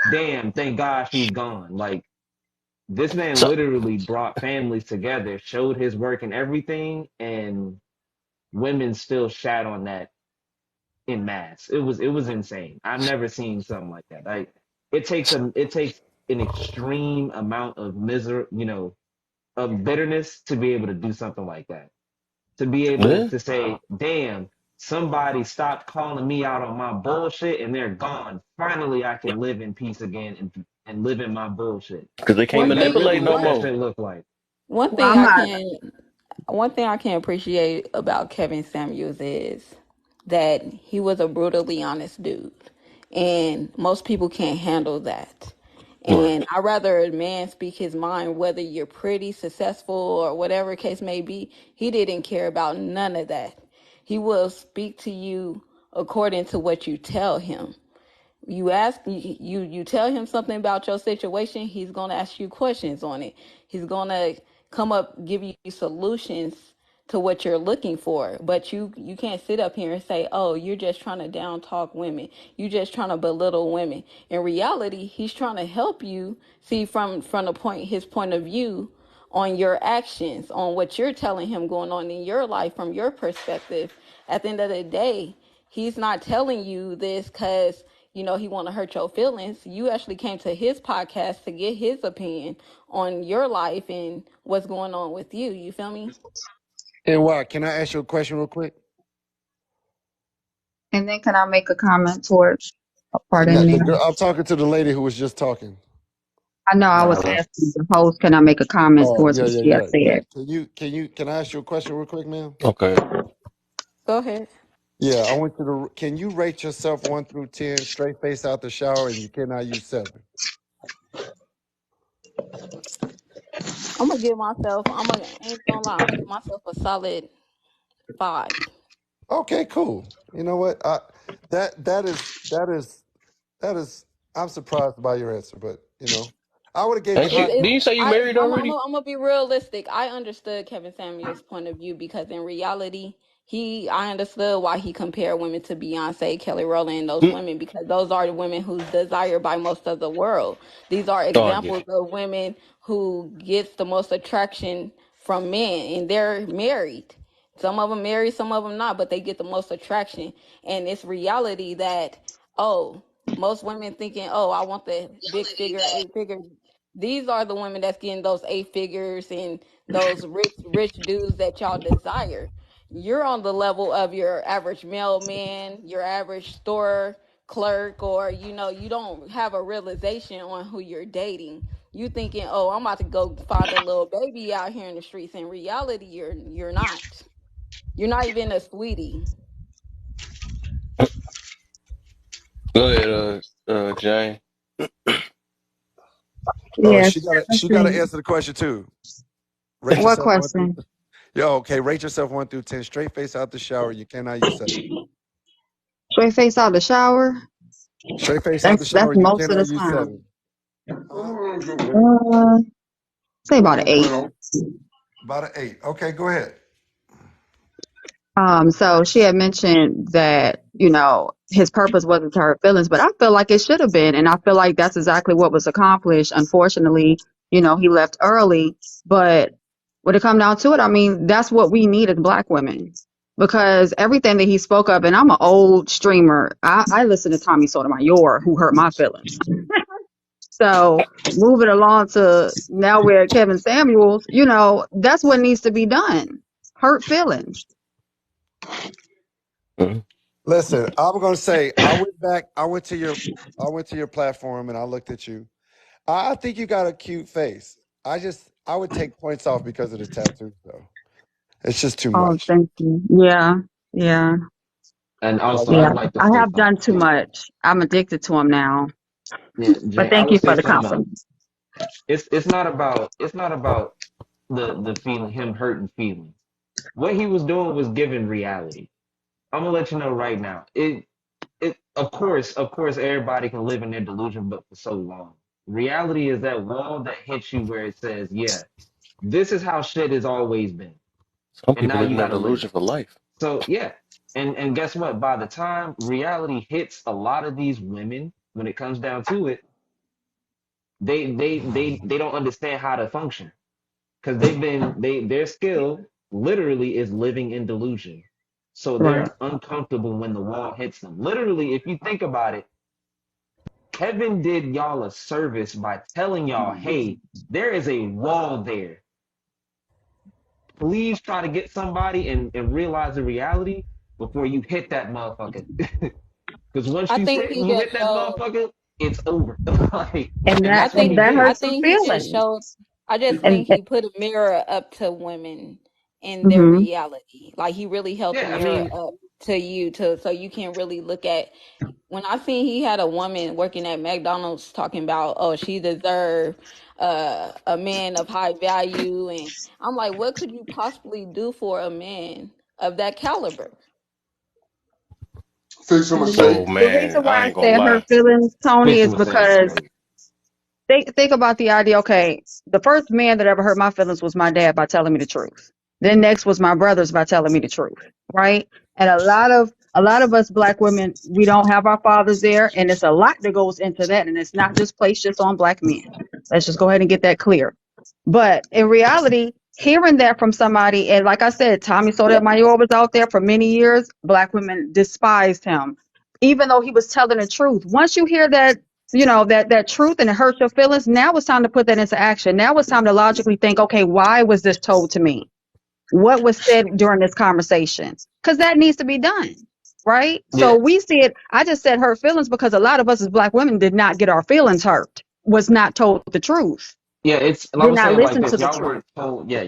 damn, thank God she's gone. Like this man So, literally brought families together, showed his work and everything, and women still shat on that in mass. It was insane. I've never seen something like that. Like it takes an extreme amount of misery, of bitterness to be able to do something like that. To be able yeah, to say, damn, somebody stopped calling me out on my bullshit and they're gone. Finally, I can live in peace again and live in my bullshit. because they can't One And that's thing really manipulate no what one that more. shit looked like. one Well, thing I'm I not. can one thing I can appreciate about Kevin Samuels is that he was a brutally honest dude. And most people can't handle that. Right. And I'd rather a man speak his mind, whether you're pretty, successful, or whatever case may be. He didn't care about none of that. He will speak to you according to what you tell him. You tell him something about your situation, he's going to ask you questions on it. He's going to come up, give you solutions to what you're looking for. But you can't sit up here and say, oh, you're just trying to down talk women, you're just trying to belittle women. In reality, he's trying to help you see from his point of view on your actions, on what you're telling him going on in your life from your perspective. At the end of the day, he's not telling you this because he want to hurt your feelings. You actually came to his podcast to get his opinion on your life and what's going on with you. You feel me? And why? Can I ask you a question real quick? And then can I make a comment towards a part No, in the there? girl, I'm talking to the lady who was just talking. I know I was Nah, asking the host, can I make a comment Oh towards yeah, what yeah, she yeah, has yeah. said? Can I ask you a question real quick, ma'am? Okay. Go ahead. Yeah, I want you to. Can you rate yourself 1 through 10, straight face out the shower, and you cannot use 7? I ain't gonna lie, I'm gonna give myself a solid 5. Okay, cool. You know what? That is. I'm surprised by your answer, but I would have gave it a Ain't It's, you? high. Did it's you say you I married already? I'm gonna be realistic. I understood Kevin Samuel's point of view because in reality, I understood why he compared women to Beyonce, Kelly Rowland, and those Mm. women because those are the women who's desired by most of the world. These are Oh, I get examples of women who gets the most attraction from men, and they're married. Some of them married, some of them not, but they get the most attraction. And it's reality that oh, most women thinking, oh, I want the big figure, 8 figure. These are the women that's getting those 8 figures and those rich dudes that y'all desire. You're on the level of your average mailman, your average store clerk, or you don't have a realization on who you're dating. You thinking, oh, I'm about to go find a little baby out here in the streets. In reality, you're not. You're not even a sweetie. Go ahead, Jane. Oh, Yes. Let's she gotta see. answer the question too. Rate What yourself 1 through. question? Yo, okay, rate yourself 1 through 10. Straight face out the shower. You cannot use seven. Straight face out the shower. Straight face out the That's shower. You most of cannot the use time. seven. Uh, say about an 8. About an 8. Okay, go ahead. So she had mentioned that, his purpose wasn't to hurt feelings, but I feel like it should have been. And I feel like that's exactly what was accomplished. Unfortunately, he left early. But when it come down to it, I mean, that's what we need as black women. Because everything that he spoke of, and I'm an old streamer. I listen to Tommy Sotomayor, who hurt my feelings. So moving along to now we're at Kevin Samuels, that's what needs to be done. Hurt feelings. Mhm. Listen, I'm gonna say I went to your platform and I looked at you. I think you got a cute face. I would take points off because of the tattoos though. It's just too Oh, much. thank you. Yeah, yeah, And Like, also, yeah. I'd like to I say have done something too too. much. I'm addicted to them now. Yeah, But Jay, I thank would you for say the something else. compliment. It's not about the feeling, him hurting feelings. What he was doing was giving reality. I'm gonna let you know right now. It of course everybody can live in their delusion, but for so long. Reality is that wall that hits you where it says, yeah, this is how shit has always been. Some And people now live you in that gotta live delusion it. for life. So yeah. And guess what? By the time reality hits a lot of these women, when it comes down to it, they don't understand how to function. Because their skill literally is living in delusion. So Right. they're uncomfortable when the wall hits them. Literally, if you think about it, Kevin did y'all a service by telling y'all, hey, there is a wall there. Please try to get somebody and realize the reality before you hit that motherfucker. Because once I you think sit he and you just hit that showed. motherfucker, it's over. Like, And and that I that's what and he think that did. I hurts your think he just feelings. showed. I just And think he put a mirror up to women in their hmm reality. Like he really held the Yeah, I mirror mean, up to you to so you can really look at. When I seen he had a woman working at McDonald's talking about, oh, she deserved a man of high value, and I'm like, what could you possibly do for a man of that caliber? Fix him a the, steak. Oh the man, reason why I I ain't gonna said hurt lie. feelings, Tony, fix is him a sandwich, because baby. think about the idea. Okay, the first man that ever hurt my feelings was my dad by telling me the truth. Then next was my brothers by telling me the truth, right? And a lot of us black women, we don't have our fathers there, and it's a lot that goes into that, and it's not just placed just on black men. Let's just go ahead and get that clear. But in reality, hearing that from somebody, and like I said, Tommy Sotomayor was out there for many years. Black women despised him, even though he was telling the truth. Once you hear that, that truth and it hurts your feelings, now it's time to put that into action. Now it's time to logically think, okay, why was this told to me? What was said during this conversation? Because that needs to be done, right? So Yeah, we see it. I just said hurt feelings because a lot of us as black women did not get our feelings hurt, was not told the truth, yeah. It's, and I'm did gonna not say it like listen this: to the truth.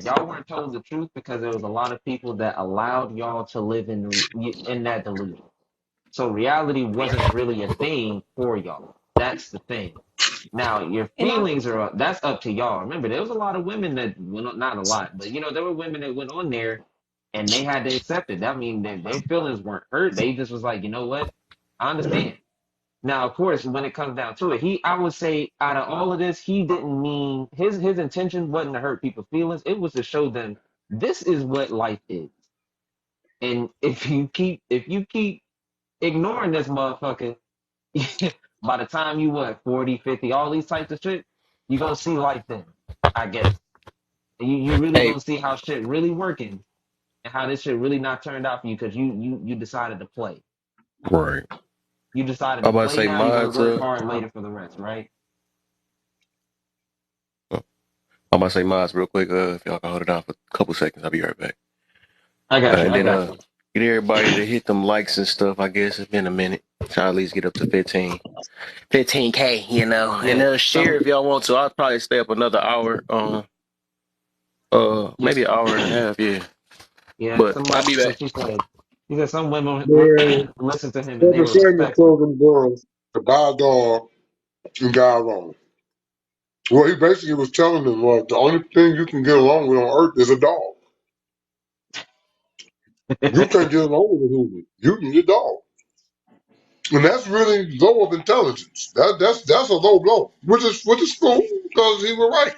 y'all weren't told the truth because there was a lot of people that allowed y'all to live in that delusion. So reality wasn't really a thing for y'all. That's the thing. Now your And I feelings are that's up to y'all. Remember, there was a lot of women that went on, not a lot, but there were women that went on there and they had to accept it. That means that their feelings weren't hurt. They just was like, you know what? I understand. Now, of course, when it comes down to it, I would say out of all of this, he didn't mean his intention wasn't to hurt people's feelings. It was to show them this is what life is. And if you keep ignoring this motherfucker, by the time you 40, 50, all these types of shit, you gonna see life then, I guess. And you really Hey, gonna see how shit really working and how this shit really not turned out for you because you decided to play. right. You decided I'm to about to play say now, you're gonna mine's work up. hard later for the rest, right? I'm I'm about to say mine real quick. If y'all can hold it down for a couple seconds, I'll be right back. I got you. And I then got you. get everybody to hit them likes and stuff. I guess it's been a minute. Try to at least get up to 15K, and Yeah. share Some. if y'all want to. I'll probably stay up another hour, Yeah. maybe an hour and a half, yeah. Yeah. But I'll Somebody. be So back. she said. She said some women Man, listen to him and they Kevin were Samuel respectful. told them girls to buy a dog and die alone. What he basically was telling them was the only thing you can get along with on earth is a dog. You can't get along with a human. You can get a dog. And that's really low of intelligence. That's a low blow. Which is cool because he was right.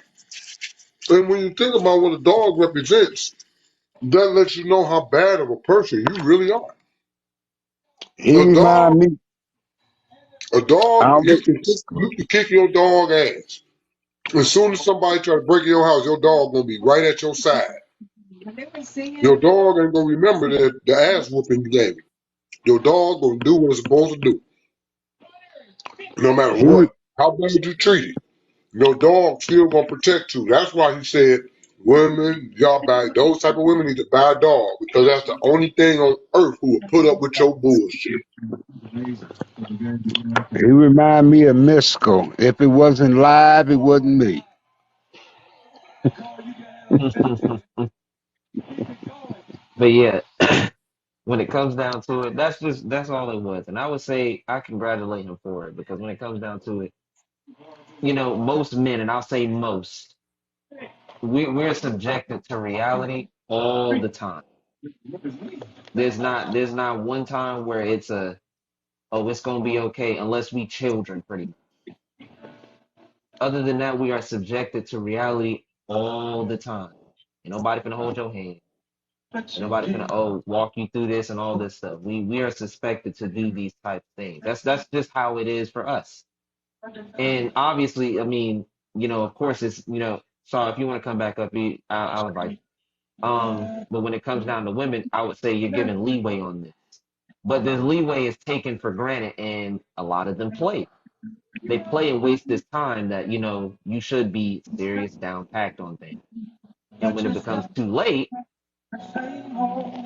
And when you think about what a dog represents, that lets you know how bad of a person you really are. He A remind dog, me. a I dog, always, you can kick your dog ass. As soon as somebody try to break in your house, your dog gonna be right at your side. Your dog ain't gonna remember the ass whooping you gave him. Your dog gonna do what it's supposed to do, no matter he re- what. How bad you treat it, your dog still gonna protect you. That's why he said, women, y'all buy those type of women need to buy a dog because that's the only thing on earth who will put up with your bullshit. he remind me of Misco. If it wasn't live, it wasn't me. But yeah, when it comes down to it, that's all it was. And I would say I congratulate him for it because when it comes down to it, most men, and I'll say most, we're subjected to reality all the time. There's not one time where it's it's gonna be okay unless we children pretty much. Other than that, we are subjected to reality all the time. Ain't nobody finna hold your hand. Ain't nobody finna walk you through this and all this stuff. We are suspected to do these type of things. That's just how it is for us. And obviously, I mean, of course it's so if you want to come back up, I'll invite you. But when it comes down to women, I would say you're given leeway on this. But this leeway is taken for granted, and a lot of them play. They play and waste this time that you should be serious, down packed on things. And when it becomes too late,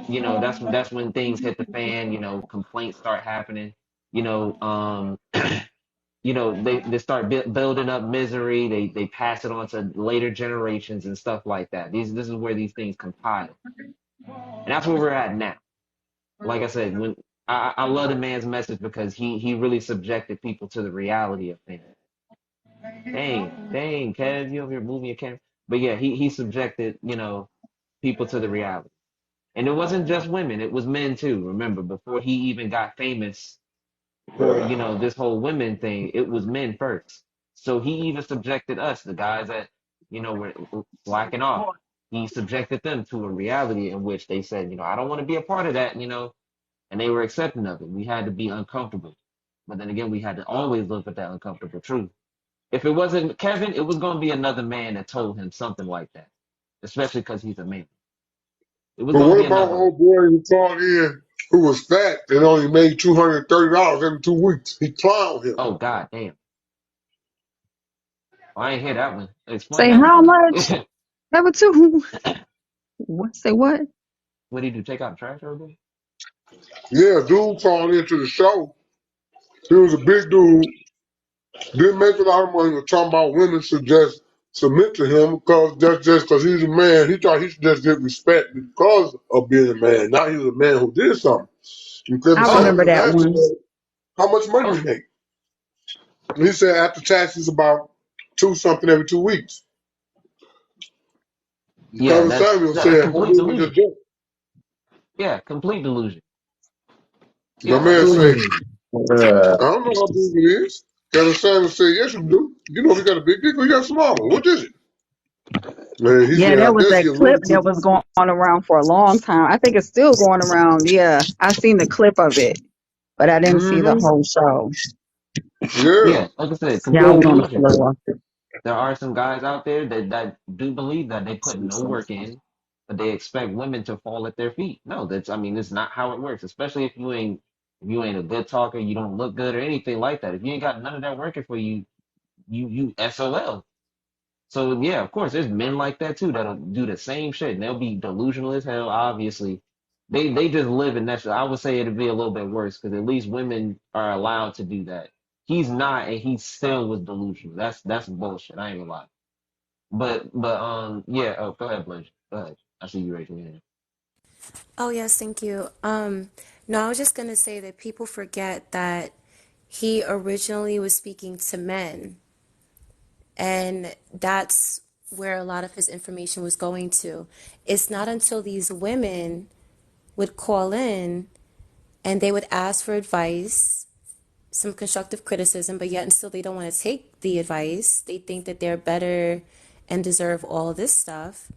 that's when things hit the fan. Complaints start happening. You know, um, they start building up misery. They pass it on to later generations and stuff like that. This is where these things compile, and that's where we're at now. Like I said, when I love the man's message because he really subjected people to the reality of things. Dang, Kev, you over here moving your camera. But yeah, he subjected, people to the reality. And it wasn't just women, it was men too. Remember, before he even got famous for, this whole women thing, it was men first. So he even subjected us, the guys that, were slacking off. He subjected them to a reality in which they said, I don't want to be a part of that, and they were accepting of it. We had to be uncomfortable. But then again, we had to always look at that uncomfortable truth. If it wasn't Kevin, it was going to be another man that told him something like that, especially because he's a man. It was But going to what be about another one. old boy who called in who was fat and only made $230 every 2 weeks? He clowned him. Oh, God damn. I ain't hear that one. Explain Say that one how to me. much? Number two. What? Say what? What did he do? Take out the trash or anything? Yeah, dude called into the show. He was a big dude. Didn't make a lot of money. Was talking about women should just submit to him because that's just because he's a man. He thought he should just get respect because of being a man. Now he's a man who did something. And Kevin I Oh, remember Samuels that asked him, one. how much money oh, you make? And he said after taxes about two something every 2 weeks. And yeah, Kevin that's Samuels that's said, complete homie was just delusion. joking. Yeah, complete delusion. The Yeah, like I man said, said, Uh, I don't know how big it is. Kevin Samuels said, yes, you do. You know, he got a big dick or you got a small one. What is it? Man, he Yeah, said, I there was guess he that a clip little that bit. was going on around for a long time. I think it's still going around. Yeah, I seen the clip of it, but I didn't see the Mm-hmm. whole show. Yeah. yeah, like I said, Yeah, I complete was on the delusion. floor. There are some guys out there that do believe that they put no work in, but they expect women to fall at their feet. No, I mean, it's not how it works, especially if you ain't a good talker, you don't look good or anything like that. If you ain't got none of that working for you, you SOL. So yeah, of course, there's men like that too that'll do the same shit, and they'll be delusional as hell. Obviously, they just live in that shit. I would say it'd be a little bit worse because at least women are allowed to do that. He's not, and he still was delusional. That's bullshit. I ain't gonna lie. But yeah. Oh, go ahead, Blanche. Go ahead. I see you raising your hand. Oh, yes, thank you. No, I was just gonna say that people forget that he originally was speaking to men, and that's where a lot of his information was going to. It's not until these women would call in and they would ask for advice, some constructive criticism, but yet and still they don't want to take the advice. They think that they're better and deserve all this stuff.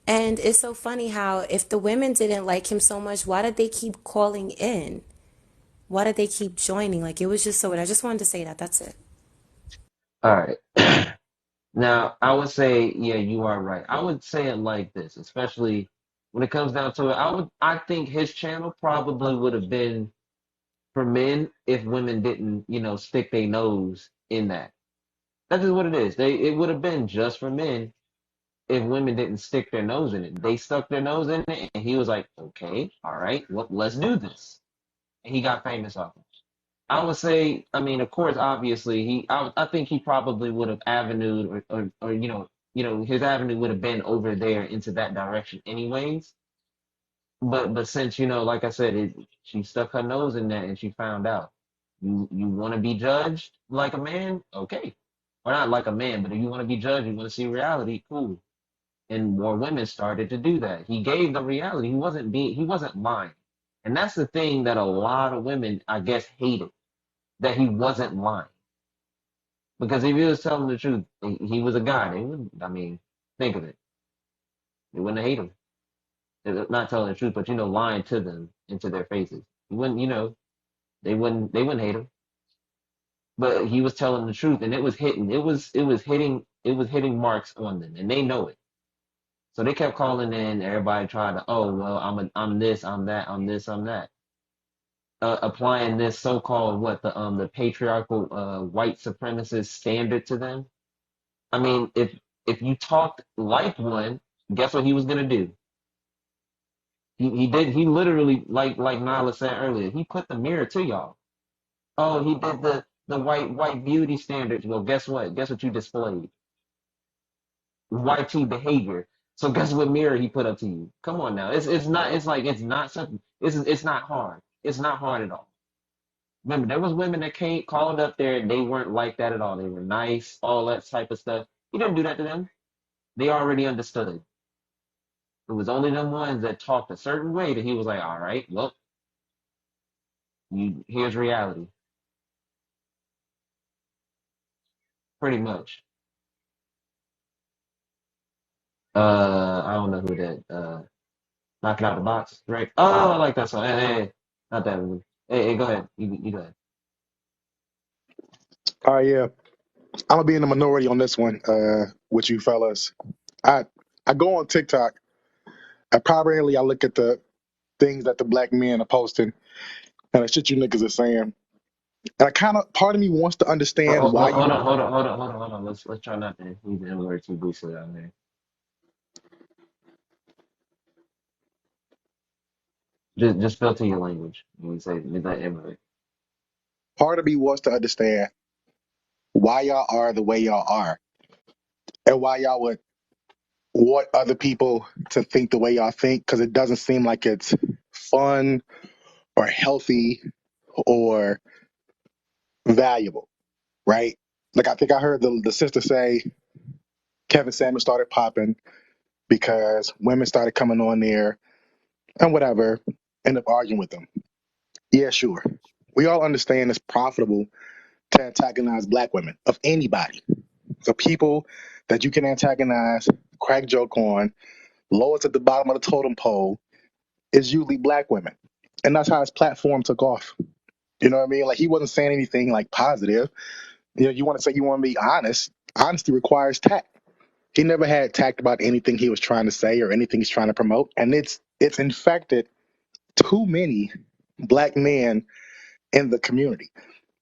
And it's so funny how if the women didn't like him so much, why did they keep calling in? Why did they keep joining? Like it was just so weird. I just wanted to say that. That's it. All right. Now, I would say, yeah, you are right. I would say it like this, especially when it comes down to it. I think his channel probably would have been for men if women didn't, stick their nose in that. That's just what it is. It would have been just for men if women didn't stick their nose in it. They stuck their nose in it, and he was like, okay, all right, well, let's do this. And he got famous off it. I would say, I mean, of course, obviously, I think he probably would have avenued or his avenue would have been over there into that direction anyways. But since, like I said, she stuck her nose in that and she found out. You want to be judged like a man? Okay. Or not like a man, but if you want to be judged, you want to see reality, cool. And more women started to do that. He gave the reality. He wasn't lying. And that's the thing that a lot of women, I guess, hated, that he wasn't lying. Because if he was telling the truth, he was a guy. They wouldn't, I mean, think of it. They wouldn't hate him. They're not telling the truth, but lying to them into their faces. He wouldn't, they wouldn't hate him. But he was telling the truth, and it was hitting. It was hitting marks on them, and they know it. So they kept calling in. Everybody tried to, oh well, I'm this, I'm that, I'm this, I'm that. Applying this so-called the patriarchal white supremacist standard to them. I mean, if you talked like one, guess what he was gonna do? He literally, like Nyla said earlier, he put the mirror to y'all. Oh, he did the white beauty standards. Well, guess what? Guess what you displayed? White tea behavior. So guess what mirror he put up to you? Come on now. It's not something. It's not hard. It's not hard at all. Remember, there was women that came called up there and they weren't like that at all. They were nice, all that type of stuff. He didn't do that to them. They already understood. It was only them ones that talked a certain way that he was like, all right, well, here's reality, pretty much. I don't know who that. Knock it out the box, right? Oh, I like that song. Hey, not that one. Hey, go ahead. You go ahead. Yeah, I'm gonna be in the minority on this one, with you fellas. I I go on TikTok. I look at the things that the black men are posting and the shit you niggas are saying. And I kind of part of me wants to understand why Hold you. on, hold on, hold on, hold on, hold on. Let's try not to use the N word too loosely out there. Just filter your language when you say that N word. Part of me wants to understand why y'all are the way y'all are, and why y'all would want other people to think the way y'all think, because it doesn't seem like it's fun or healthy or valuable, right? Like I think I heard the sister say Kevin Samuel started popping because women started coming on there and whatever, end up arguing with them. Yeah, sure. We all understand it's profitable to antagonize black women of anybody. The people that you can antagonize, crack joke on, lowest at the bottom of the totem pole is usually black women. And that's how his platform took off. You know what I mean? Like he wasn't saying anything like positive. You want to say you want to be honest. Honesty requires tact. He never had tact about anything he was trying to say or anything he's trying to promote. And it's infected too many black men in the community.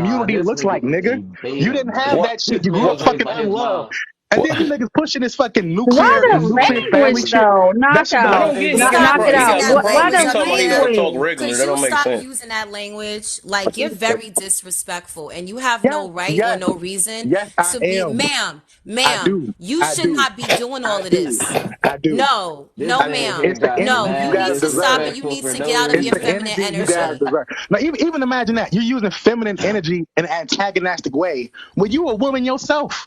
Nah, community looks like, nigga. a You beta, didn't have brother. What? that shit. You This grew nigga up What? raised fucking by his unloved. mom. And then What? you niggas pushing this fucking Why nuclear the nuclear family language What? shit. though? That Knock shit don't He make out. don't sense. get. He got a Knock Stop it problem. He using out. got that some Why problems. He the language, talking about he don't talk ma'am. language? regular. Could That you don't make stop sense. using that language? Like, you're Yes, very disrespectful and you have yes, no right or yes, no reason yes, I to be, am. I ma'am, do. you I should do. not be doing I all of do. this. I do. No, This no, man here ma'am. It's the got energy No, you you mad guys need to stop deserve. and you disrespectful need for to no get out of It's your the reason. feminine energy you guys energy. deserve. Now, even imagine that you're using feminine energy in an antagonistic way when you a woman yourself.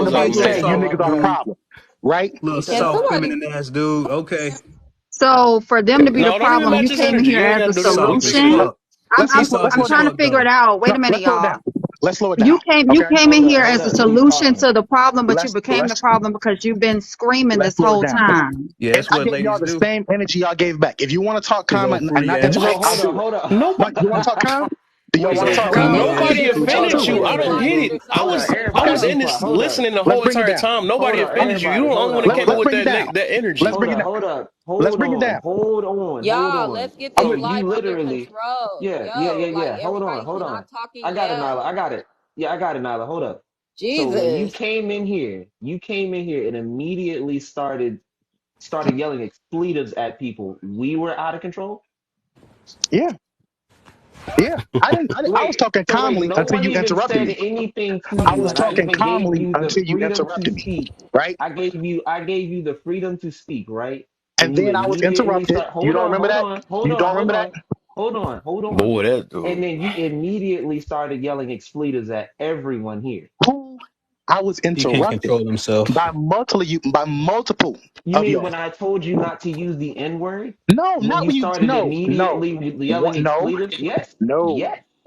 talking was about all Okay, you little saying you mad. soft niggas are the dude, problem, right? little Can soft somebody feminine ass dude. Okay, So for them to be the No, don't even problem, you match his came in energy. here You ain't as got to a do that. soft as solution. fuck. He soft I'm as trying to fuck figure it though. out. Wait No, a minute, let's slow it y'all. down. Let's slow it down. You Okay, came in here Hold as a up. He's solution talking. to the problem, but you let's became the let's problem because you've been screaming let's this slow it whole down. time. Yeah, And that's I what gave y'all ladies the do. same energy y'all gave back. If you want to talk Big calm old and free not energy. Well, interrupt, I'll hold up. do it. Hold up. Nobody, You want to talk calm? Do y'all Wait, want to wait. talk Hold calm? on. Roland, Wait, you wait. nobody just Then y'all rolled offended do over it. you. with I the don't get it. logic I of Hold a up. was, man. I Everybody Okay, was be in quiet. this Hold up. listening the whole let's bring it entire down. time. Hold Nobody up. offended you. You Everybody. don't Hold want up. to Hold come in Let's up. with bring it that down. that energy. Let's Hold bring it up. down. Hold up. Let's Hold bring it on. down. Hold on. Hold Y'all, on. let's get this So I'm you life under literally, control. Like Hold on. everybody Hold cannot on. talk I and got it, Nyla. I yell. got it. Yeah, I got it, Nyla. Hold up. So when Jesus. you came in here and immediately started yelling expletives at people. We were out of control. yeah, yeah. I was Wait, talking so wait, calmly no until one you even interrupted said me. anything to I you, was and I talking even gave calmly you the until you freedom to interrupted me, speak. right? I gave you the freedom to speak, right? And And you then I was immediately interrupted. start, You hold don't on, remember hold that? on, hold You on, don't hold remember that? on, hold on, hold on. Boy, that And dude. then you immediately started yelling expletives at everyone here. Who? I was He can't interrupted control himself. by multiple You of mean y'all. when I told you not to use the N word? No, When not you when you. started No, no, immediately what? yelling No, expletives? Yes, no, yes.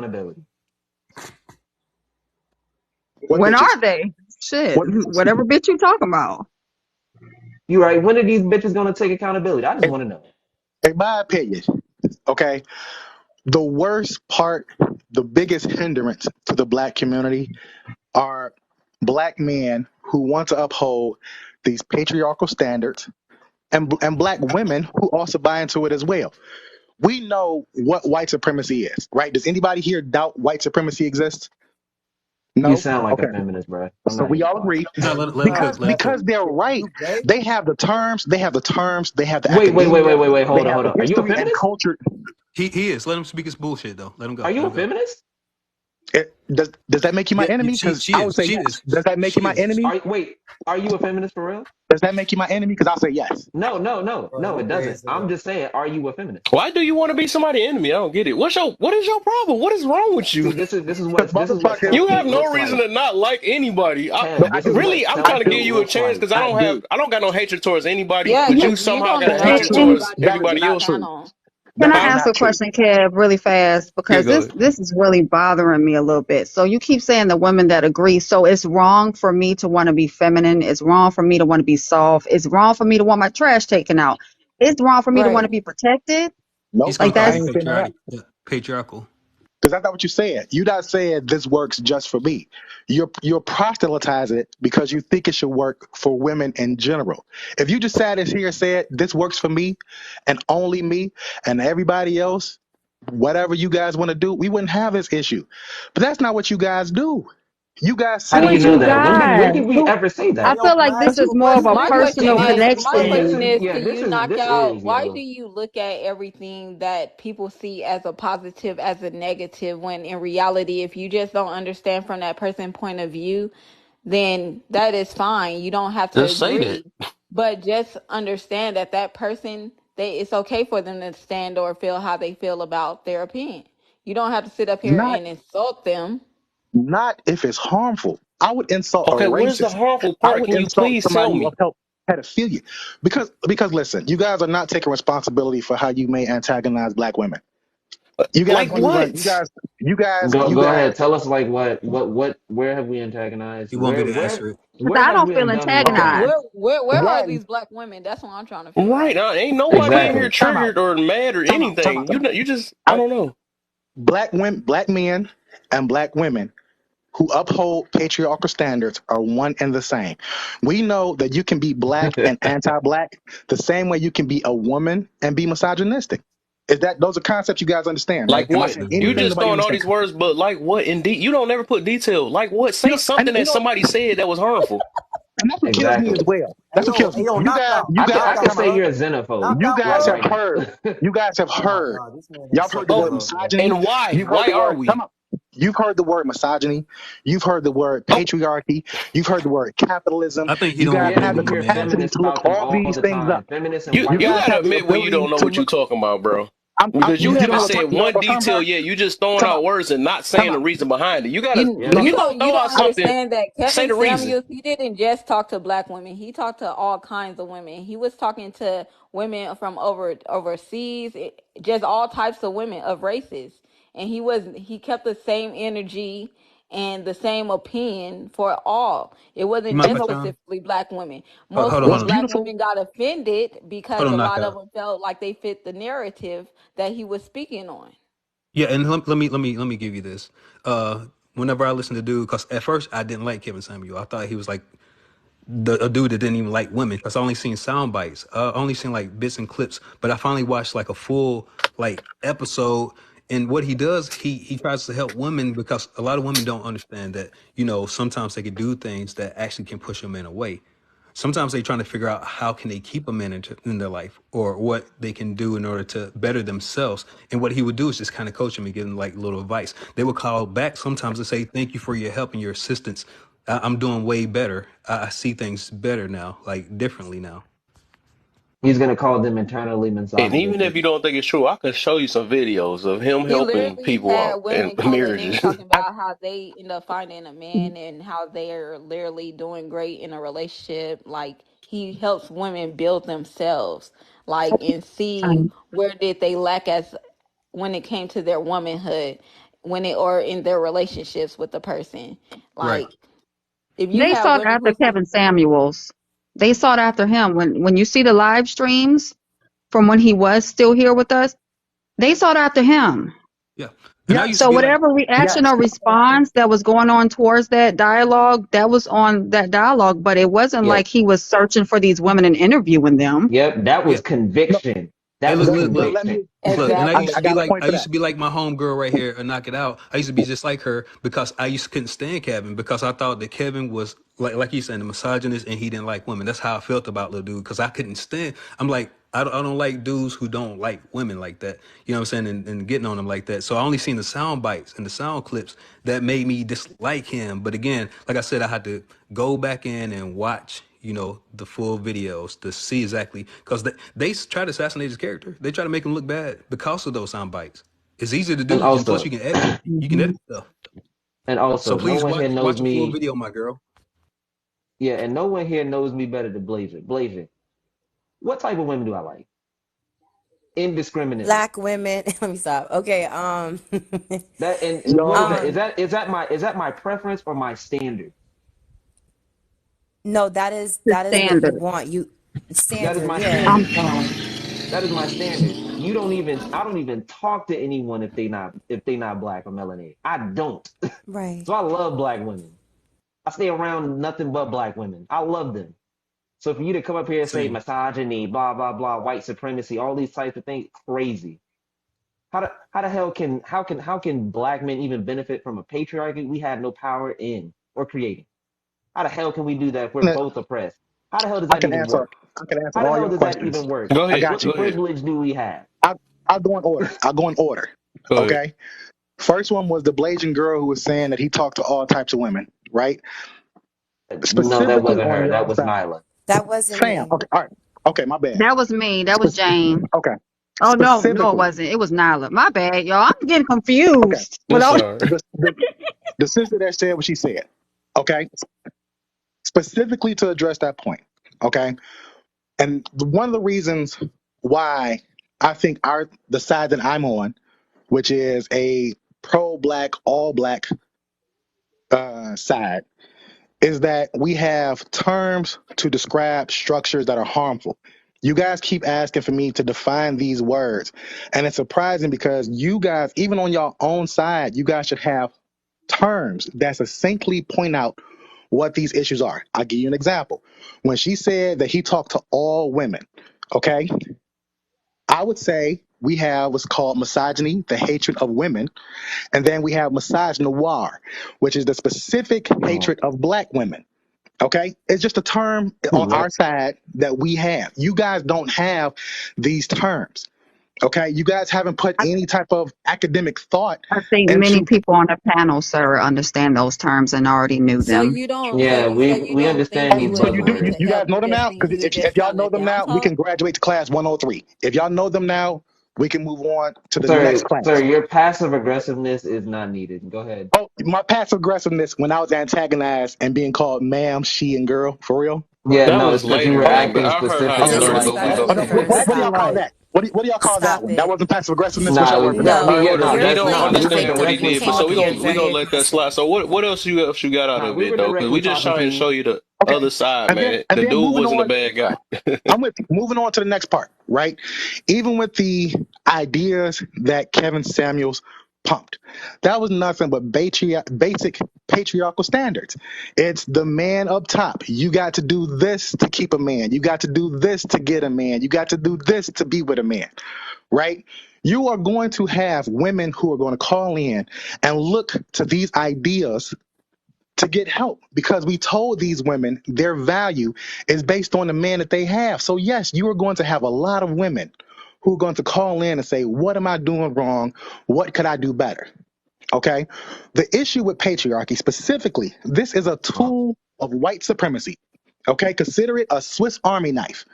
accountability? What When bitches? are they? Shit, What bitches? whatever bitch you talking about. You right? When are these bitches gonna take accountability? I just want to know. In my opinion, okay. The worst part, the biggest hindrance to the black community are black men who want to uphold these patriarchal standards and black women who also buy into it as well. We know what white supremacy is, right? Does anybody here doubt white supremacy exists? You No? sound like a Okay. feminist, bro. I'm So not we even all gonna lie. agree No, let him because cook. Let him Kevin, cook. because they're right. you gay? They have the terms, they have the terms, they have the Wait, academia, wait, wait. they Hold on, have hold the on. Are you a history and feminist? culture. He is. Let him speak his bullshit though. Let him go. Are Let you a him go. feminist? Does that make you my Yeah, enemy? she Because she I would is. say She yes. is. Does that make you She my is. enemy? Are you a feminist for real? Does that make you my enemy? Because I'll say yes. Bro, No, you it gay doesn't. as I'm hell. just saying, are you a feminist? Why do you want to be somebody's enemy? I don't get it. What is your problem? What is wrong with See, you? Because this is what motherfuckers, You have self-hate no looks reason like. to not like anybody. no, Kev, I this is do. what Really, I'm trying to give self-hate you a looks chance like. because I don't got no hatred towards anybody, Yeah, but you you somehow don't got a Not hatred know true. towards everybody That is on everybody this not else. true. panel. Can That I is ask not a true. question, Kev, really fast? Yeah, Because go this ahead. this is really bothering me a little bit. So you keep saying the women that agree. So it's wrong for me to want to be feminine. It's wrong for me to want to be soft. It's wrong for me to want my trash taken out. It's wrong for me to want Right. to be protected. He's Nope. gonna Like call I you that's ain't saying that. patriarchal. Because that's not what you said. You not saying this works just for me. You're proselytizing it because you think it should work for women in general. If you just sat in here and said this works for me and only me and everybody else, whatever you guys want to do, we wouldn't have this issue. But that's not what you guys do. You guys How sit do what you here know you that? and When got. did we you ever say Hey, I that? yo, feel can like I ask this because you is a more of a question? personal Yeah, My this question connection. is is, yeah, do you knock this out? is Why yo. do you look at everything that people see as a positive as a negative when in reality, if you just don't understand from that person's point of view, then that is fine. You don't have to Just say that. agree, but just understand that that person, it's okay for them to stand or feel how they feel about their opinion. You don't have to sit up here not and insult them. not if it's harmful. I would insult a Okay, what is the racist. harmful I part? would Can you insult please tell somebody who me? upheld pedophilia. Because listen, you guys are not taking responsibility for how you may antagonize black women. You guys Like don't even what? you Go guys ahead, tell us like what where have we antagonized? He won't be able to answer it. Because Where I have don't we feel done wrong? antagonized. Where are one these black women? That's what I'm trying to figure Right. out. Ain't nobody in black here Exactly. time out. triggered or mad or Time out, time out, anything. time out. You just I I, don't know. black men and black women who uphold patriarchal standards are one and the same. We know that you can be black and anti-black the same way you can be a woman and be misogynistic. Is that those are concepts you guys understand, right? Like Am I what? saying Absolutely. You anything just nobody throwing all understand? these words, but like what? Indeed, you don't never put detail. Like what? You Say know, and something you that know, somebody said that was harmful. and that's what kills me as Exactly. well. Hey, That's what yo, kills hey, me. yo, knockout, I Time could out, knockout, time say out. bro. you're a xenophobe, You Knockout, guys like bro. have right now. heard. You guys have Oh my heard. God, this man Y'all is have heard such the a Oh, word troll, bro. misogyny. and why? You've heard Why the are word. we? Come on. You've heard the word misogyny. You've heard the word Oh, patriarchy. You've heard the word capitalism. I think he You don't guys Yeah, agree have the you with you, hear man. capacity feminists to look spout them all all these the things up. time. Feminists and you You white you guys gotta have the supremacists. admit when you ability don't know to what you look. talking about, bro. Because You you know haven't what? said You know one what I'm talking detail about? yet. You just throwing Come out out. words and not Come saying the out. reason behind it. You gotta You Yeah. if you you're gonna don't you throw out don't something, understand that say Kevin the reason. Samuels, he didn't just talk to black women. He talked to all kinds of women. He was talking to women from overseas, just all types of women of races. And he kept the same energy and the same opinion for all. It You wasn't mind if And I just no, chime? specifically black women. Hold Most on, of the hold what's on. black beautiful? women got offended Hold because on, a lot of knockout. them felt like they fit the narrative that he was speaking on. Yeah, and let me give you this. Whenever I listen to dude, because at first I didn't like Kevin Samuel. I thought he was like a dude that didn't even like women. Cause I only seen sound bites. Only seen like bits and clips. But I finally watched like a full like episode. And what he does, he tries to help women because a lot of women don't understand that, sometimes they can do things that actually can push a man away. Sometimes they're trying to figure out how can they keep a man in their life or what they can do in order to better themselves. And what he would do is just kind of coach them and give them like little advice. They would call back sometimes and say, thank you for your help and your assistance. I'm doing way better. I see things better now, like differently now. He's gonna call them internally And even if misogynistic. you don't think it's true, I can show you some videos of him He helping literally people had out in women calling in marriages. talking about how they end up finding a man and how they're literally doing great in a relationship. Like he helps women build themselves, like and see where did they lack as when it came to their womanhood, when it or in their relationships with the person. Right. Like if you They have sought women after who say, Kevin Samuels. They sought after him. When you see the live streams from when he was still here with us, they sought after him. Yeah, and I Yeah, used to So be like, whatever reaction yes. or response that was going on towards that dialogue, that was on that dialogue, but it wasn't Yep. like he was searching for these women and interviewing them. Yep. That yeah. was No, conviction. Hey, That was look. let me. conviction. Look, and Exactly. I got a point I for used that. to be like my homegirl right here and knock it out. I used to be just like her because I used to couldn't stand Kevin because I thought that Kevin was like you said, a misogynist and he didn't like women. That's how I felt about little dude because I couldn't stand. I'm like, I don't like dudes who don't like women like that. You know what I'm saying? And getting on them like that. So I only seen the sound bites and the sound clips that made me dislike him. But again, like I said, I had to go back in and watch, you know, the full videos to see exactly because they try to assassinate his character. They try to make him look bad because of those sound bites. It's easy to And do, and plus also, you can edit it. You can Hmm. edit stuff. So no please one here knows watch a full me. video, my girl. Yeah, and no one here knows me better than Blazer. Blazer, what type of women do I like? Indiscriminately. Black women. Let me stop. Okay. That and what is Yo, that? Um. Is that my preference or my standard? No, The that is what you standard. want. You That is standard. my Yeah. I'm standard. sorry. That is my standard. You don't even I don't even talk to anyone if they not black or melanated. I don't. Right. So I love black women. I stay around nothing but black women. I love them. So for you to come up here and say Same. misogyny, blah blah blah, white supremacy, all these types of things, crazy. How the hell can how can black men even benefit from a patriarchy we had no power in or creating? How the hell can we do that if we're both oppressed? How the hell does I that can even answer. work? I can answer How the all hell your does that questions. even work? Go I ahead. got What you. Go ahead. privilege do we have? I, I'll go in order. I'll go in order. Go ahead. Okay. First one was the Blasian girl who was saying that he talked to all types of women, right? No, that Specifically wasn't on her. your That was side. Nyla. That wasn't Fam. me. Okay. All right. Okay. My bad. That was me. That was Spe- Jane. okay. Oh no, no, it Specifically. wasn't. It was Nyla. My bad, y'all. I'm getting Okay. confused. With It's all all right. The sister that said what she said. Okay. Specifically to address that point. Okay. And one of the reasons why I think the side that I'm on, which is a pro black, all black side, is that we have terms to describe structures that are harmful. You guys keep asking for me to define these words. And it's surprising because you guys, even on your own side, you guys should have terms that succinctly point out what these issues are. I'll give you an example. When she said that he talked to all women, okay, I would say we have what's called misogyny, the hatred of women, and then we have misogynoir, which is the specific Oh, hatred of black women. Okay, it's just a term on yep. our side that we have. You guys don't have these terms. Okay, you guys haven't put I, any type of academic thought I think many into. people on the panel, sir, understand those terms and already knew So them. you don't Yeah, you we don't think understand Oh, he these would so have you do? went buzzwords. to You guys help? know You them just now? think Because he was if just y'all trying to know them down now, we talk? can graduate to class 103. If y'all know them now, we can move on to the next Sir, class. your passive aggressiveness is not needed. Go ahead. Oh, my passive aggressiveness when I was antagonized and being called ma'am, she, and girl, for real. Yeah, That no, was it's because you later, were Oh, man. But acting I heard how you okay. specifically heard. like But we go Oh Disrespectfully no, from there. first. what do y'all Stop call it. that? What do y'all call that Stop one? That it. wasn't passive aggressiveness. What's your Nah, word for that? I mean, No, yeah, no, He you're that's don't playing. not. You're We were understand playing. what he You directly did. But came so up we here talking. gonna very let that slide. aggressive. So what else you got out Nah, of we it were though? Because we directly just talking to trying to you. show you the Okay. other side, man. And The then dude moving wasn't a on, bad guy. I'm with moving on to the next part, right? Even with the ideas that Kevin Samuels pumped, that was nothing but basic patriarchal standards. It's the man up top. You got to do this to keep a man. You got to do this to get a man. You got to do this to be with a man, right? You are going to have women who are going to call in and look to these ideas to get help because we told these women their value is based on the man that they have. So, yes, you are going to have a lot of women who are going to call in and say, what am I doing wrong? What could I do better? Okay. The issue with patriarchy specifically, this is a tool of white supremacy. Okay. Consider it a Swiss Army knife.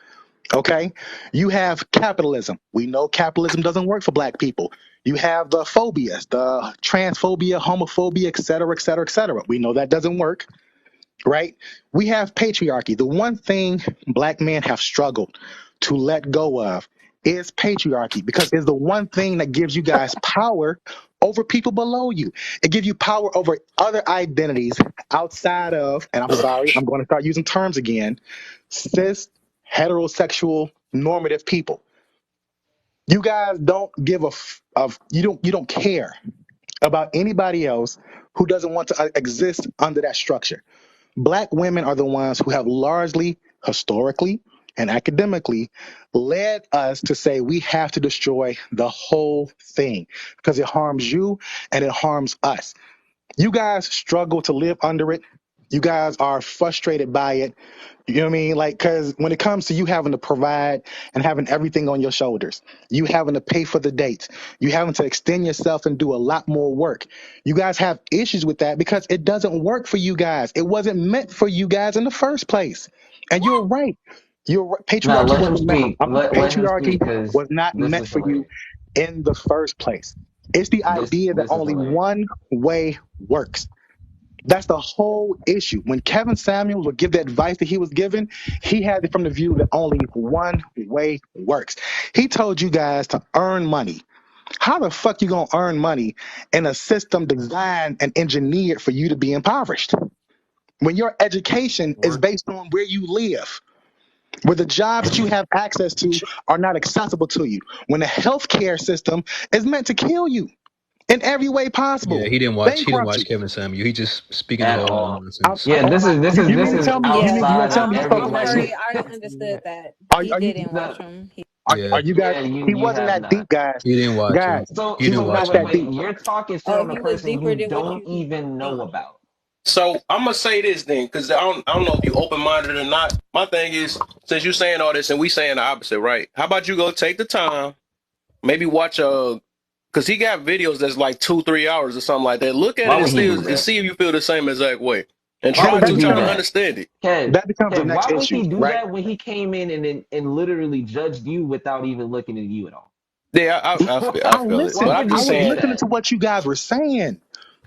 Okay. You have capitalism. We know capitalism doesn't work for black people. You have the phobias, the transphobia, homophobia, et cetera, et cetera, et cetera. We know that doesn't work, right? We have patriarchy. The one thing black men have struggled to let go of is patriarchy because it's the one thing that gives you guys power over people below you. It gives you power over other identities outside of, and I'm sorry, I'm going to start using terms again, cis, heterosexual, normative people. You guys don't give a of you don't care about anybody else who doesn't want to exist under that structure. Black women are the ones who have largely, historically, and academically led us to say we have to destroy the whole thing because it harms you and it harms us. You guys struggle to live under it. You guys are frustrated by it. You know what I mean? Like, because when it comes to you having to provide and having everything on your shoulders, you having to pay for the dates, you having to extend yourself and do a lot more work. You guys have issues with that because it doesn't work for you guys. It wasn't meant for you guys in the first place. And you're right. Now Patriarchy let him wasn't meant. speak. Let him speak Patriarchy because was not this meant is for you hilarious. in the first place. It's the idea that This is only hilarious. one way works. That's the whole issue. When Kevin Samuels would give the advice that he was given, he had it from the view that only one way works. He told you guys to earn money. How the fuck you gonna earn money in a system designed and engineered for you to be impoverished? When your education is Work. based on where you live, where the jobs that you have access to are not accessible to you, when the healthcare system is meant to kill you in every way Yeah, possible, he didn't bankrupt watch you. Kevin Samuel. He just speaking a At whole lot of all. nonsense. Yeah, You this mean to is tell me? Yeah, You gonna outside tell of me I'm he's I'm talking every that sorry. shit? I already understood that he Are you didn't watch no, them. Yeah, are you guys? yeah, He you wasn't have that not. deep, guys. he didn't watch him. Guys, He So he didn't was so not watch wait, him. that wait. deep. You're talking still Oh, on a he was person deeper you than what don't you even know think. about. So I'm gonna say this then, because I don't know if you open minded or not. My thing is, since you saying all this and we saying the opposite, right? How about you go take the time, maybe watch because he got videos that's like 2 3 hours or something like that. Look at Why it and would he see do that? if you feel the same exact way, and Why try would That he to do try to becomes that? understand it. Kev, that becomes the Kev, next why would issue, he do right? that when he came in and literally judged you without even looking at you at all? Yeah, I feel it, Why but Listened. I'm would I just he was do saying. listening that? to what you guys were saying.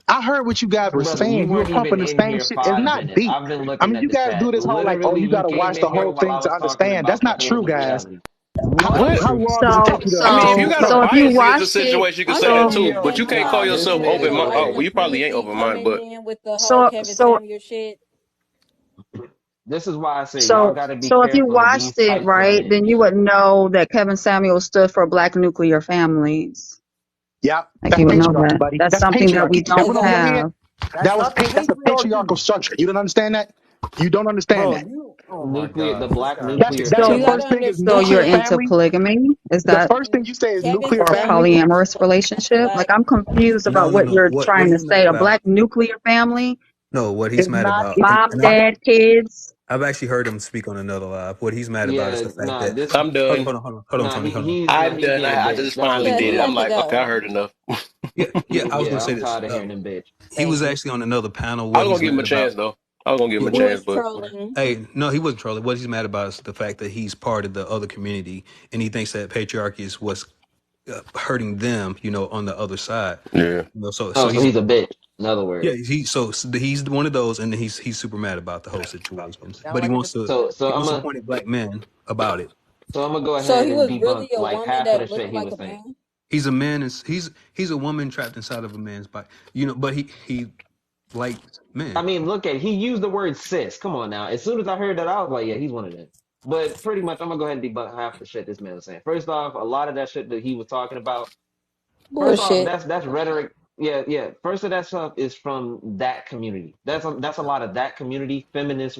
I heard what you guys were Brother, you saying. You were weren't even pumping the in same here shit. It's five not minutes. deep. I've been I looking mean, at you the guys do chat. this whole like, oh, Literally, you got you to came watch the in here whole while thing I to was talking understand. That's about the not true, hills of guys. reality. What? How What? long does it take So you to? I mean, if you so got a so if you bias against the watched it, situation, you can I'm say that so coming too. in. But you Yo, can't I'm call nah, coming this yourself in shit with is the white Well, you hilarious. probably ain't supremacy, open minded, coming but in with the whole so Kevin so Samuel shit. This is why I say y'all so got to be so if you careful of watched these it types of right, men. then you would know that Kevin Samuel stood for Black nuclear families. Yeah, Like that's you would know patriarchy, that. buddy. That's That's something that we patriarchy. That don't what I'm Bro, looking at. have. that's not the That's a patriarchal patriarchy. structure. You don't understand that. You don't understand Bro, that. you, oh my Nuclear, the gosh, this black guy. nuclear That's the You So gotta family. first thing is so you're nuclear understand, into family. polygamy? Is The that first thing you say is Kevin nuclear or a family. Samuel polyamorous was a relationship? Like black. I'm confused No, about no, what no. you're What trying to he's mad say. A about? Black nuclear family, No, what he's It's mad not. about, It's mom, and not. dad, kids. I've actually heard him speak on another live. What he's mad about is Yeah, the fact nah, that this, I'm done. hold on, nah, Tony, hold on. I'm he's done. being a I bitch. just That's what finally it Yeah, did he it. I'm was. had to like, okay, I go. heard enough. Yeah, I was gonna Yeah, say I'm this. tired of hearing them bitch. He Thank was you. actually on another panel. I What was gonna he's give him mad a about? chance though. I was gonna give him Yeah, a He chance, was but trolling. hey, no, he wasn't trolling. What he's mad about is the fact that he's part of the other community, and he thinks that patriarchy is what's hurting them. On the other side. yeah. Oh, So so he's he's a bitch. In other yeah, words. he's one of those, and he's super mad about the whole situation. Sound But he like a wants to So he I'm wants to a, point at black men about it. so I'm gonna go So ahead he and was really debunk a like woman half of that the shit looked he like was a saying. man. He's a man, and he's a woman trapped inside of a man's body. But he likes I men. mean, look at he used the word cis. Come on now. As soon as I heard that, I was like, yeah, he's one of them. But pretty much, I'm gonna go ahead and debunk half the shit this man was saying. First off, a lot of that shit that he was talking about. First off, Bullshit. that's rhetoric. Yeah, yeah. First of that stuff is from that community. That's a lot of that community, feminist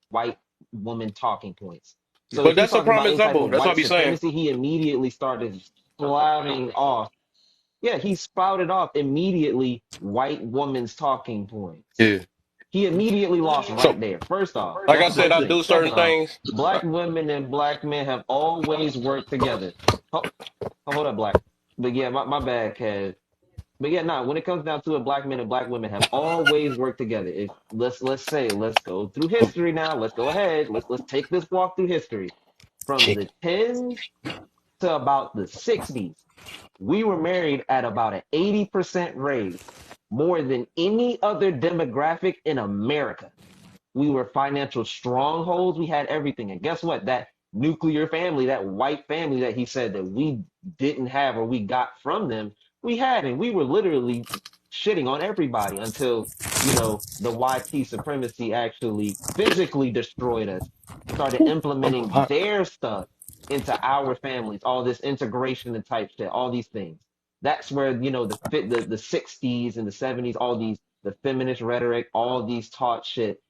white woman talking points. Yeah, So if But he's that's a talking prime about any type example. of That's what I white be saying. supremacy, he immediately started spouting off. Yeah, he spouted off immediately white woman's talking points. Yeah. He immediately lost So, right there. First off, like that's I the said, first I thing. do Second certain off, things. black women and black men have always worked together. Hold up, black. But yeah, my bad, Kev. But yeah, nah, when it comes down to it, black men and black women have always worked together. If let's go through history now. Let's go ahead. Let's take this walk through history. From Chicken. the tens to about the 60s, we were married at about an 80% rate, more than any other demographic in America. We were financial strongholds. We had everything. And guess what? That nuclear family, that white family that he said that we didn't have or we got from them, we had. And we were literally shitting on everybody until, the YT supremacy actually physically destroyed us, started I'm implementing hot. their stuff. into our families, all this integration and type shit, all these things. That's where, the 60s and the 70s, all these, the feminist rhetoric, all these taught shit,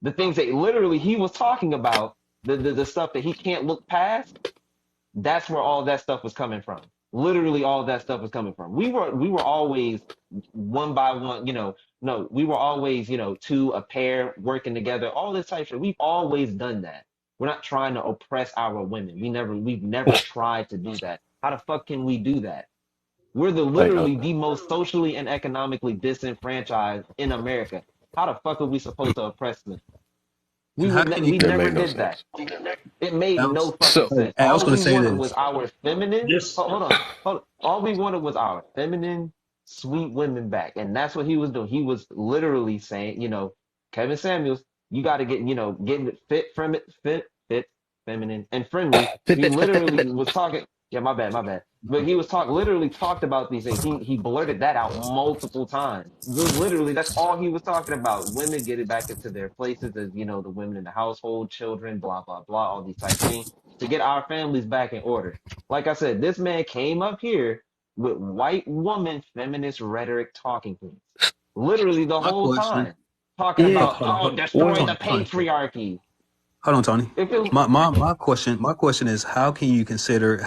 the things that literally he was talking about, the stuff that he can't look past, that's where all that stuff was coming from. Literally all that stuff was coming from. We were always one by one, no, we were always, two, a pair working together, all this type of shit. We've always done that. We're not trying to oppress our women. We've never tried to do that. How the fuck can we do that? We're Like, literally the most socially and economically disenfranchised in America. How the fuck are we supposed to oppress them? And how can you? We that never make no did that. sense. It made I no was, fucking So, hey, sense. I was All going to we say wanted was this. our feminine. This Hold on. All we wanted was our feminine, sweet women back, and that's what he was doing. He was literally saying, Kevin Samuels, you got to get, getting it fit, feminine, and friendly. fit, He fit, fit, fit, fit, literally fit. was talking. Yeah, my bad. But he was literally talked about these things. He blurted that out multiple times. Literally, that's all he was talking about. Women getting back into their places as, the women in the household, children, blah, blah, blah, all these type of things to get our families back in order. Like I said, this man came up here with white woman feminist rhetoric talking points. Literally the My whole question. time. Talking Yeah. about, Hold on, What? destroy the Tony. patriarchy. Hold on, Tony. If it My question is, how can you consider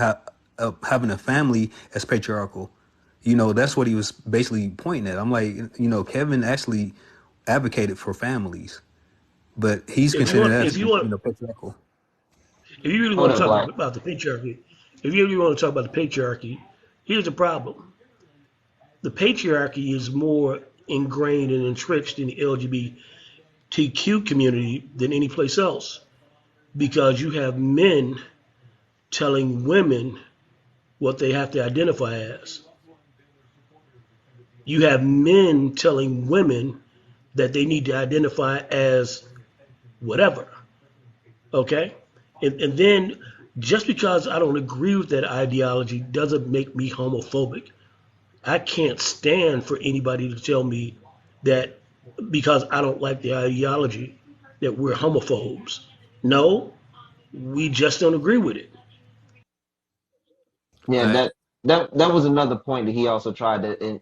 having a family as patriarchal? That's what he was basically pointing at. I'm like, Kevin actually advocated for families, but he's if you considering want that if as you want patriarchal. if you really Hold want to up, talk Black. about the patriarchy, if you really want to talk about the patriarchy, here's the problem. The patriarchy is more ingrained and entrenched in the LGBTQ community than any place else because you have men telling women what they have to identify as. You have men telling women that they need to identify as whatever. Okay? And then just because I don't agree with that ideology doesn't make me homophobic. I can't stand for anybody to tell me that because I don't like the ideology that we're homophobes. No, we just don't agree with it. Yeah, All right. that was another point that he also tried to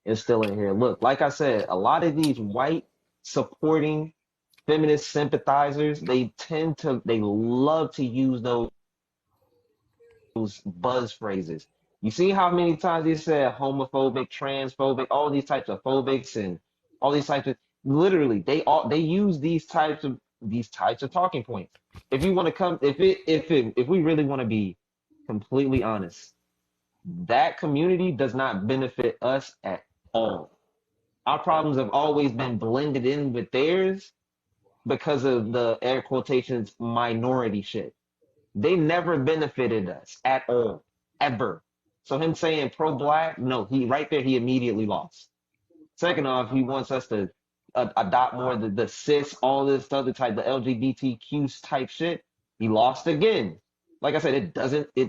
instill in here. Look, like I said, a lot of these white supporting feminist sympathizers, they love to use those buzz phrases. You see how many times he said homophobic, transphobic, all these types of phobics and all these types of literally they use these types of talking points. If you want to come if we really want to be completely honest, that community does not benefit us at all. Our problems have always been blended in with theirs because of the air quotations minority shit. They never benefited us at all, ever. So him saying pro black, no, he right there, he immediately lost. Second off, he wants us to adopt more the cis, all this other type, the LGBTQ type shit. He lost again. Like I said, it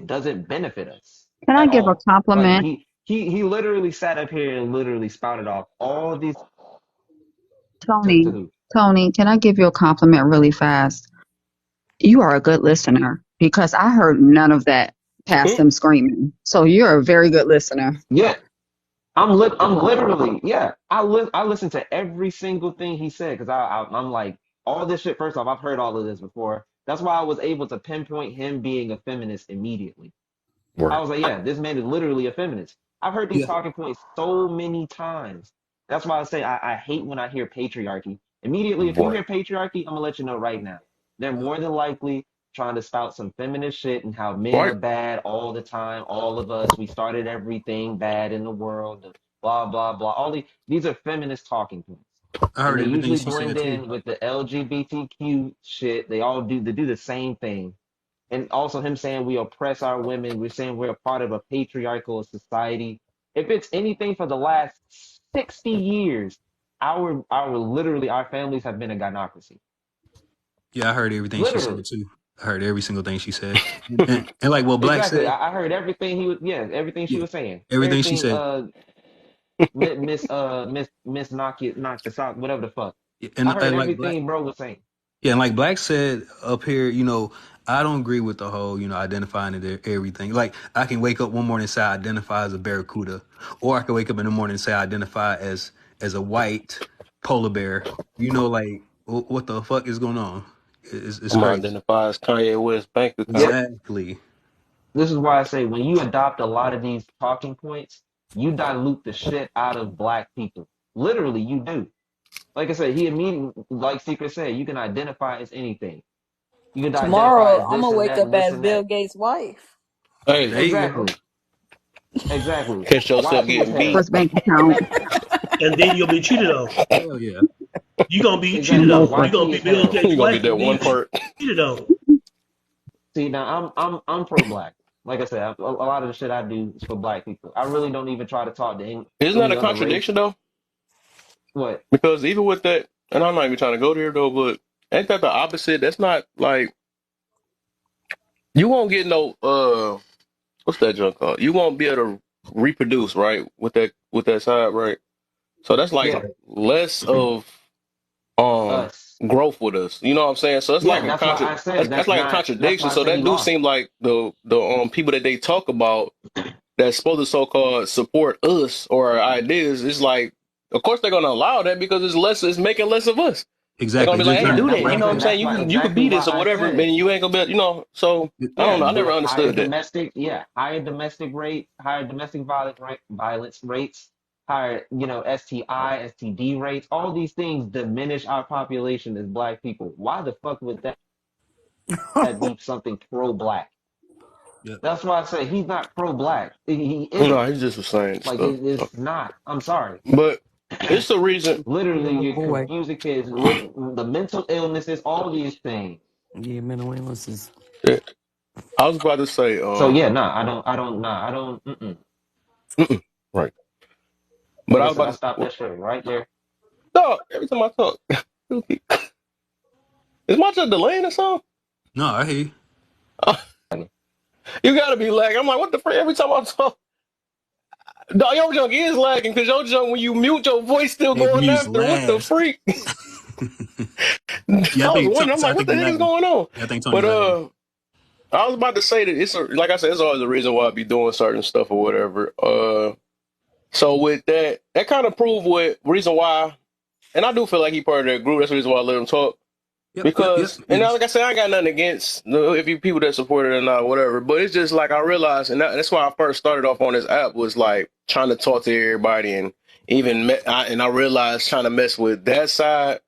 doesn't benefit us Can I at give a all. Like compliment, he literally sat up here and literally spouted off all these to Tony? who? Tony, can I give you a compliment really fast? You are a good listener because I heard none of that past Mm, them screaming. So you're a very good listener. Yeah, I'm literally, yeah. I listen to every single thing he said because I'm like all this shit. First off, I've heard all of this before. That's why I was able to pinpoint him being a feminist immediately. I right. was like, yeah, this man is literally a feminist. I've heard these Yeah. talking points so many times. That's why I say I hate when I hear patriarchy. Immediately, if you Right. hear patriarchy, I'm gonna let you know right now. They're more than likely trying to spout some feminist shit and how men are Right. bad all the time. All of us, we started everything bad in the world. Blah blah blah. These are feminist talking points, I and heard they everything usually she blend said too. in with the LGBTQ shit. They do the same thing, and also him saying we oppress our women. We're saying we're a part of a patriarchal society. If it's anything for the last 60 years, our literally our families have been a gynocracy. Yeah, I heard everything she said Literally. too. I heard every single thing she said, and like what Black Exactly. said. I heard everything he was everything she Yeah, was saying. everything she Everything said. Miss knock the sock, whatever the fuck. And I heard like Black. everything bro was saying. Yeah, and like Black said up here, I don't agree with the whole, identifying it everything. Like I can wake up one morning and say I identify as a barracuda, or I can wake up in the morning and say I identify as a white polar bear. Like what the fuck is going on? It's I'm gonna crazy. identify as Kanye West bank account. Yep. Exactly. This is why I say when you adopt a lot of these talking points, you dilute the shit out of black people. Literally, you do. Like I said, he immediately, like Secret said, you can identify as anything. You can identify Tomorrow, as I'm this gonna and wake that up and this as and Bill that. Gates' wife. Hey, There you go. Exactly. Exactly. catch Why yourself people getting say beat. First bank account. And then you'll be cheated on. Hell yeah. You're gonna be cheated exactly on. why You're gonna he be is Bill hell. Gates' You gonna wife get that and one be part. cheated on. See now I'm pro black. Like I said, a lot of the shit I do is for black people. I really don't even try to talk to Isn't that any a other race. contradiction though? What? Because even with that, and I'm not even trying to go there though, but ain't that the opposite? That's not like you won't get no what's that junk called? You won't be able to reproduce, right? With that side, right? So that's like Yeah, Right. less of us. growth with us. You know what I'm saying? So it's like Yeah, that's why I said that's like a that's contradiction. why I So said he that do lost. seem like the people that they talk about that's supposed to so called support us or our ideas. It's like of course they're gonna allow that because it's making less of us. They're gonna Exactly. be like, Just hey, Yeah, not do that's that. why You I know what right. I'm said saying? that's You why can exactly be why this or I whatever, said then you ain't gonna be, so I don't yeah, know. I never higher understood that. domestic, yeah, higher domestic violence rates, higher, STI, STD rates, all these things diminish our population as black people. Why the fuck would that be something pro-black? Yep. That's why I say he's not pro-black. He No, isn't. he just was saying Like stuff. So. it's not. I'm sorry. But it's the reason. Literally, you're Boy, confusing kids. The mental illnesses, all these things. yeah, mental illness is. That, I was about to say, So yeah, nah, I don't. mm-mm, right. But Like I I was said, about I to. stopped that shit right there. Dog, every time I talk, is my just delaying or something? No, I hear you. You gotta be lagging. I'm like, what the frick? Every time I talk, dog, your junk is lagging because your junk, when you mute, your voice still It going mutes after. What the last. freak? Yeah, I I was think wondering. I'm so. I like, what think the you heck is lagging. going on? Yeah, I think Tony But lagging. I was about to say that like I said, it's always a reason why I be doing certain stuff or whatever. So with that kind of prove what reason why, and I do feel like he part of that group. That's the reason why I let him talk. Yep. Because, and Yes. like I said, I ain't got nothing against if you people that support it or not, whatever. But it's just like I realized, and that's why I first started off on this app was like trying to talk to everybody, and I realized trying to mess with that side,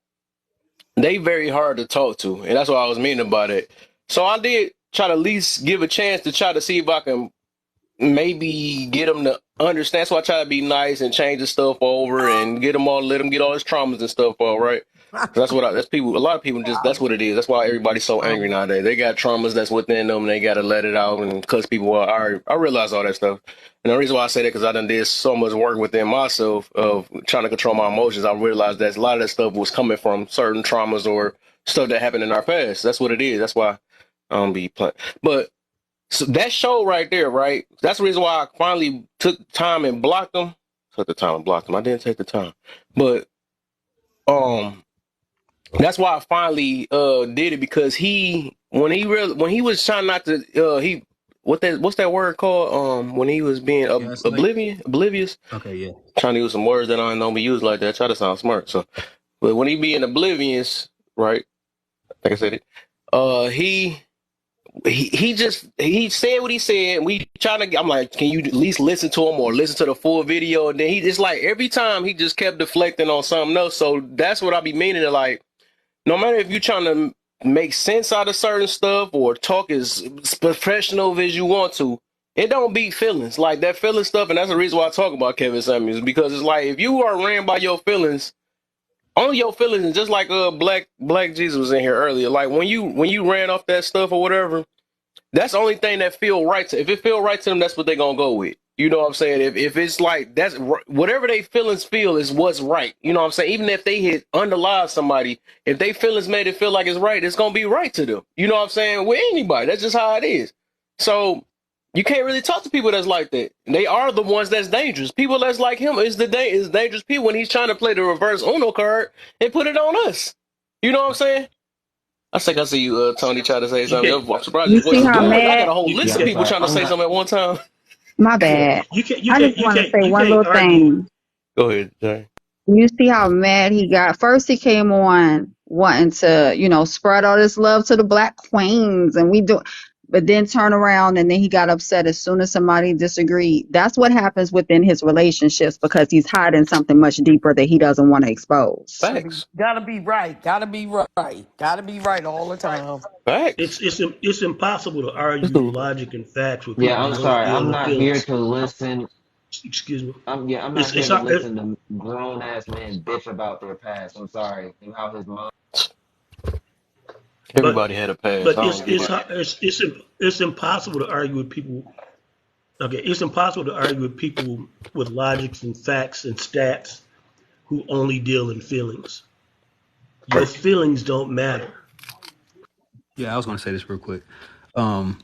they very hard to talk to, and that's what I was meaning about it. So I did try to at least give a chance to try to see if I can maybe get them to understand. So I try to be nice and change the stuff over and let them get all his traumas and stuff all right. That's that's people. A lot of people just that's what it is. That's why everybody's so angry nowadays. They got traumas that's within them. And they got to let it out and cuss people out. I realize all that stuff. And the reason why I say that because I done did so much work within myself of trying to control my emotions. I realized that a lot of that stuff was coming from certain traumas or stuff that happened in our past. That's what it is. That's why I don't be playing. But so that show right there, right? That's the reason why I finally took time and blocked them. Took the time and blocked them. I didn't take the time, but um, that's why I finally did it because when he was trying not to what's that word called when he was being Gaslight. oblivious, Okay. Yeah. trying to use some words that I don't be used like that. Try to sound smart. So, but when he being oblivious, right? Like I said it. He he said what he said. We trying to. I'm like, can you at least listen to him or listen to the full video? And then he just like every time he just kept deflecting on something else. So that's what I be meaning to like. No matter if you're trying to make sense out of certain stuff or talk as professional as you want to, it don't beat feelings like that feeling stuff. And that's the reason why I talk about Kevin Samuels because it's like if you are ran by your feelings. Only your feelings, and just like Black Jesus was in here earlier. Like when you ran off that stuff or whatever, that's the only thing that feel right to. If it feel right to them, that's what they gonna go with. You know what I'm saying? If it's like that's whatever they feelings feel is what's right. You know what I'm saying? Even if they hit underlie somebody, if they feelings made it feel like it's right, it's gonna be right to them. You know what I'm saying? With anybody, that's just how it is. So you can't really talk to people that's like that. They are the ones that's dangerous. People that's like him is dangerous people when he's trying to play the reverse Uno card and put it on us. You know what I'm saying? I think I see you, Tony, try to say You something. can't. I'm surprised You your see voice is how good. I got mad? a whole You, list you of Yeah, I'm can't. people sorry. trying to I'm say not. something at one time. My Yeah. bad. I just want to say You one can't little argue. thing. Go ahead, Jay. You see how mad he got? First, he came on wanting to, spread all this love to the black queens, and we do. But then turn around, and then he got upset as soon as somebody disagreed. That's what happens within his relationships because he's hiding something much deeper that he doesn't want to expose. Facts. Gotta be right. Gotta be right. Gotta be right all the time. Facts. It's impossible to This argue dude. logic and facts with Yeah, people I'm who don't sorry. deal I'm in not here feelings. to listen. Excuse me. I'm not It's here it's to it, listen to grown ass men bitch about their past. I'm sorry. And how his mom. but Everybody had a pass. but I don't get it. it's impossible to argue with people. Okay, it's impossible to argue with people with logics and facts and stats who only deal in feelings. Your feelings don't matter. Yeah, I was gonna say this real quick. Um,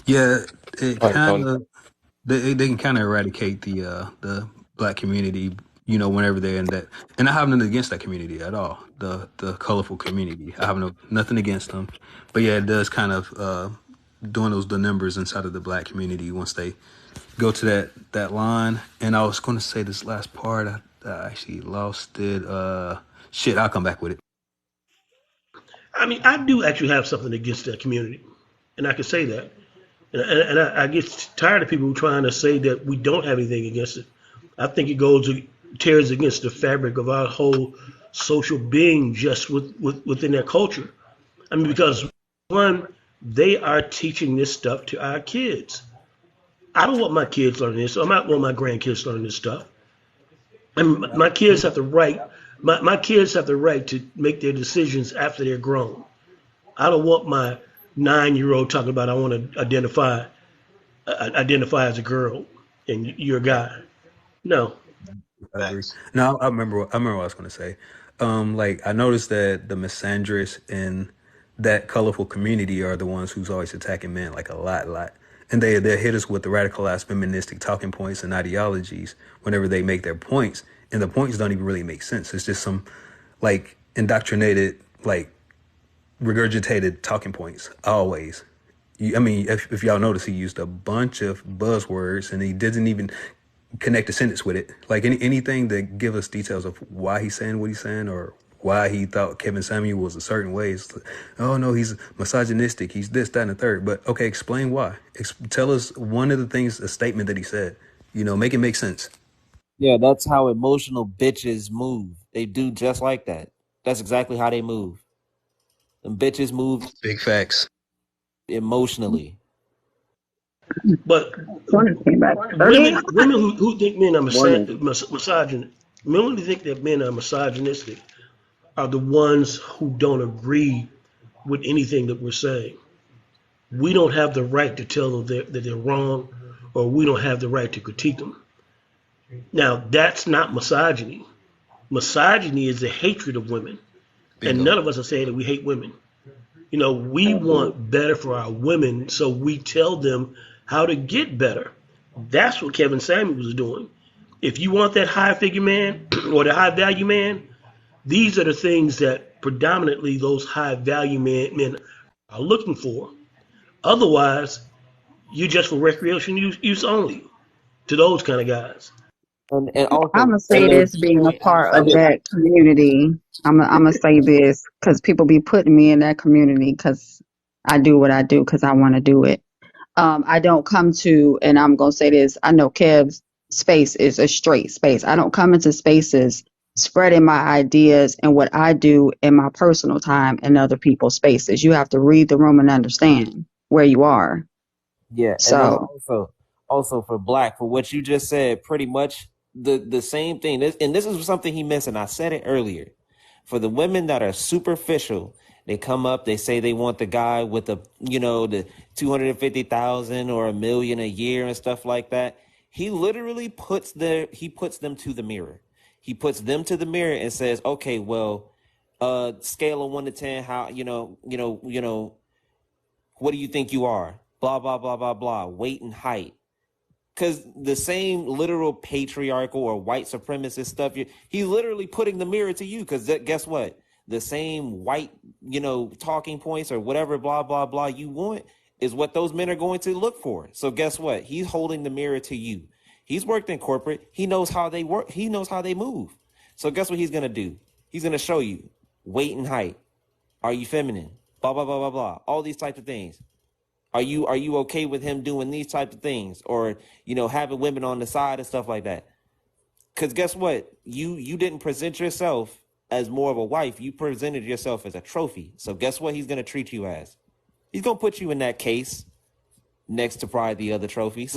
yeah, it All right, kind Tony. of they can kind of eradicate the black community, whenever they're in that. And I have nothing against that community at all. The colorful community, I have nothing against them. But yeah, it does kind of doing the numbers inside of the black community once they go to that line. And I was going to say this last part. I actually lost it. Shit, I'll come back with it. I mean, I do actually have something against that community, and I can say that. And I get tired of people trying to say that we don't have anything against it. I think it tears against the fabric of our whole social being just within their culture. I mean, because one, they are teaching this stuff to our kids. I don't want my kids learning this. So I might want my grandkids learning this stuff. I mean, my kids have the right. My kids have the right to make their decisions after they're grown. I don't want my 9-year old talking about I want to identify as a girl and you're a guy. No. I agree. No, I remember what I was going to say. Like I noticed that the misandrists in that colorful community are the ones who's always attacking men, like a lot. And they hit us with the radicalized feministic talking points and ideologies whenever they make their points, and the points don't even really make sense. It's just some like indoctrinated, like regurgitated talking points always. I mean, if y'all notice, he used a bunch of buzzwords, and he doesn't even connect a sentence with it. Like anything that give us details of why he's saying what he's saying, or why he thought Kevin Samuel was a certain way. It's like, oh no, he's misogynistic. He's this, that, and the third. But okay, explain why. Tell us one of the things, a statement that he said. Make it make sense. Yeah, that's how emotional bitches move. They do just like that. That's exactly how they move. Them bitches move Big facts. emotionally. But Soon as came back. women who think men are Morning. misogynist, women who think that men are misogynistic are the ones who don't agree with anything that we're saying. We don't have the right to tell them that they're wrong, or we don't have the right to critique them. Now, that's not misogyny. Misogyny is the hatred of women, and Bingo. none of us are saying that we hate women. We want better for our women, so we tell them how to get better. That's what Kevin Samuels was doing. If you want that high figure man or the high value man, these are the things that predominantly those high value men are looking for. Otherwise, you're just for recreation use only to those kind of guys. And I'm also, gonna to say your this being a point, I'm part of sorry. that community. I'm gonna say this because people be putting me in that community because I do what I do because I want to do it. I don't come to, and I'm gonna say this. I know Kev's space is a straight space. I don't come into spaces spreading my ideas and what I do in my personal time in other people's spaces. You have to read the room and understand where you are. Yeah, and then So also for Black, for what you just said, pretty much the same thing. This is something he missed, and I said it earlier. For the women that are superficial, they come up, they say they want the guy with the 250,000 or $1 million a year and stuff like that. He literally puts them to the mirror. He puts them to the mirror and says, okay, well, scale of 1 to 10, how what do you think you are? Blah, blah, blah, blah, blah. Weight and height. Because the same literal patriarchal or white supremacist stuff, he's literally putting the mirror to you. Because guess what? the same white, talking points or whatever, blah, blah, blah you want is what those men are going to look for. So guess what? He's holding the mirror to you. He's worked in corporate. He knows how they work. He knows how they move. So guess what he's going to do? He's going to show you weight and height. Are you feminine? Blah, blah, blah, blah, blah. All these types of things. Are you okay with him doing these types of things, or having women on the side and stuff like that? Because guess what, you didn't present yourself as more of a wife. You presented yourself as a trophy. So guess what he's gonna treat you as? He's gonna put you in that case next to probably the other trophies.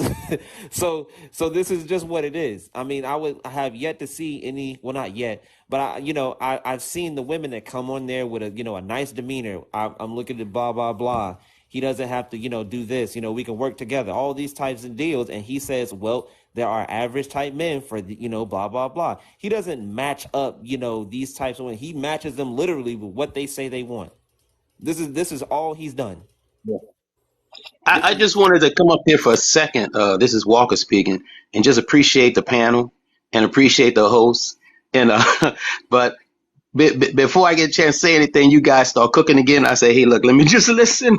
so this is just what it is. I mean, I have yet to see any, well, not yet, but I've seen the women that come on there with a nice demeanor. I'm looking at blah blah blah. He doesn't have to do this. We can work together. All these types of deals, and he says, well, there are average type men for the blah blah blah. He doesn't match up these types of women. He matches them literally with what they say they want. This is all he's done. I just wanted to come up here for a second. This is Walker speaking, and just appreciate the panel and appreciate the host. And but before I get a chance to say anything, you guys start cooking again. I say, hey, look, let me just listen.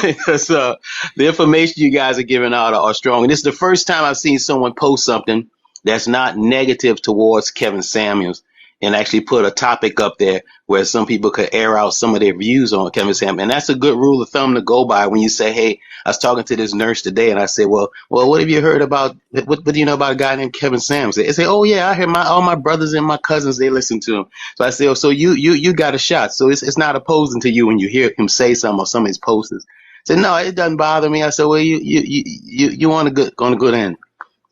Because the information you guys are giving out are strong. And this is the first time I've seen someone post something that's not negative towards Kevin Samuels and actually put a topic up there where some people could air out some of their views on Kevin Samuels. And that's a good rule of thumb to go by when you say, hey, I was talking to this nurse today and I said, well, what have you heard about, what do you know about a guy named Kevin Samuels? They say, oh yeah, I hear all my brothers and my cousins, they listen to him. So I say, oh, so you got a shot. So it's not opposing to you when you hear him say something or some of his posts. I said, no, it doesn't bother me. I said, well, you on a good end.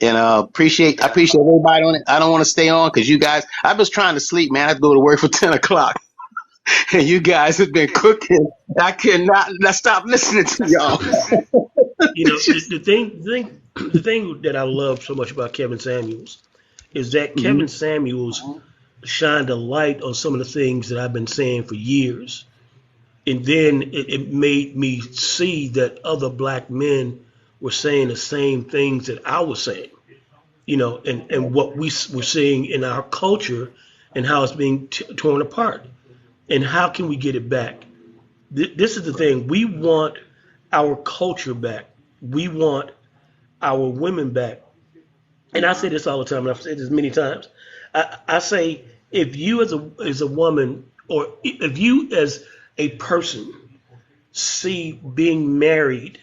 And I appreciate everybody on it. I don't want to stay on because you guys, I was trying to sleep, man. I have to go to work for 10 o'clock. And you guys have been cooking. I cannot stop listening to y'all. The thing that I love so much about Kevin Samuels is that Mhm. Kevin Samuels shined a light on some of the things that I've been saying for years. And then it made me see that other black men were saying the same things that I was saying, and what we're seeing in our culture and how it's being torn apart. And how can we get it back? This is the thing. We want our culture back. We want our women back. And I say this all the time, and I've said this many times. I say, if you as a woman, or if you as a person see being married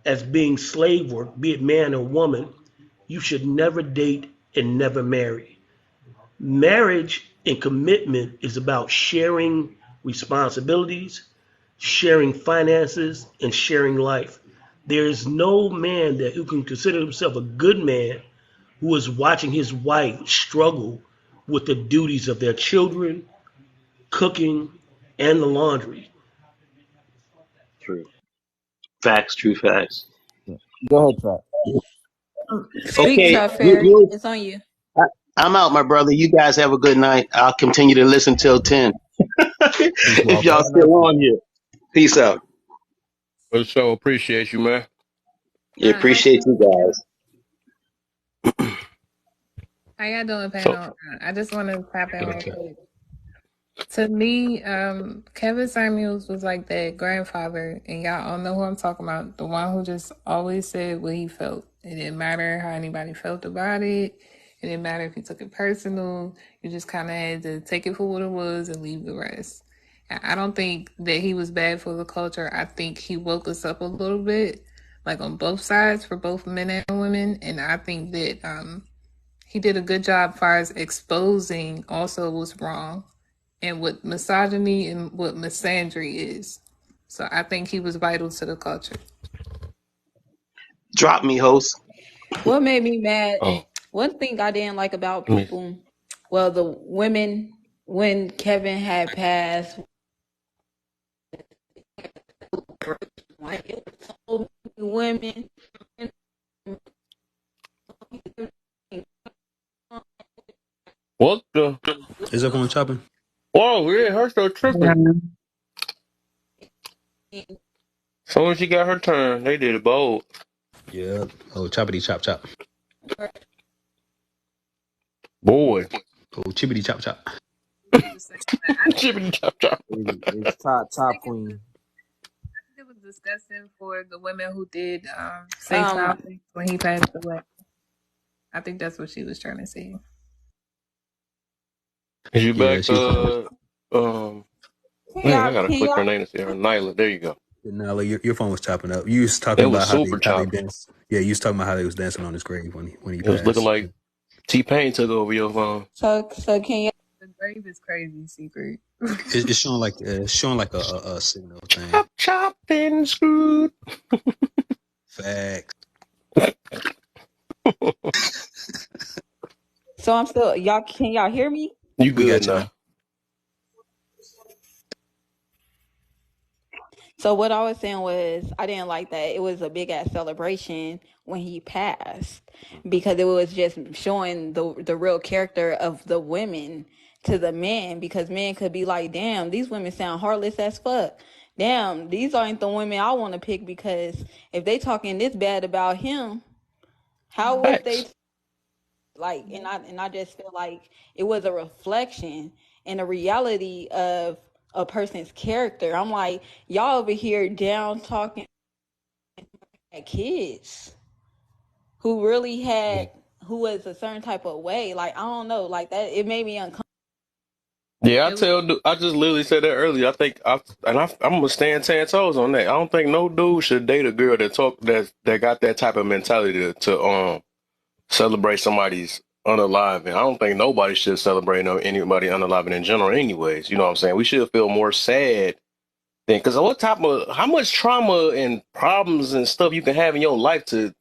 as being slave work, be it man or woman, you should never date and never marry. Marriage and commitment is about sharing responsibilities, sharing finances, and sharing life. There is no man who can consider himself a good man who is watching his wife struggle with the duties of their children, cooking, and the laundry. True facts. True facts. Go ahead, Trap. Speak, Okay, Top Fairy. It's on you. I, I'm out, my brother. You guys have a good night. I'll continue to listen till 10. Peace, If Walker. y'all Have a nice still one. on here. Peace out. For sure, appreciate you, man. Yeah, appreciate you guys. How y'all doing, So, panel? I just want to tap in real Okay. quick. To me, Kevin Samuels was like that grandfather, and y'all all know who I'm talking about. The one who just always said what he felt. It didn't matter how anybody felt about it. It didn't matter if you took it personal. You just kind of had to take it for what it was and leave the rest. I don't think that he was bad for the culture. I think he woke us up a little bit, like on both sides, for both men and women. And I think that he did a good job as far as exposing also what's wrong and what misogyny and what misandry is. So I think he was vital to the culture. Drop me, host. What made me mad? oh, One thing I didn't like about I mean, people, well, the women, when Kevin had passed, like it was so many women. what the? Is everyone chopping? Whoa, yeah, her still tripping. Soon as she got her turn, they did it bold. Yeah. Oh, choppity chop chop. Boy. Oh, chippity chop chop. was the same. But I think Chippity chop chop. It's top it was queen. I think it was disgusting for the women who did say foul Um, things when he passed away. I think that's what she was trying to say. Is you Yeah, back? she Um, can dang, I y'all gotta can click her y'all name to see her. Nyla. There you go. Nala, your phone was chopping up. You was It talking was about super how they choppy. danced. Yeah, you was talking about how they was dancing on his grave when he It was looking passed. like T-Pain took over your phone. so can y'all The grave is crazy secret. It's showing like a signal thing. Chop chopped and screwed. Facts. so I'm still y'all can y'all hear me? You We good got you now. now? So what I was saying was I didn't like that it was a big ass celebration when he passed because it was just showing the real character of the women to the men because men could be like, damn, these women sound heartless as fuck. Damn, these aren't the women I want to pick because if they talking this bad about him, how was they Facts. like? And I just feel like it was a reflection and a reality of a person's character. I'm like, y'all over here down talking at kids who really had who was a certain type of way. Like I don't know, like that. It made me uncomfortable. Yeah, It was I just literally said that earlier. I'm gonna stand 10 toes on that. I don't think no dude should date a girl that got that type of mentality to celebrate somebody's unaliving. I don't think nobody should celebrate anybody unaliving in general, anyways. You know what I'm saying? We should feel more sad than because how much trauma and problems and stuff you can have in your life to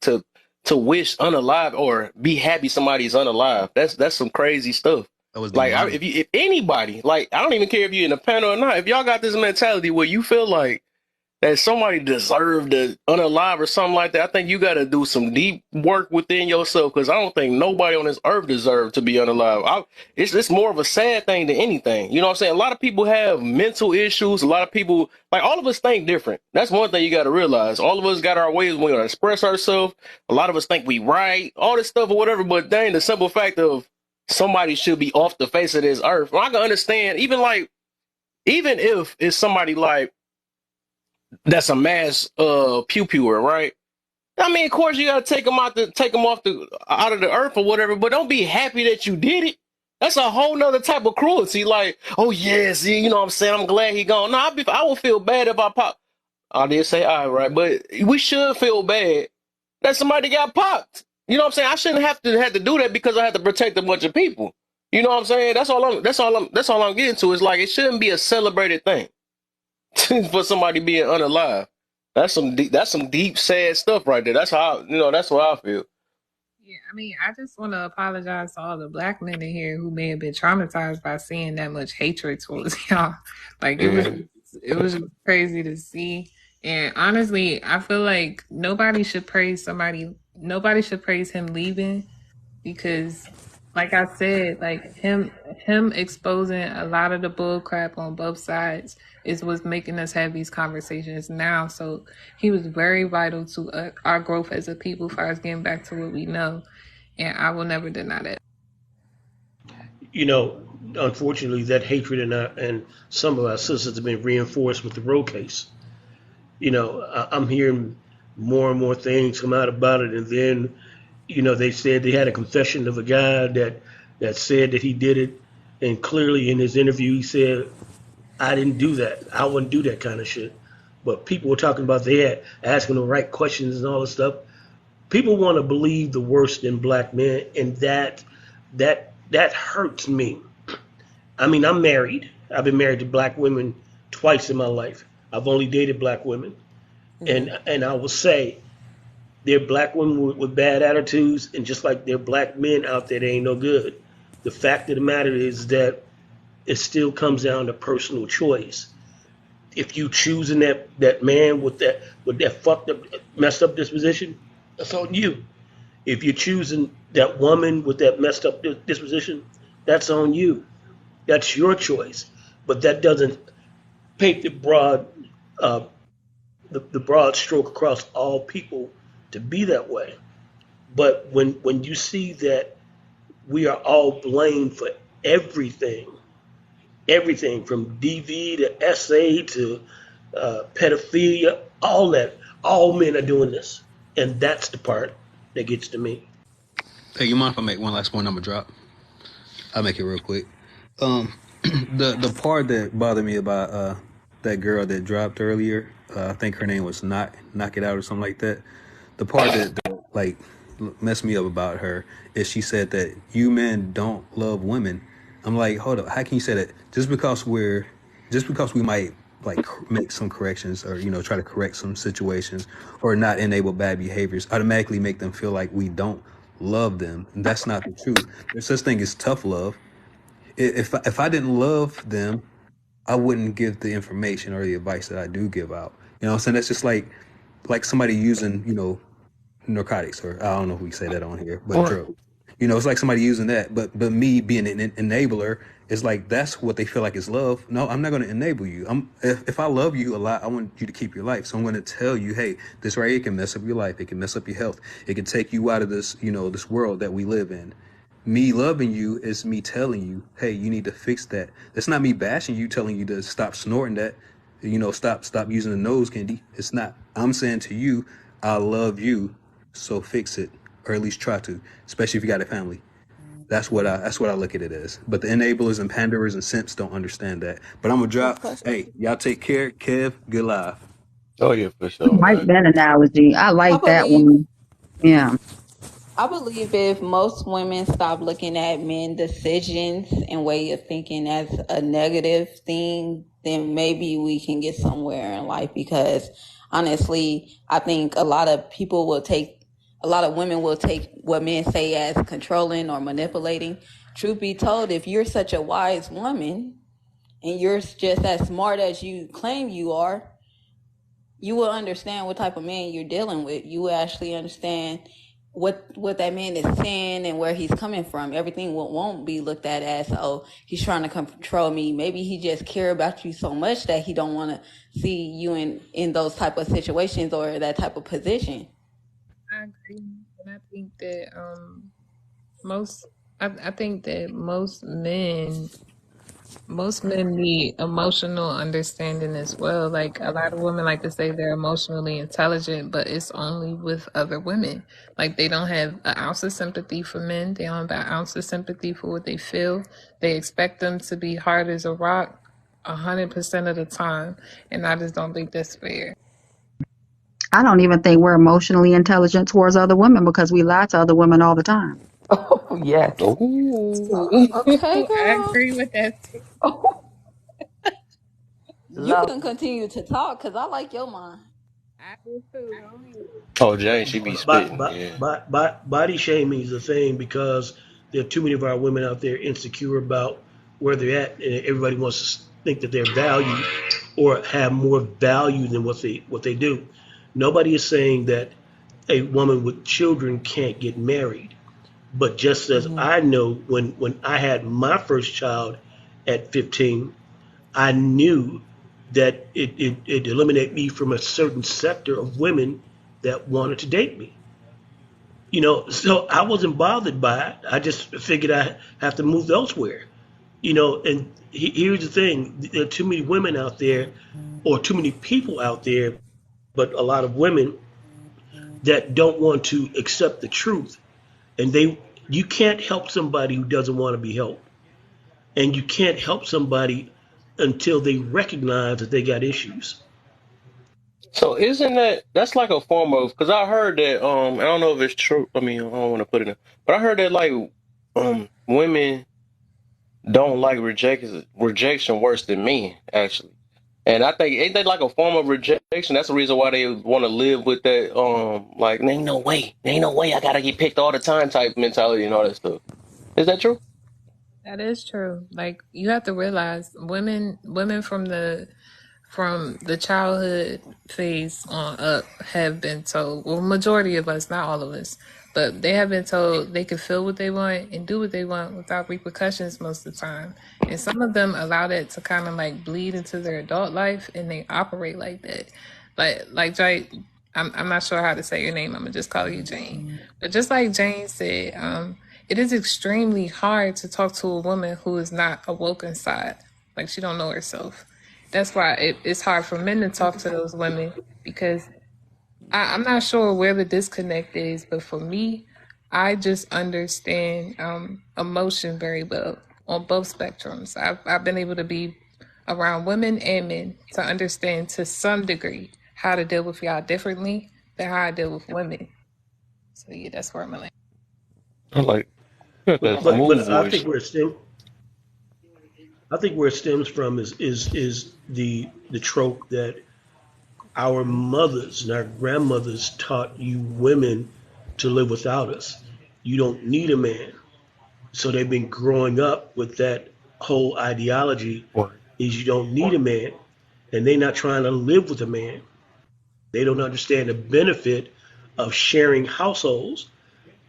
wish unalive or be happy somebody's unalive. That's some crazy stuff. That was Like demonic. if anybody, like I don't even care if you're in a panel or not. If y'all got this mentality where you feel like that somebody deserved to unalive or something like that, I think you got to do some deep work within yourself because I don't think nobody on this earth deserved to be unalive. It's more of a sad thing than anything. You know what I'm saying? A lot of people have mental issues. A lot of people, like all of us think different. That's one thing you got to realize. All of us got our ways when we want to express ourselves. A lot of us think we right, all this stuff or whatever, but dang, the simple fact of somebody should be off the face of this earth. Well, I can understand, even if it's somebody like, that's a mass pew pewer, right? I mean, of course you gotta take them out of the earth or whatever, but don't be happy that you did it. That's a whole nother type of cruelty. Like, oh yes, yeah, you know what I'm saying? I'm glad he gone. No, I would feel bad if I pop. I did say all right, but we should feel bad that somebody got popped. You know what I'm saying? I shouldn't have to do that because I have to protect a bunch of people. You know what I'm saying? That's all I'm getting to. Is like it shouldn't be a celebrated thing. For somebody being unalive. That's some deep sad stuff right there. That's what I feel. Yeah, I mean, I just want to apologize to all the black men in here who may have been traumatized by seeing that much hatred towards y'all. Like Mhm. it was just crazy to see. And honestly, I feel like nobody should praise him leaving because like I said, like him exposing a lot of the bull crap on both sides is what's making us have these conversations now. So he was very vital to our growth as a people, as far as getting back to what we know, and I will never deny that. You know, unfortunately, that hatred and some of our sisters have been reinforced with the Roe case. You know, I'm hearing more and more things come out about it, and then they said they had a confession of a guy that said that he did it, and clearly in his interview he said, "I didn't do that. I wouldn't do that kind of shit." But people were talking about they had asking the right questions and all this stuff. People want to believe the worst in black men, and that hurts me. I mean, I'm married. I've been married to black women twice in my life. I've only dated black women, and I will say there are black women with bad attitudes, and just like there are black men out there that ain't no good. The fact of the matter is that it still comes down to personal choice. If you choosing that man with that fucked up, messed up disposition, that's on you. If you're choosing that woman with that messed up disposition, that's on you. That's your choice. But that doesn't paint uh, the broad stroke across all people to be that way. But when you see that we are all blamed for everything, everything from DV to SA to pedophilia, all that. All men are doing this, and that's the part that gets to me. Hey, you mind if I make one last point? I'm gonna drop. I'll make it real quick. Um, the part that bothered me about that girl that dropped earlier, I think her name was Knock It Out or something like that. The part that like messed me up about her is she said that you men don't love women. I'm like, hold up, how can you say that? Just because we might like make some corrections or try to correct some situations or not enable bad behaviors automatically make them feel like we don't love them. And that's not the truth. There's such thing as tough love. If I didn't love them, I wouldn't give the information or the advice that I do give out. You know what I'm saying? That's just like somebody using, narcotics, or I don't know if we say that on here, but Right. drugs. It's like somebody using that, but me being an enabler is like that's what they feel like is love. No, I'm not going to enable you. If I love you a lot, I want you to keep your life. So I'm going to tell you, hey, this right here can mess up your life. It can mess up your health. It can take you out of this, this world that we live in. Me loving you is me telling you, hey, you need to fix that. That's not me bashing you, telling you to stop snorting that, stop using the nose candy. It's not. I'm saying to you, I love you, so fix it, or at least try to, especially if you got a family. That's what I look at it as. But the enablers and panderers and simps don't understand that. But I'm gonna Quick drop. question. Hey, y'all take care. Kev, good live. Oh yeah, for I sure, like man. that analogy. I I like that believe one. Yeah. I believe if most women stop looking at men decisions and way of thinking as a negative thing, then maybe we can get somewhere in life. Because honestly, I think a lot of women will take what men say as controlling or manipulating. Truth be told, if you're such a wise woman and you're just as smart as you claim you are, you will understand what type of man you're dealing with. You will actually understand what that man is saying and where he's coming from. Everything won't be looked at as, oh, he's trying to control me. Maybe he just care about you so much that he don't want to see you in those type of situations or that type of position. I agree, and I think that most I think that most men need emotional understanding as well. Like a lot of women like to say they're emotionally intelligent, but it's only with other women. Like they don't have an ounce of sympathy for men. They don't have an ounce of sympathy for what they feel. They expect them to be hard as a rock 100% of the time, and I just don't think that's fair. I don't even think we're emotionally intelligent towards other women because we lie to other women all the time. Oh, yes. Oh, Okay, I girl. agree with that too. Oh, You love can it. continue to talk because I like your mind. I do too. Go ahead. oh, Jane, she be spitting. Yeah. Body shaming is a thing because there are too many of our women out there insecure about where they're at, and everybody wants to think that they're valued or have more value than what they do. Nobody is saying that a woman with children can't get married, but just as Mm-hmm. I know, when I had my first child at 15, I knew that it eliminated me from a certain sector of women that wanted to date me. So I wasn't bothered by it. I just figured I have to move elsewhere. And here's the thing: there are too many women out there, or too many people out there, but a lot of women that don't want to accept the truth. And you can't help somebody who doesn't want to be helped, and you can't help somebody until they recognize that they got issues. So isn't that's like a form of, because I heard that I don't know if it's true. I mean, I don't want to put it in, but I heard that like women don't like rejection worse than men actually. And I think ain't that like a form of rejection? That's the reason why they want to live with that like there ain't no way I gotta get picked all the time type mentality and all that stuff. Is that true? That is true. Like you have to realize women from the childhood phase on up have been told, well, majority of us, not all of us, but they have been told they can feel what they want and do what they want without repercussions most of the time. And some of them allow that to kind of like bleed into their adult life and they operate like that. Like Jay, I'm not sure how to say your name. I'm gonna just call you Jane. But just like Jane said, it is extremely hard to talk to a woman who is not awoke inside. Like she don't know herself. That's why it's hard for men to talk to those women because I'm not sure where the disconnect is, but for me, I just understand emotion very well on both spectrums. I've been able to be around women and men to understand to some degree how to deal with y'all differently than how I deal with women. So yeah, that's where I'm at. I like got that smooth But I voice. think where it stems from is the trope that our mothers and our grandmothers taught you women to live without us. You don't need a man. So they've been growing up with that whole ideology What? is you don't need a man, and they're not trying to live with a man. They don't understand the benefit of sharing households.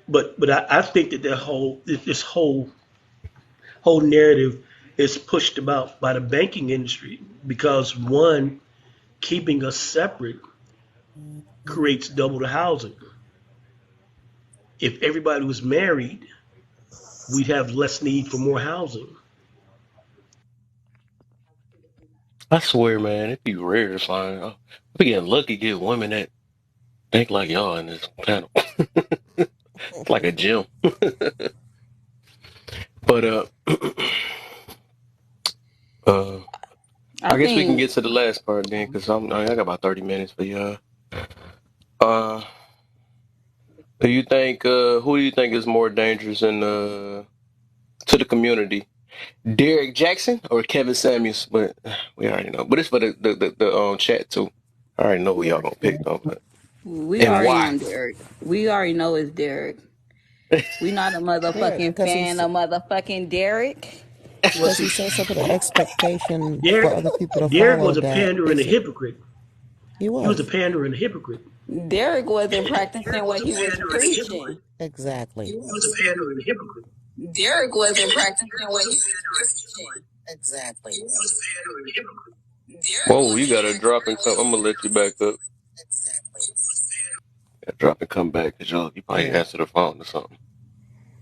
But I think that this whole narrative is pushed about by the banking industry because one, keeping us separate creates double the housing. If everybody was married, we'd have less need for more housing. I swear, man, it'd be rare to find. We getting lucky to get women that think like y'all in this panel. It's like a gym. But uh, I I guess we can think get to the last part then, because I got about 30 minutes for y'all. Uh, do you think who do you think is more dangerous in to the community? Derek Jackson or Kevin Samuels? But we already know. But it's for the chat too. I already know who y'all gonna pick though. But we and already why? on Derek. We already know it's Derek. We not a Yeah, motherfucking fan of motherfucking Derek. Well, because he see, set up an expectation for Derek other people to Derek follow was a that pander and a isn't. hypocrite. He He was a was pander and a hypocrite. Derek wasn't practicing Derek what was he a was pander and a hypocrite. preaching. exactly. He was a pander and a hypocrite. Derek wasn't practicing Derek what was he a was pander and a preaching. hypocrite. He was a pander and a hypocrite. Derek Whoa, you wasn't gotta drop and come. I'm gonna let you back up. Yeah, drop and come back because you probably Yeah, answer the phone or something.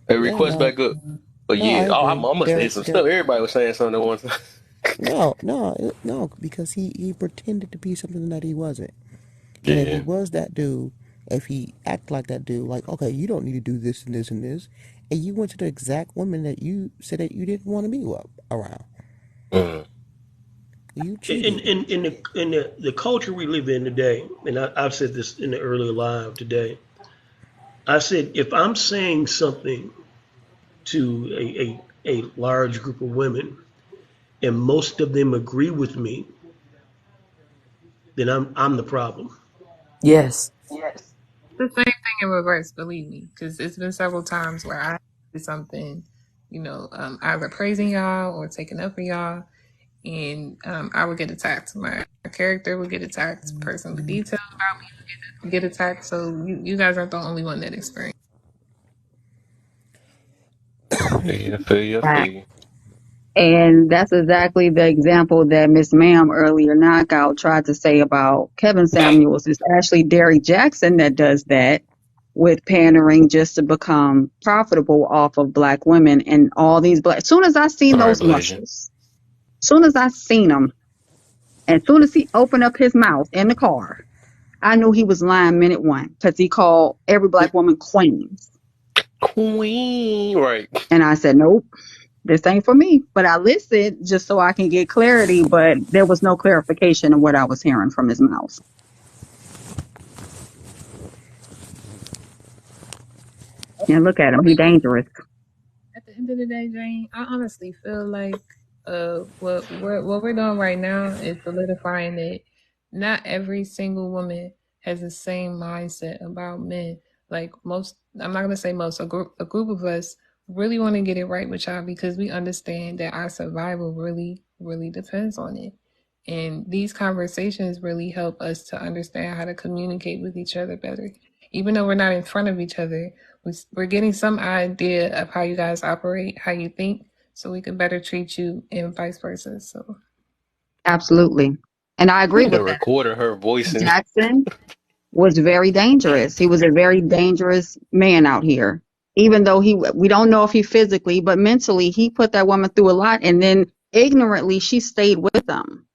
Hey, yeah. request No, back up. But no, I yeah, agree. I must have hit some stuff. Everybody was saying something at once. No, because he pretended to be something that he wasn't. And if he Yeah. was that dude, if he acted like that dude, like, okay, you don't need to do this and this and this, and you went to the exact woman that you said that you didn't want to be around, Mm. you In cheated. in in the culture we live in today, and I've said this in the earlier live today. I said if I'm saying something to a large group of women and most of them agree with me, then I'm the problem. Yes. The same thing in reverse, believe me, because it's been several times where I did something, either praising y'all or taking up for y'all, and I would get attacked. My character would get attacked. Person with details about me would get attacked. So you guys aren't the only one that experienced. Yeah, I feel you. I feel you. And that's exactly the example that Miss Ma'am earlier knockout tried to say about Kevin Samuels. It's actually Derrick Jackson that does that with pandering just to become profitable off of black women and all these black. As soon as I seen Sorry, those Blazion. muscles, soon as I seen them, and soon as he opened up his mouth in the car, I knew he was lying minute one because he called every black woman queens. Queen, right? And I said, nope. This ain't for me. But I listened just so I can get clarity, but there was no clarification of what I was hearing from his mouth. And look at him, he dangerous. At the end of the day, Jane, I honestly feel like what we're doing right now is solidifying that not every single woman has the same mindset about men. Like most, I'm not gonna say most, a group of us really want to get it right with y'all because we understand that our survival really, really depends on it. And these conversations really help us to understand how to communicate with each other better. Even though we're not in front of each other, we're getting some idea of how you guys operate, how you think, so we can better treat you and vice versa. So Absolutely. And I We agree need to with that. record her voicing. Jackson was very dangerous. He was a very dangerous man out here. Even though we don't know if he physically, but mentally, he put that woman through a lot. And then ignorantly she stayed with them,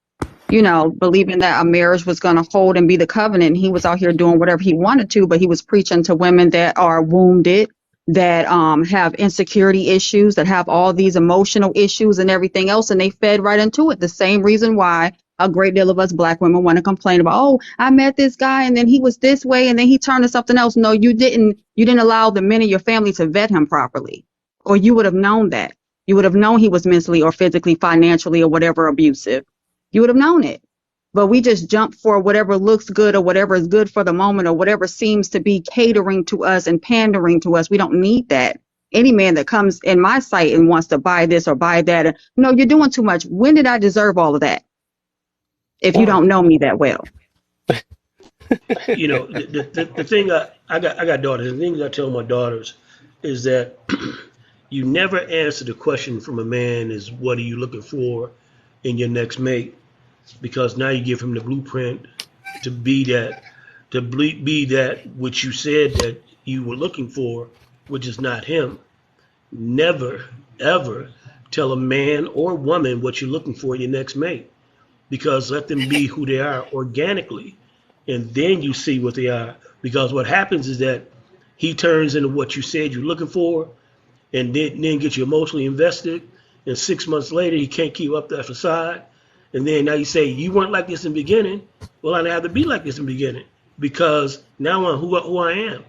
you know, believing that a marriage was going to hold and be the covenant. And he was out here doing whatever he wanted to, but he was preaching to women that are wounded, that have insecurity issues, that have all these emotional issues and everything else, and they fed right into it. The same reason why a great deal of us black women want to complain about, oh, I met this guy and then he was this way and then he turned to something else. No, you didn't. You didn't allow the men in your family to vet him properly, or you would have known that. You would have known he was mentally or physically, financially, or whatever abusive. You would have known it. But we just jump for whatever looks good or whatever is good for the moment or whatever seems to be catering to us and pandering to us. We don't need that. Any man that comes in my sight and wants to buy this or buy that, no, you're doing too much. When did I deserve all of that if you don't know me that well? You know, the thing I got daughters. The things I tell my daughters is that you never answer the question from a man is what are you looking for in your next mate, because now you give him the blueprint to be that, be that which you said that you were looking for, which is not him. Never ever tell a man or woman what you're looking for in your next mate, because let them be who they are organically, and then you see what they are. Because what happens is that he turns into what you said you're looking for, and then get you emotionally invested. And 6 months later, he can't keep up that facade. And then now you say, you weren't like this in the beginning. Well, I didn't have to be like this in the beginning because now I'm who I am.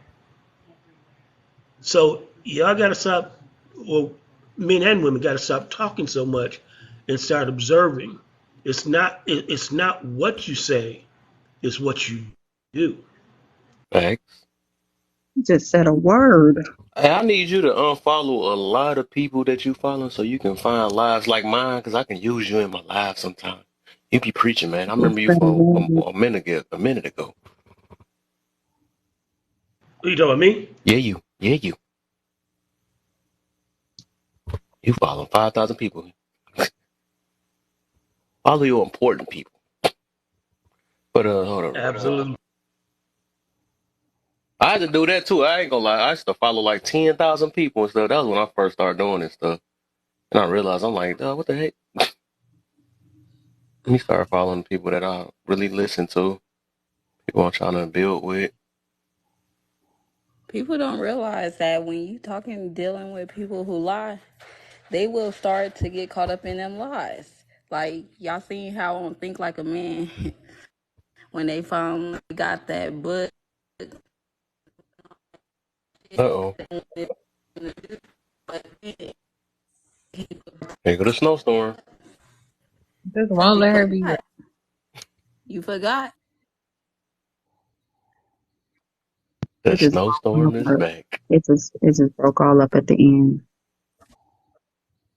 So y'all got to stop, well, men and women got to stop talking so much and start observing. It's not what you say, it's what you do. Facts. You just said a word. Hey, I need you to unfollow a lot of people that you follow so you can find lives like mine, because I can use you in my life sometime. You be preaching, man. I Just remember you said a from word. a minute ago. A minute ago. What you talking about, me? Yeah, you. Yeah, you. You follow 5,000 people. Follow your important people. But hold on. Absolutely. I had to do that too. I ain't gonna lie. I used to follow like 10,000 people and stuff. That was when I first started doing this stuff. And I realized I'm like, what the heck? Let me start following people that I really listen to. People I'm trying to build with. People don't realize that when you talking dealing with people who lie, they will start to get caught up in them lies. Like y'all seen how on Think Like a Man when they finally got that book. Uh-oh. Here go the snowstorm. Just won't You let her be right. forgot. You forgot. The It just snowstorm is back. it just broke all up at the end.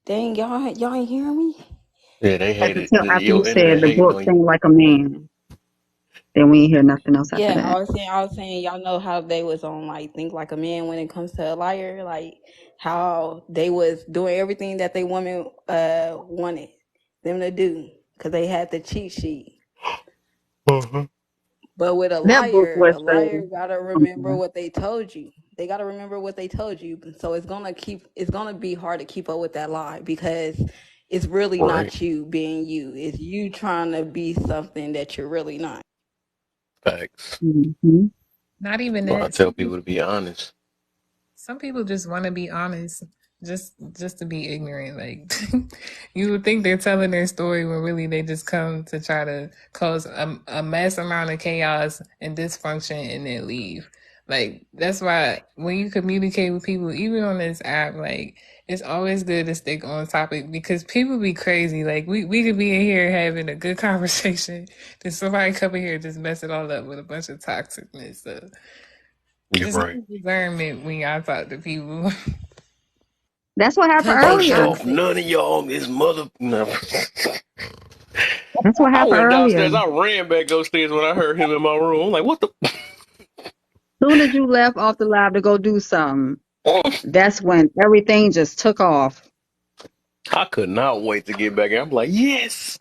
Dang, y'all ain't hearing me? Yeah, they At the hated tip after you your said internet the hating book on you. thing like a man, then we ain't hear nothing else after Yeah, that. I was saying, y'all know how they was on like Think Like a Man when it comes to a liar, like how they was doing everything that they women wanted them to do because they had the cheat sheet. Uh-huh. But with That book was a liar the gotta remember what they told you. They gotta remember what they told you. So it's gonna be hard to keep up with that lie because it's really Right. not you being you. It's you trying to be something that you're really not. Facts. hmm Not even Well, I that. tell people to be honest. Some people just want to be honest, just to be ignorant. Like you would think they're telling their story when really they just come to try to cause a mass amount of chaos and dysfunction and then leave. Like that's why when you communicate with people, even on this app, like it's always good to stick on topic because people be crazy. Like we could be in here having a good conversation, then somebody come in here and just mess it all up with a bunch of toxicness. So You're just right. use discernment when y'all talk to people. That's what happened Cause they First earlier. off, toxic. none of y'all is mother. No. That's what I happened went earlier. downstairs. I ran back upstairs when I heard him in my room. I'm like, what the? Soon as you left off the lab to go do something, that's when everything just took off. I could not wait to get back. I'm like, yes.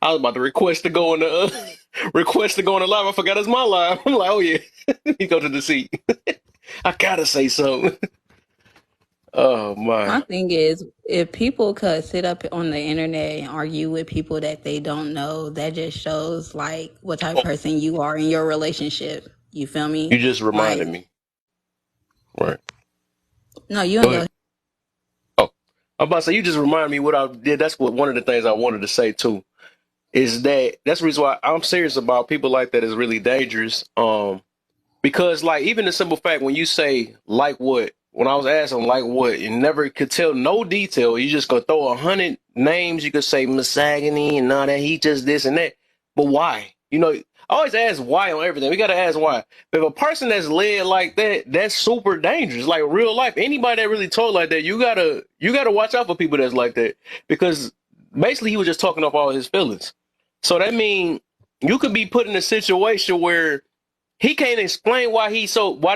I was about to request to go in the request to go in the live. I forgot it's my live. I'm like, oh yeah, let me go to the seat. I gotta say something. Oh My my. thing is, if people could sit up on the internet and argue with people that they don't know, that just shows like what type of Oh, person you are in your relationship. You feel you me? just reminded Like, me. Right. no, you Go ain't go. ahead. Oh, I'm about to say you just reminded me what I did. That's what one of the things I wanted to say too. Is that that's the reason why I'm serious about people like that is really dangerous. Because like even the simple fact when you say like what, when I was asking like what, you never could tell no detail. You just go throw 100 names. You could say misogyny and all that. He just this and that. But why? You know, I always ask why on everything. We gotta ask why. But if a person that's led like that, that's super dangerous. Like real life, anybody that really told like that, you gotta watch out for people that's like that because basically he was just talking off all his feelings. So that means you could be put in a situation where he can't explain why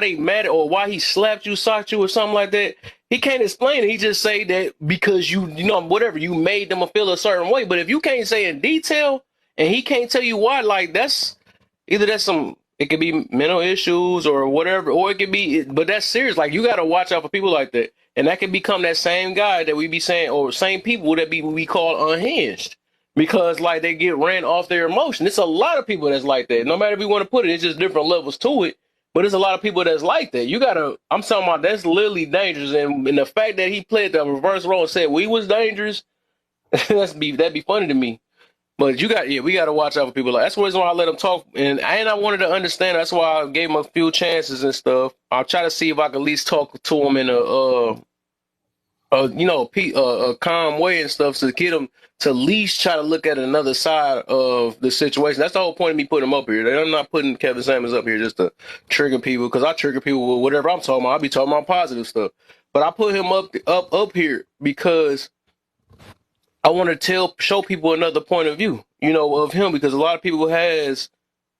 they mad or why he slapped you, socked you, or something like that. He can't explain it. He just say that because you know whatever you made them feel a certain way. But if you can't say in detail and he can't tell you why, like that's either that's some it could be mental issues or whatever, or it could be but that's serious. Like you got to watch out for people like that, and that can become that same guy that we be saying or same people that be we call unhinged because like they get ran off their emotion. It's a lot of people that's like that. No matter if you want to put it, it's just different levels to it. But there's a lot of people that's like that. You gotta. I'm talking about that's literally dangerous, and the fact that he played the reverse role and said we was dangerous, that'd be funny to me. But we got to watch out for people. Like that's the reason why I let him talk, and I wanted to understand. That's why I gave him a few chances and stuff. I'll try to see if I can at least talk to him in a calm way and stuff to get him to at least try to look at another side of the situation. That's the whole point of me putting him up here. I'm not putting Kevin Samuels up here just to trigger people because I trigger people with whatever I'm talking about. I'll be talking about positive stuff, but I put him up here because I want to show people another point of view, of him because a lot of people has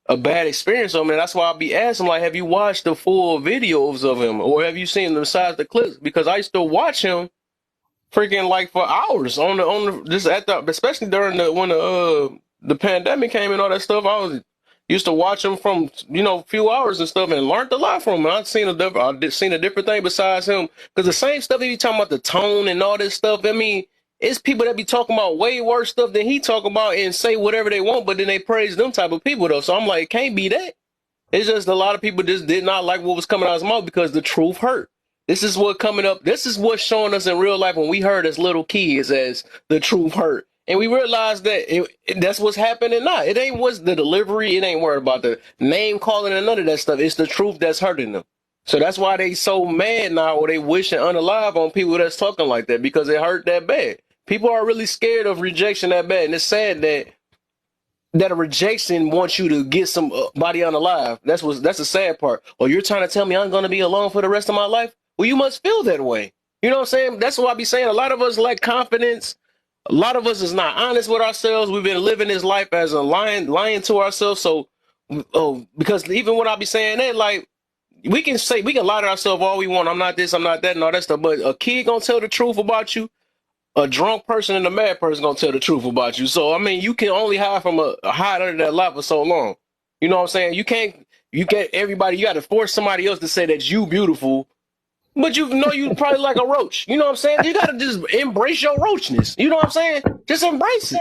a bad experience on him. And that's why I'll be asking, like, have you watched the full videos of him or have you seen them besides the clips? Because I used to watch him freaking like for hours on the just at the especially during the pandemic came and all that stuff. I was used to watch him from a few hours and stuff and learned a lot from him. Seen a different thing besides him because the same stuff he be talking about the tone and all this stuff. I mean, it's people that be talking about way worse stuff than he talk about and say whatever they want, but then they praise them type of people though. So I'm like, it can't be that. It's just a lot of people just did not like what was coming out of his mouth because the truth hurt. This is what coming up. This is what's showing us in real life when we heard as little kids as the truth hurt. And we realized that that's what's happening now. It ain't what's the delivery. It ain't worried about the name calling and none of that stuff. It's the truth that's hurting them. So that's why they so mad now or they wishing unalive on people that's talking like that because it hurt that bad. People are really scared of rejection that bad. And it's sad that a rejection wants you to get some body unalive. That's the sad part. Or you're trying to tell me I'm going to be alone for the rest of my life? Well, you must feel that way. You know what I'm saying? That's what I be saying. A lot of us lack confidence. A lot of us is not honest with ourselves. We've been living this life as a lying to ourselves. So, because even when I be saying that, like we can lie to ourselves all we want. I'm not this, I'm not that, and all that stuff. But a kid gonna tell the truth about you, a drunk person and a mad person gonna tell the truth about you. So I mean, you can only hide from hide under that lie for so long. You know what I'm saying? You can't everybody. You got to force somebody else to say that you beautiful, but you know you probably like a roach. You know what I'm saying? You got to just embrace your roachness. You know what I'm saying? Just embrace it.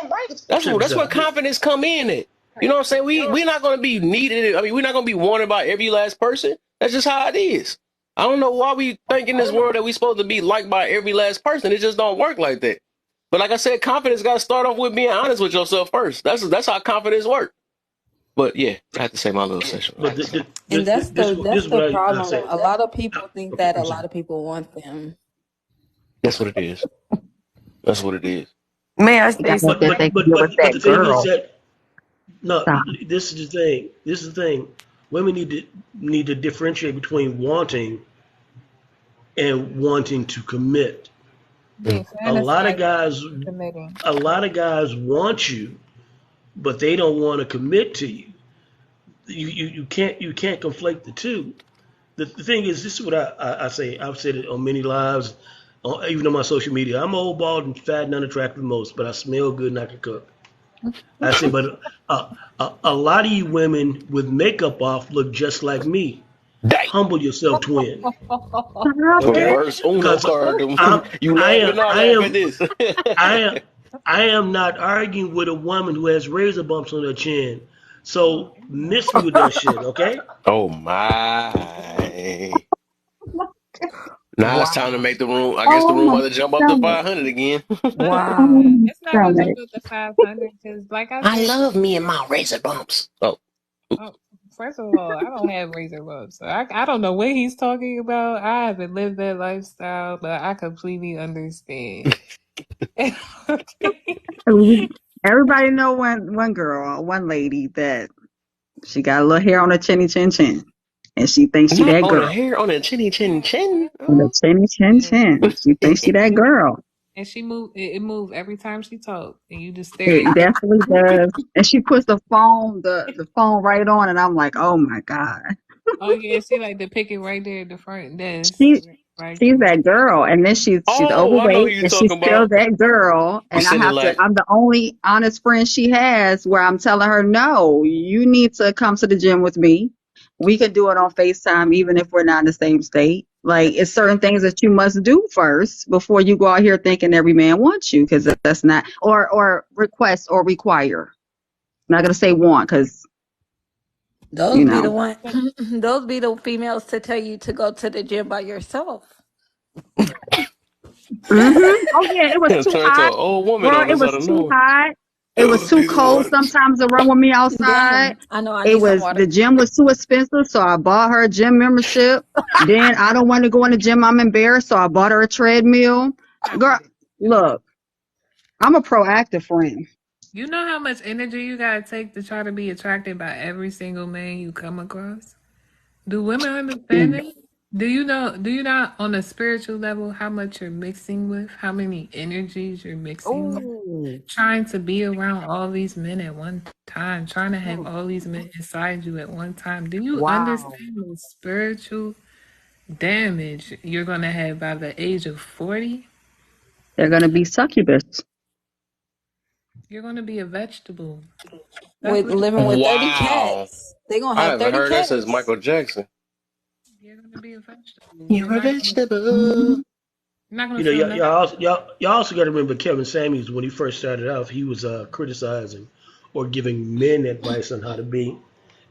Check this That's where out. confidence come in. At you know what I'm saying? We're not gonna be needed. I mean, we're not gonna be wanted by every last person. That's just how it is. I don't know why we think in this world that we supposed to be liked by every last person. It just don't work like that. But like I said, confidence got to start off with being honest with yourself first. That's how confidence works. But yeah, I have to say my little session. But And this that's is the what I problem. say. A lot of people think Okay, that a I'm lot sorry. of people want them. That's what it is. That's what it is. May I You say gotta just something? think it was But that the thing is girl. that no, Stop. this is the thing. This is the thing. Women need to differentiate between wanting and wanting to commit. They A lot of fantasize guys, committing. a lot of guys want you, but they don't want to commit to you. You can't conflate the two. The thing is, this is what I say. I've said it on many lives, even on my social media. I'm old, bald, and fat and unattractive most, but I smell good and I can cook. I said, but a lot of you women with makeup off look just like me. Dang. Humble yourself, twin. Stop The Okay, it. reverse Uno because card. I'm You I laugh am and I I laugh at am this. I am I am not arguing with a woman who has razor bumps on her chin. So miss me with that shit, okay? Oh my. Now it's time to Wow. make the room. I guess the Oh room my about to jump up to stomach. 500 again. Oh Uh-uh. Wow. my It's not gonna jump stomach. up to 500 because, like I I said, love me and my razor bumps. Oh, oh, first of all, I don't have razor bumps. So I don't know what he's talking about. I haven't lived that lifestyle, but I completely understand. Okay. Everybody know one girl, one lady that she got a little hair on her chinny chin chin, and she thinks she not that on a girl. hair, on a chinny chin chin. On the Oh. chinny chin chin, she thinks she that girl. And she move it move every time she talks, and you just stare It at it. definitely does. And she puts the phone right on, and I'm like, oh my god, Oh yeah, she like to pick it right there at the front desk. she Right she's there. that girl. And then she's Oh, I know who overweight, you're and she's talking still about. that girl. You And send it like, I'm the only honest friend she has where I'm telling her, no, you need to come to the gym with me. We can do it on FaceTime, even if we're not in the same state. Like, it's certain things that you must do first before you go out here thinking every man wants you, because that's not, or request or require. I'm not gonna say want, because you Those be the know. one. Those be the females to tell you to go to the gym by yourself. Oh yeah, it was too turn to an hot. old woman Girl, on it us out was of too nowhere. hot. It was Those too be the cold ones. sometimes to run with me outside. Damn, I know I It need some was water. the gym was too expensive, so I bought her a gym membership. Then I don't want to go in the gym. I'm embarrassed, so I bought her a treadmill. Stop Girl, it. look, I'm a proactive friend. You know how much energy you gotta take to try to be attracted by every single man you come across? Do women understand Mm. it? Do you know on a spiritual level how much you're mixing with, how many energies you're mixing with? Oh. Trying to be around all these men at one time, trying to have Oh. all these men inside you at one time. Do you Wow. understand the spiritual damage you're gonna have by the age of 40? They're gonna be succubus. You're gonna be a vegetable. That's With what you're living gonna with 30 Wow. cats. They gonna I have haven't 30 heard that since cats. Michael Jackson. You're gonna be a vegetable. You're a vegetable. You're not gonna You know, feel nothing. y'all also got to remember Kevin Samuels when he first started out, he was criticizing or giving men advice on how to be.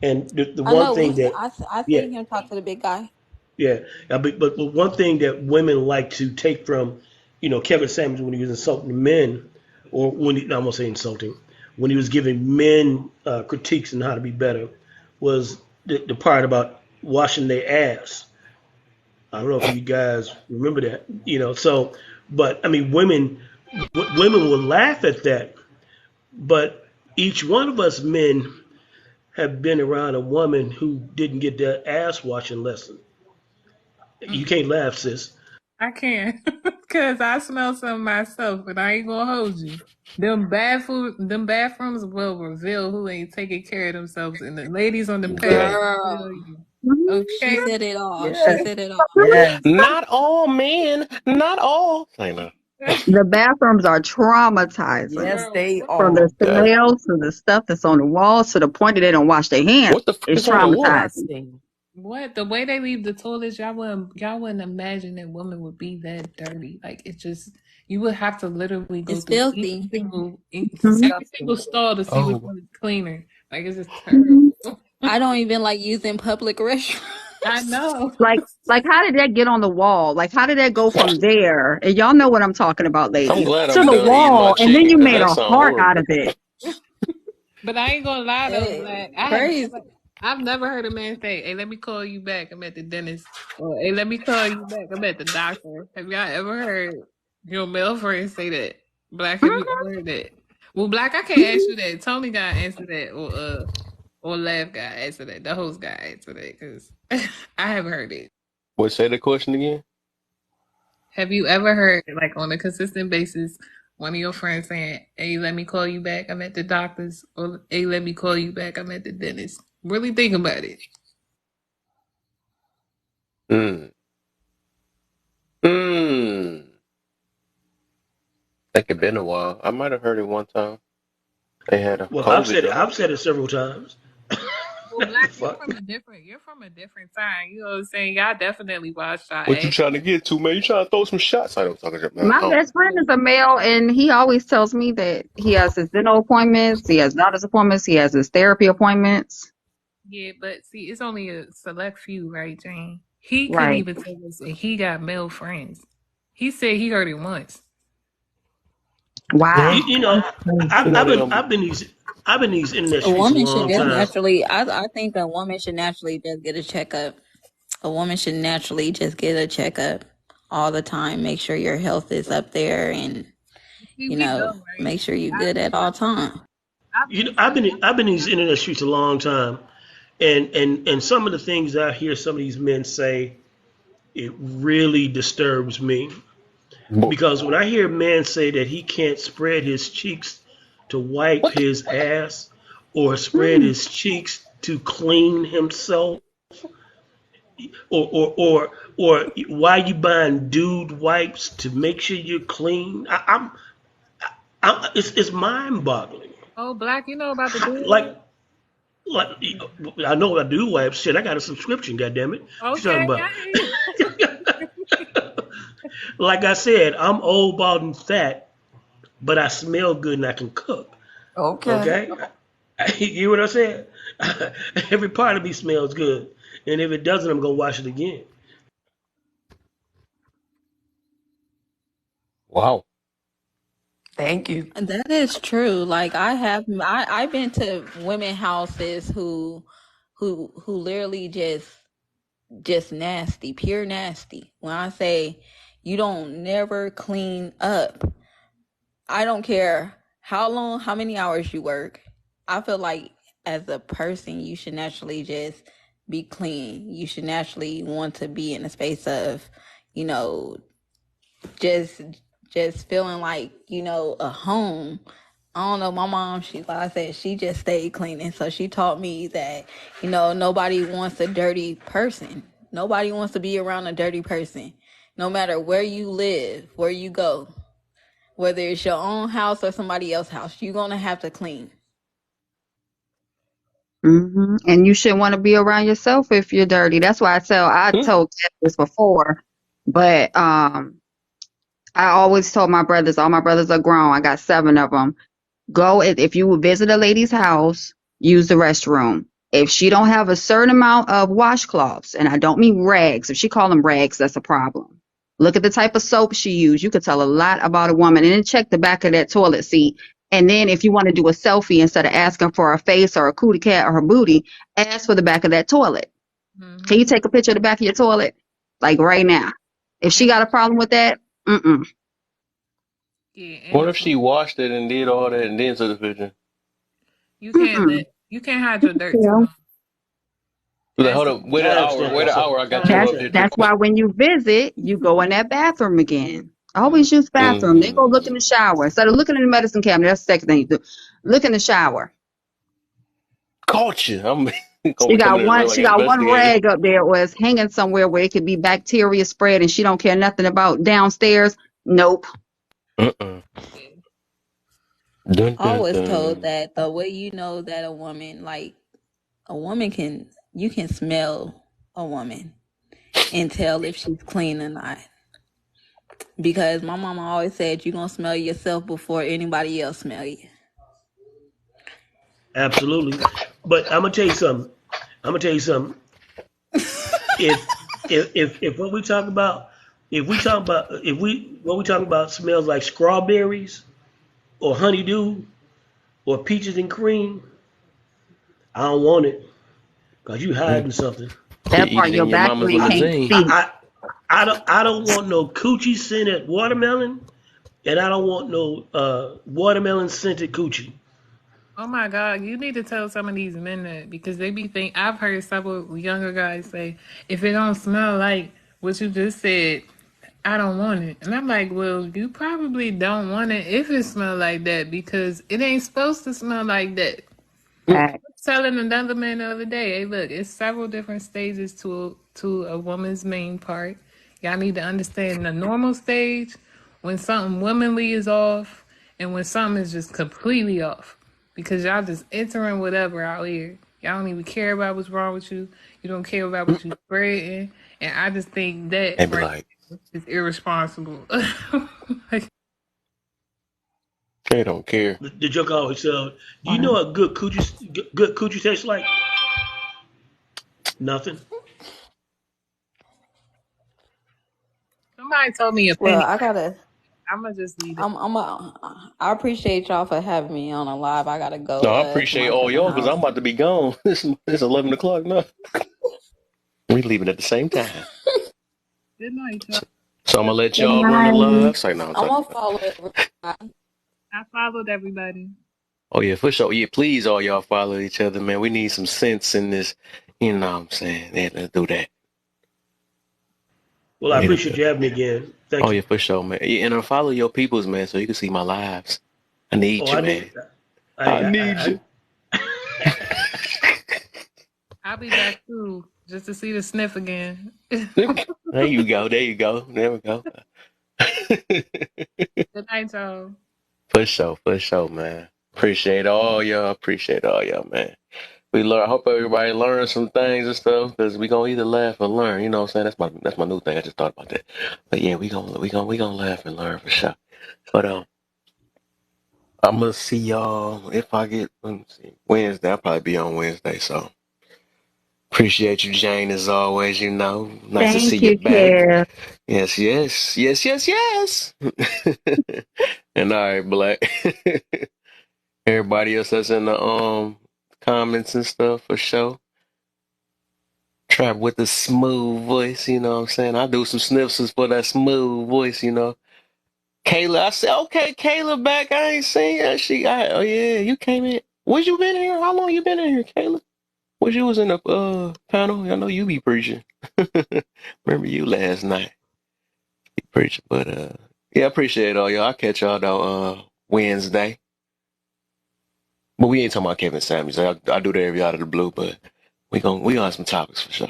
And the I one know thing that, I yeah, seen him talk to the big guy. yeah, but one thing that women like to take from, Kevin Samuels when he was insulting men, or when he, no, I'm gonna say insulting, when he was giving men critiques on how to be better, was the part about washing their ass. I don't know if you guys remember that, So, but I mean, women will laugh at that, but each one of us men have been around a woman who didn't get their ass washing lesson. You Mm, can't laugh, sis. I can't, cause I smell some myself, but I ain't gonna hold you. Them bathrooms will reveal who ain't taking care of themselves, and the ladies on the pad will tell Girl. you. She Okay. said it all. She Yes. said it all. Yes. Not all men. Not all. I know. The bathrooms are traumatizing. Yes, Girl, they From the are. Yeah. smells to the stuff that's on the walls to the point that they don't wash their hands. What the fuck It's is on the wall? traumatizing. Disgusting. what the way they leave the toilets, y'all wouldn't imagine that women would be that dirty. Like it just you would have to literally go It's through each filthy. single Mhm. every Disgusting. single stall to see which Oh. one is cleaner. Like it's just Mhm. terrible. I don't even like using public I restrooms. know. Like, how did that get on the wall? Like, how did that go from there? And y'all know what I'm talking about, I'm ladies. glad To I'm the done eating my wall, and then chicken you because made that a sounds heart out horrible. of it. But I ain't gonna lie though, Hey, Black. crazy. I've never heard a man say, "Hey, let me call you back. I'm at the dentist," or "Hey, let me call you back. I'm at the doctor." Have y'all ever heard your male friend say that? Black, have you ever heard that? Well, Black, I can't ask you that. Tony gotta answer that, or Laugh guy answer that. The host guy answer that because I haven't heard it. What, say the question again? Have you ever heard, like, on a consistent basis, one of your friends saying, "Hey, let me call you back. I'm at the doctor's," or "Hey, let me call you back. I'm at the dentist." Really think about it. Mm. Mm. Think it been a while. I might have heard it one time. They had a Well, COVID though. I've said it several times. Well, Black, Fuck. you're from a different time. You know what I'm saying? Y'all definitely watched our What you ass. trying to get to, man? You trying to throw some shots? I don't talk about. My Oh, best friend is a male, and he always tells me that he has his dental appointments, he has doctor's appointments, he has his therapy appointments. Yeah, but see, it's only a select few, right, Jane? He couldn't Right. even tell us that he got male friends. He said he heard it once. Wow. You know, you know them. I've been in these internet A streets a woman should long just time. naturally. I think a woman should naturally just get a checkup. A woman should naturally just get a checkup all the time. Make sure your health is up there, and See, we know, right? make sure you're I, good at all times. I've You know, been saying this I've been in these since internet streets a long time, and some of the things I hear some of these men say, it really disturbs me. Because when I hear a man say that he can't spread his cheeks to wipe What? his ass or spread Mm. his cheeks to clean himself, or why you buying dude wipes to make sure you're clean, it's mind boggling. oh, Black, you know about the dude Like, wipe? like I know I do wipes. Shit, I got a subscription. God damn it! What you Okay, talking I about? hear you. Like I said, I'm old, bald, and fat, but I smell good and I can cook. Okay. Okay, you hear what I said? Every part of me smells good, and if it doesn't, I'm gonna wash it again. Wow. Thank you. That is true. Like I've been to women houses who literally just nasty, pure nasty. When I say you don't never clean up, I don't care how long, how many hours you work. I feel like as a person, you should naturally just be clean. You should naturally want to be in a space of, you know, just just feeling like, a home. I don't know, my mom, like I said, she just stayed cleaning. So she taught me that, nobody wants a dirty person. Nobody wants to be around a dirty person. No matter where you live, where you go, whether it's your own house or somebody else's house, you're gonna have to clean. And you shouldn't want to be around yourself if you're dirty. That's why I Hmm? told Kev this before, but I always told my brothers, all my brothers are grown. I got 7 of them. Go if you visit a lady's house, use the restroom. If she don't have a certain amount of washcloths, and I don't mean rags, if she call them rags, that's a problem. Look at the type of soap she used. You could tell a lot about a woman. And then check the back of that toilet seat. And then if you want to do a selfie, instead of asking for her face or a cootie cat or her booty, ask for the back of that toilet. Can you Mm-hmm. take a picture of the back of your toilet? Like right now. If she And got a problem with that, mm-mm. yeah, and What the if she food. washed it and did all that and then took the picture? Mm-mm. You can't hide your dirt You too know? long. Be like, That's hold the up, thing. wait I an hour, understand wait that. an So hour. I got I your That's little understand. picture. that's why when you visit, you go in that bathroom again. Always use bathroom. They go look in Mm. the shower. Instead of looking in the medicine cabinet, that's the second thing you do. Look in the shower. Caught you. I'm gonna She be coming got in the room one like she an got one investigator. rag up there or it's hanging somewhere where it could be bacteria spread and she don't care nothing about downstairs. Nope. Uh-uh. Yeah. Dun I dun was told dun. that the way you know that a woman you can smell a woman and tell if she's clean or not. Because my mama always said you're gonna smell yourself before anybody else smell you. Absolutely. But I'm gonna tell you something. I'm gonna tell you something. If if what we talk about, if we what we talking about smells like strawberries or honeydew or peaches and cream, I don't want it because you Mm. hiding something. You That eat part it your in your mama's battery can't limousine. see. I don't want no coochie scented watermelon, and I don't want no watermelon scented coochie. Oh my God, you need to tell some of these men that because they be think I've heard several younger guys say, if it don't smell like what you just said, I don't want it. And I'm like, well, you probably don't want it if it smell like that because it ain't supposed to smell like that. Fact. Telling another man the other day, hey, look, it's several different stages to a woman's main part. Y'all need to understand the normal stage when something womanly is off and when something is just completely off because y'all just entering whatever out here. Y'all don't even care about what's wrong with you. You don't care about what you spreading. And I just think that And be right like, there is irresponsible. Like, they don't care. The joke I always tell, do you know what good coochie tastes like? Nothing. somebody told me a Well, penny. I gotta. I'm gonna just leave it. I appreciate y'all for having me on a live. I gotta go No, I to appreciate my all cousin's y'all because house. I'm about to be gone. It's 11 o'clock now. We leaving at the same time. Good night, y'all. So I'm going to let Good y'all run the night. live. Say, no, I'm I'm talking gonna about. follow everybody. I followed everybody. Oh, yeah, for sure. Yeah, please, all y'all follow each other, man. We need some sense in this. You know what I'm saying? Yeah, let's do that. Well, I Yeah. appreciate you having me again. Oh, Thank yeah, you. for sure, man. Yeah, and follow your peoples, man, so you can see my lives. I Oh, need you, I man. need. I need you. I'll be back too, just to see the sniff again. There you go. There you go. There we go. Good night, y'all. For sure, man. Appreciate all y'all. Appreciate all y'all, man. We learn. I hope everybody learns some things and stuff because we gonna either laugh or learn. You know what I'm saying? That's my new thing. I just thought about that. But yeah, we gonna laugh and learn for sure. But I'm gonna see y'all if I get let me see Wednesday. I'll probably be on Wednesday. So appreciate you, Jane, as always. You know, nice to see Thank you you, back. Kev. Yes, yes, yes, yes, yes. And all right, Black. Everybody else that's in the comments and stuff for sure. Trap with the smooth voice, you know what I'm saying? I do some sniffles for that smooth voice, you know. Kayla, I said, okay, Kayla back. I ain't seen that. Oh yeah, you came in. Was you been in here? How long you been in here, Kayla? Was you was in the panel? I know you be preaching. Remember you last night. You preaching, but yeah, I appreciate all y'all. I'll catch y'all though Wednesday. But we ain't talking about Kevin Samuels. I do that every out of the blue, but we gonna have some topics for sure.